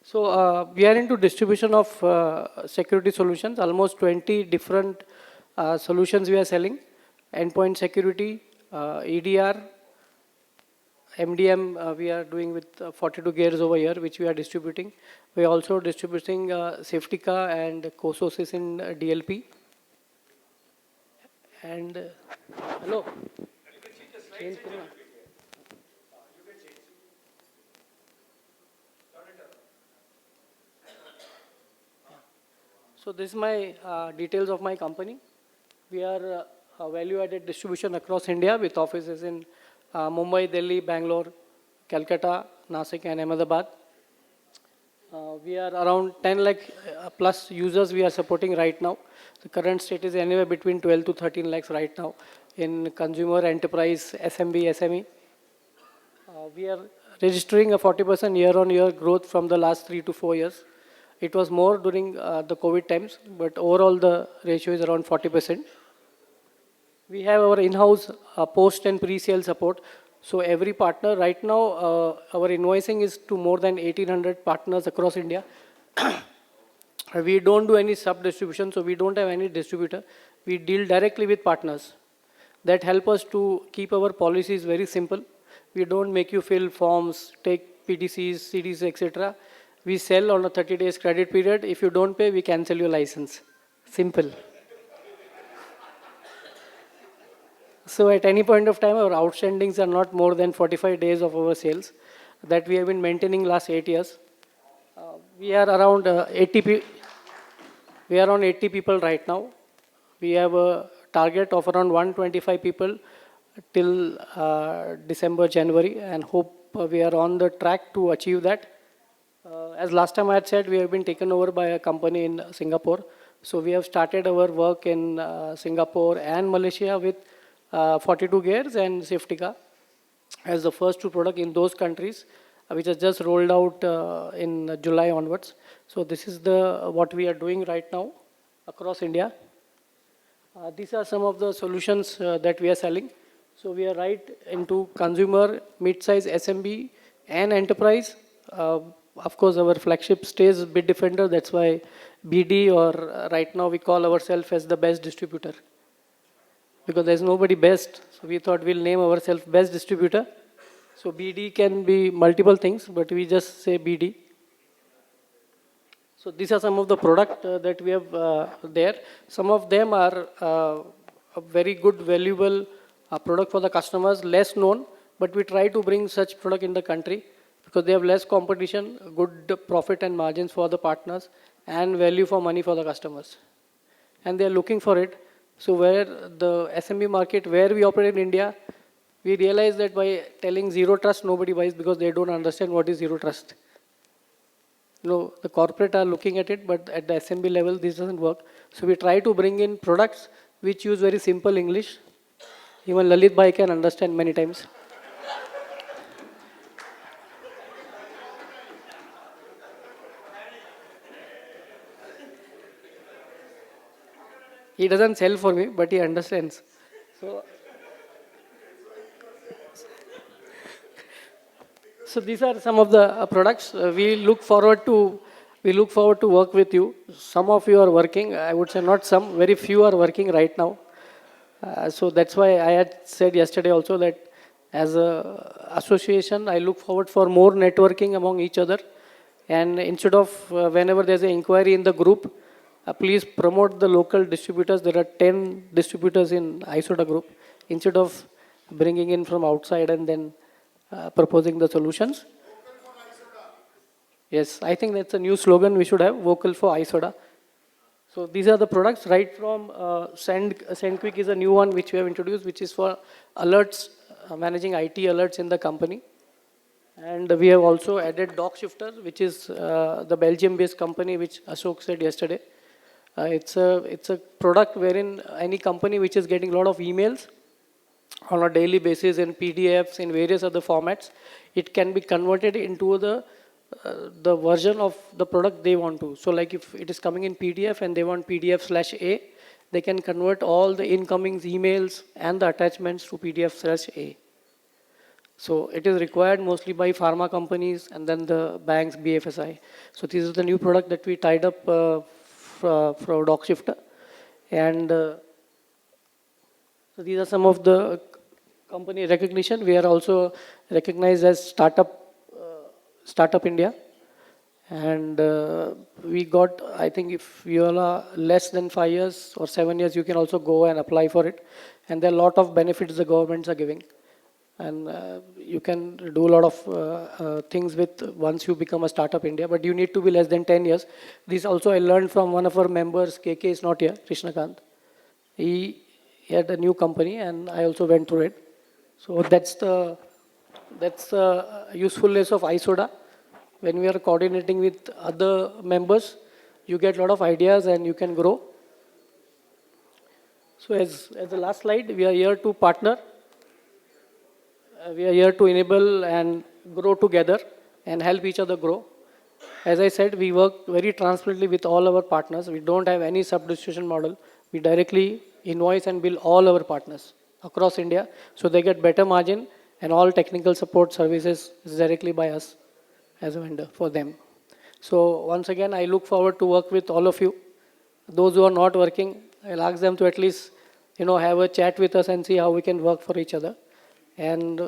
So we are into distribution of security solutions. Almost 20 different solutions we are selling. Endpoint security, EDR, MDM we are doing with 42 gears over here, which we are distributing. We are also distributing Safetica and Cososis in DLP. And hello. Change karo na. So this is my details of my company. We are a value-added distribution across India with offices in Mumbai, Delhi, Bangalore, Calcutta, Nasik and Ahmedabad. We are around 10 lakh plus users we are supporting right now. The current state is anywhere between 12 to 13 lakhs right now in consumer, enterprise, SMB, SME. We are registering a 40% year-on-year growth from the last 3 to 4 years. It was more during the COVID times, but overall the ratio is around 40%. We have our in-house post and pre-sale support. So every partner right now, our invoicing is to more than 1,800 partners across India. We don't do any sub-distribution, so we don't have any distributor. We deal directly with partners. That help us to keep our policies very simple. We don't make you fill forms, take PTCs, CDs, etc. We sell on a 30 days credit period. If you don't pay, we cancel your license. Simple. So at any point of time, our outstandings are not more than 45 days of our sales that we have been maintaining last 8 years. We are around 80 people right now. We have a target of around 125 people till December, January, and hope we are on the track to achieve that. As last time I had said, we have been taken over by a company in Singapore. So we have started our work in Singapore and Malaysia with 42 gears and Safetica as the first two products in those countries, which has just rolled out in July onwards. So this is what we are doing right now across India. These are some of the solutions that we are selling. So we are right into consumer, mid-size, SMB, and enterprise. Of course, our flagship stays Bitdefender. That's why BD, or right now we call ourselves as the best distributor. Because there's nobody best. So we thought we'll name ourselves best distributor. So BD can be multiple things, but we just say BD. So these are some of the product that we have there. Some of them are a very good, valuable product for the customers, less known, but we try to bring such product in the country because they have less competition, good profit and margins for the partners, and value for money for the customers. And they are looking for it. So where the SMB market, where we operate in India, we realize that by telling zero trust, nobody buys because they don't understand what is zero trust. No, the corporate are looking at it, but at the SMB level, this doesn't work. So we try to bring in products which use very simple English. Even Lalit Bhai can understand many times. He doesn't sell for me, but he understands. So these are some of the products. We look forward to work with you. Some of you are working. I would say not some. Very few are working right now. So that's why I had said yesterday also that as a association, I look forward for more networking among each other. And instead of whenever there's an inquiry in the group, please promote the local distributors. There are 10 distributors in ISODA group. Instead of bringing in from outside and then proposing the solutions. Yes, I think that's a new slogan we should have, vocal for ISODA. So these are the products right from SendQuick is a new one which we have introduced, which is for alerts, managing IT alerts in the company. And we have also added DocShifter, which is the Belgium-based company which Ashok said yesterday. It's a product wherein any company which is getting a lot of emails on a daily basis in PDFs, in various other formats, it can be converted into the version of the product they want to. So like if it is coming in PDF and they want PDF/A, they can convert all the incoming emails and the attachments to PDF/A. So it is required mostly by pharma companies and then the banks, BFSI. So this is the new product that we tied up for DocShifter. And so these are some of the company recognition. We are also recognized as Startup India. And we got, I think if you are less than 5 years or 7 years, you can also go and apply for it. And there are a lot of benefits the governments are giving. And you can do a lot of things with once you become a Startup India, but you need to be less than 10 years. This also I learned from one of our members, KK is not here, Krishnakant. He had a new company and I also went through it. So that's the usefulness of ISODA. When we are coordinating with other members, you get a lot of ideas and you can grow. So as the last slide, we are here to partner. We are here to enable and grow together and help each other grow. As I said, we work very transparently with all our partners. We don't have any sub-distribution model. We directly invoice and bill all our partners across India, so they get better margin and all technical support services is directly by us as a vendor for them. So once again, I look forward to work with all of you. Those who are not working, I'll ask them to at least have a chat with us and see how we can work for each other. And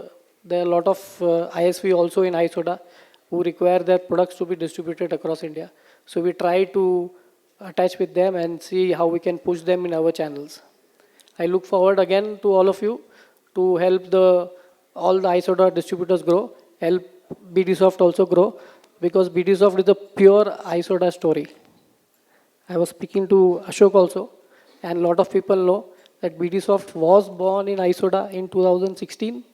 there are a lot of ISV also in ISODA who require their products to be distributed across India. So we try to attach with them and see how we can push them in our channels. I look forward again to all of you to help all the ISODA distributors grow, help BDsoft also grow, because BDsoft is a pure ISODA story. I was speaking to Ashok also, and a lot of people know that BDsoft was born in ISODA in 2016.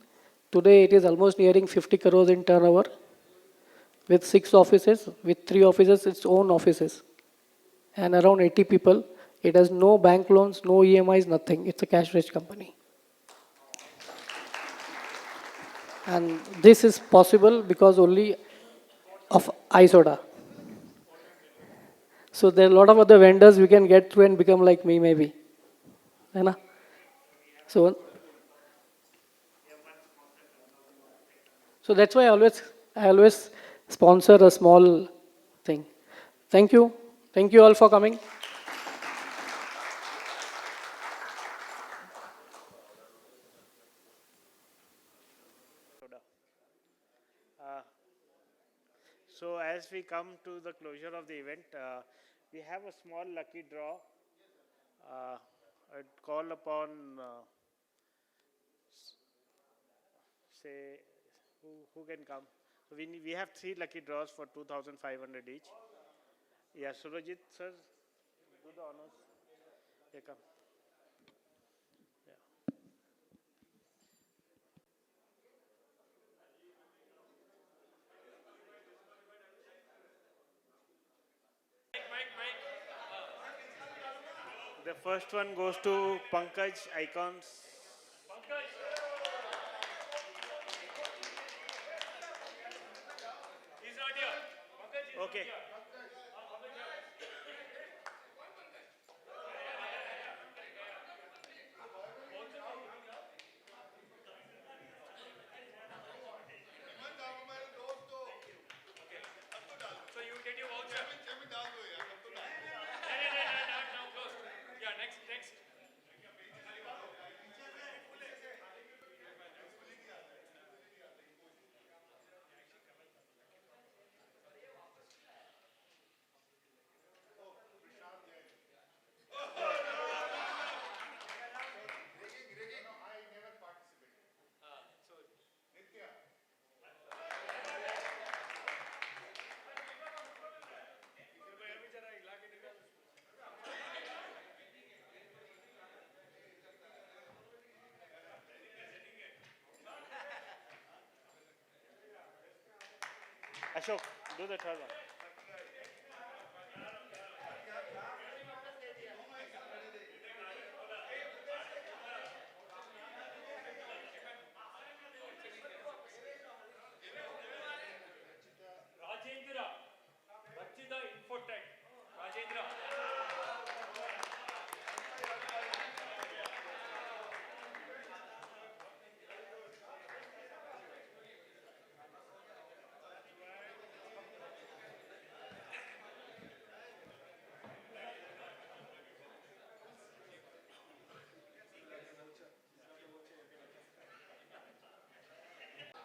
Today it is almost nearing 50 crores in turnover with 6 offices, with 3 offices, its own offices, and around 80 people. It has no bank loans, no EMIs, nothing. It's a cash-rich company. And this is possible because only of ISODA. So there are a lot of other vendors we can get through and become like me maybe. So that's why I always sponsor a small thing. Thank you. Thank you all for coming. So as as we come to the closure of the event, we have a small lucky draw. I'd call upon, say, who can come? So we have 3 lucky draws for 2,500 each. Yeah, Surajit, sir, do the honors. Yeah, come. Yeah. The first one goes to Pankaj Icons. He's not here. Pankaj is Okay. not here. So you get your voucher. Now close. Yeah, next. Ashok, do the third one. Rajendra. Rachita Infotech. Rajendra.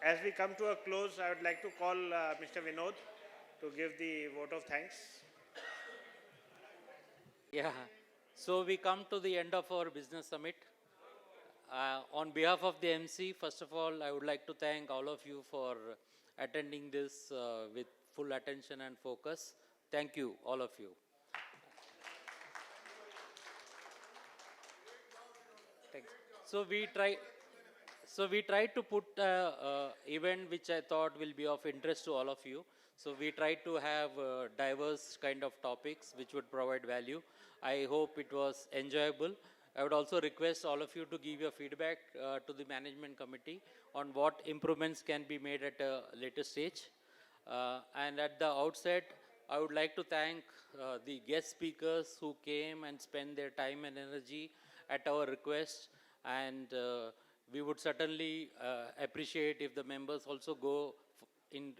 As we come to a close, I would like to call Mr. Vinod to give the vote of thanks. Yeah, so we come to the end of our business summit. On behalf of the MC, first of all, I would like to thank all of you for attending this with full attention and focus. Thank you, all of you. Thanks. So we tried to put event which I thought will be of interest to all of you. So we tried to have diverse kind of topics which would provide value. I hope it was enjoyable. I would also request all of you to give your feedback to the management committee on what improvements can be made at a later stage. And at the outset, I would like to thank the guest speakers who came and spent their time and energy at our request. And we would certainly appreciate if the members also go in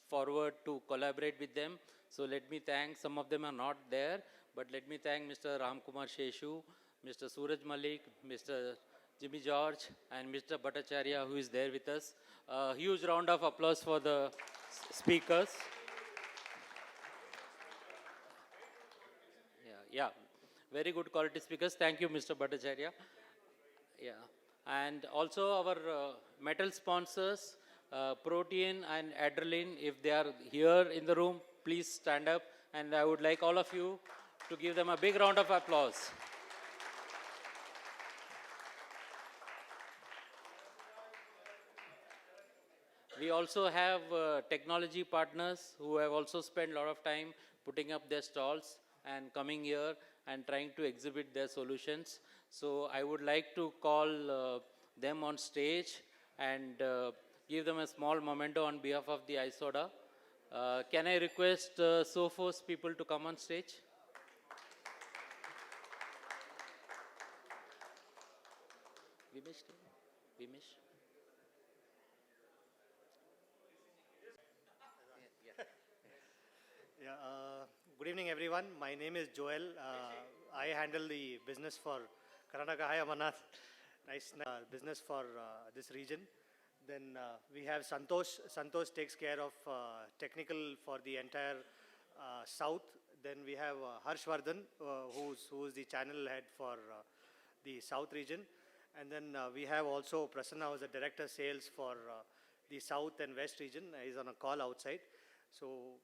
forward to collaborate with them. So let me thank, some of them are not there, but let me thank Mr. Ramkumar Sheshu, Mr. Suraj Malik, Mr. Jimmy George, and Mr. Bhattacharya, who is there with us. A huge round of applause for the speakers. Yeah, very good quality speakers. Thank you, Mr. Bhattacharya. Yeah, and also our metal sponsors, Protein and Adrenaline, if they are here in the room, please stand up. And I would like all of you to give them a big round of applause. We also have technology partners who have also spent a lot of time putting up their stalls and coming here and trying to exhibit their solutions. So I would like to call them on stage and give them a small memento on behalf of the ISODA. Can I request Sophos people to come on stage? Vimesh? Good evening, everyone. My name is Joel. I handle the business for Karnataka. Hi, Amarnath. Nice business for this region. Then we have Santosh. Santosh takes care of technical for the entire south. Then we have Harshvardhan, who's the channel head for the south region. And then we have also Prasanna, who's the director sales for the south and west region. He's on a call outside. So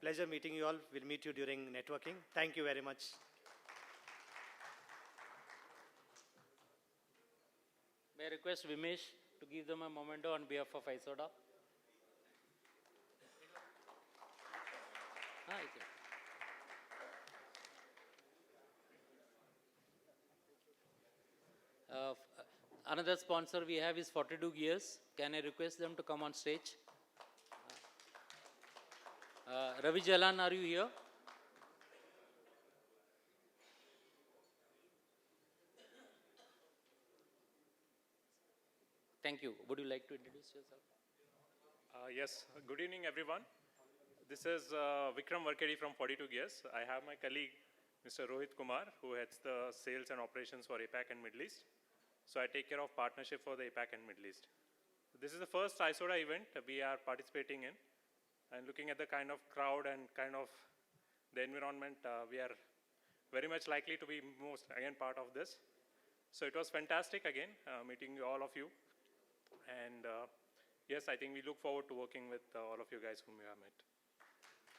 pleasure meeting you all. We'll meet you during networking. Thank you very much. May I request Vimesh to give them a memento on behalf of ISODA? Okay. Another sponsor we have is 42 Gears. Can I request them to come on stage? Ravi Jalan, are you here? Thank you. Would you like to introduce yourself? Yes. Good evening, everyone. This is Vikram Varkedi from 42 Gears. I have my colleague, Mr. Rohit Kumar, who heads the sales and operations for APAC and Middle East. So I take care of partnership for the APAC and Middle East. This is the first ISODA event we are participating in. And looking at the kind of crowd and kind of the environment, we are very much likely to be most, again, part of this. So it was fantastic, again, meeting all of you. And yes, I think we look forward to working with all of you guys whom we have met.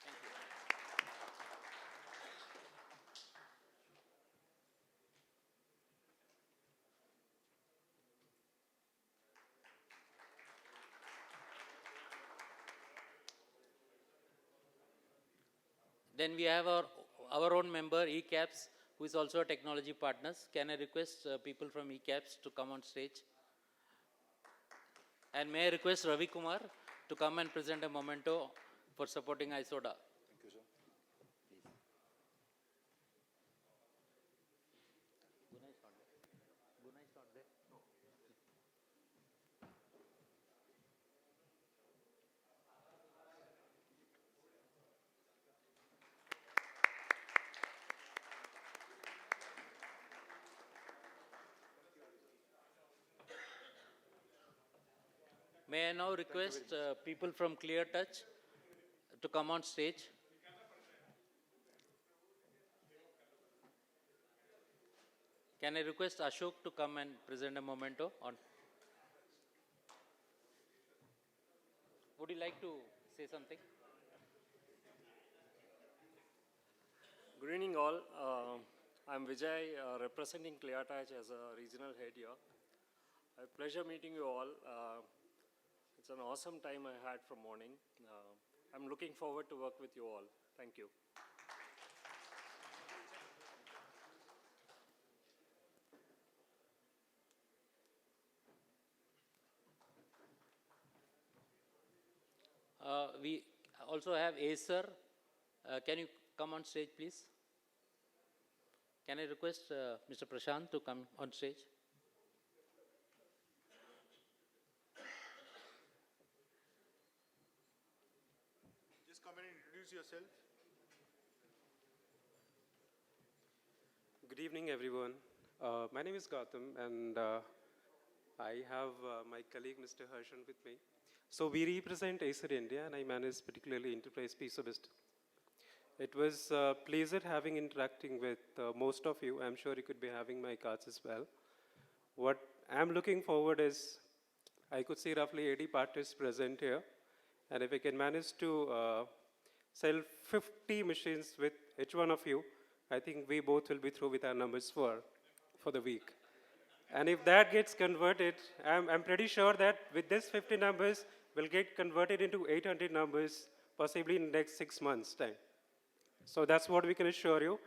Thank you. Then we have our own member, ECAPS, who is also a technology partners. Can I request people from ECAPS to come on stage? And may I request Ravi Kumar to come and present a memento for supporting ISODA. Thank you, sir. Please. Guna is not there. Guna is not there. No. May I now request people from Clear Touch to come on stage? Can I request Ashok to come and present a memento on? Would you like to say something? Good evening all. I'm Vijay, representing Clear Touch as a regional head here. A pleasure meeting you all. It's an awesome time I had from morning. I'm looking forward to work with you all. Thank you. We also have Acer. Can you come on stage, please? Can I request Mr. Prashant to come on stage? Just come and introduce yourself. Good evening, everyone. My name is Gautam, and I have my colleague, Mr. Harshan, with me. So we represent Acer India, and I manage particularly enterprise piece of business. It was a pleasure having interacting with most of you. I'm sure you could be having my cards as well. What I'm looking forward is, I could see roughly 80 partners present here. And if we can manage to sell 50 machines with each one of you, I think we both will be through with our numbers for the week. And if that gets converted, I'm pretty sure that with this 50 numbers, we'll get converted into 800 numbers, possibly in the next 6 months' time. So that's what we can assure you.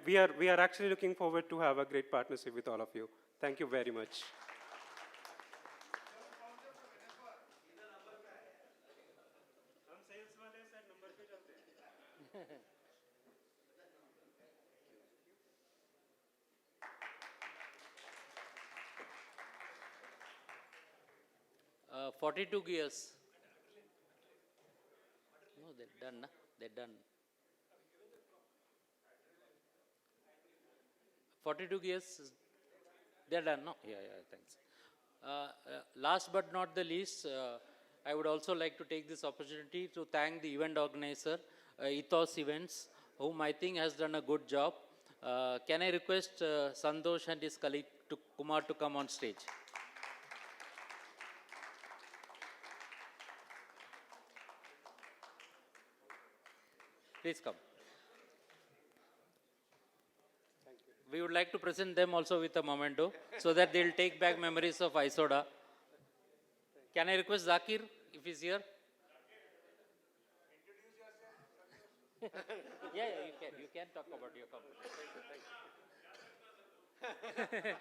We are actually looking forward to have a great partnership with all of you. Thank you very much. 42 Gears. No, they're done. They're done. 42 Gears. They're done, no? Yeah, thanks. Last but not the least, I would also like to take this opportunity to thank the event organizer, Ethos Events, whom I think has done a good job. Can I request Santosh and his colleague Kumar to come on stage? Please come. We would like to present them also with a memento so that they'll take back memories of ISODA. Can I request Zakir if he's here? Yeah, you can. You can talk about your company. Thank you.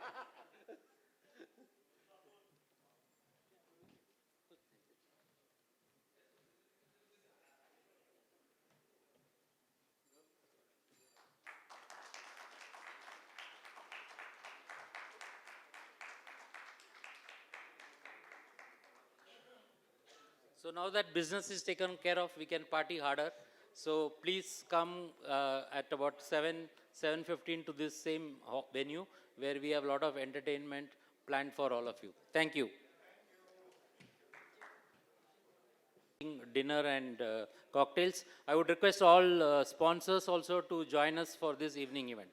So now that business is taken care of, we can party harder. So please come at about 7:15 to this same venue where we have a lot of entertainment planned for all of you. Thank you. Dinner and cocktails. I would request all sponsors also to join us for this evening event.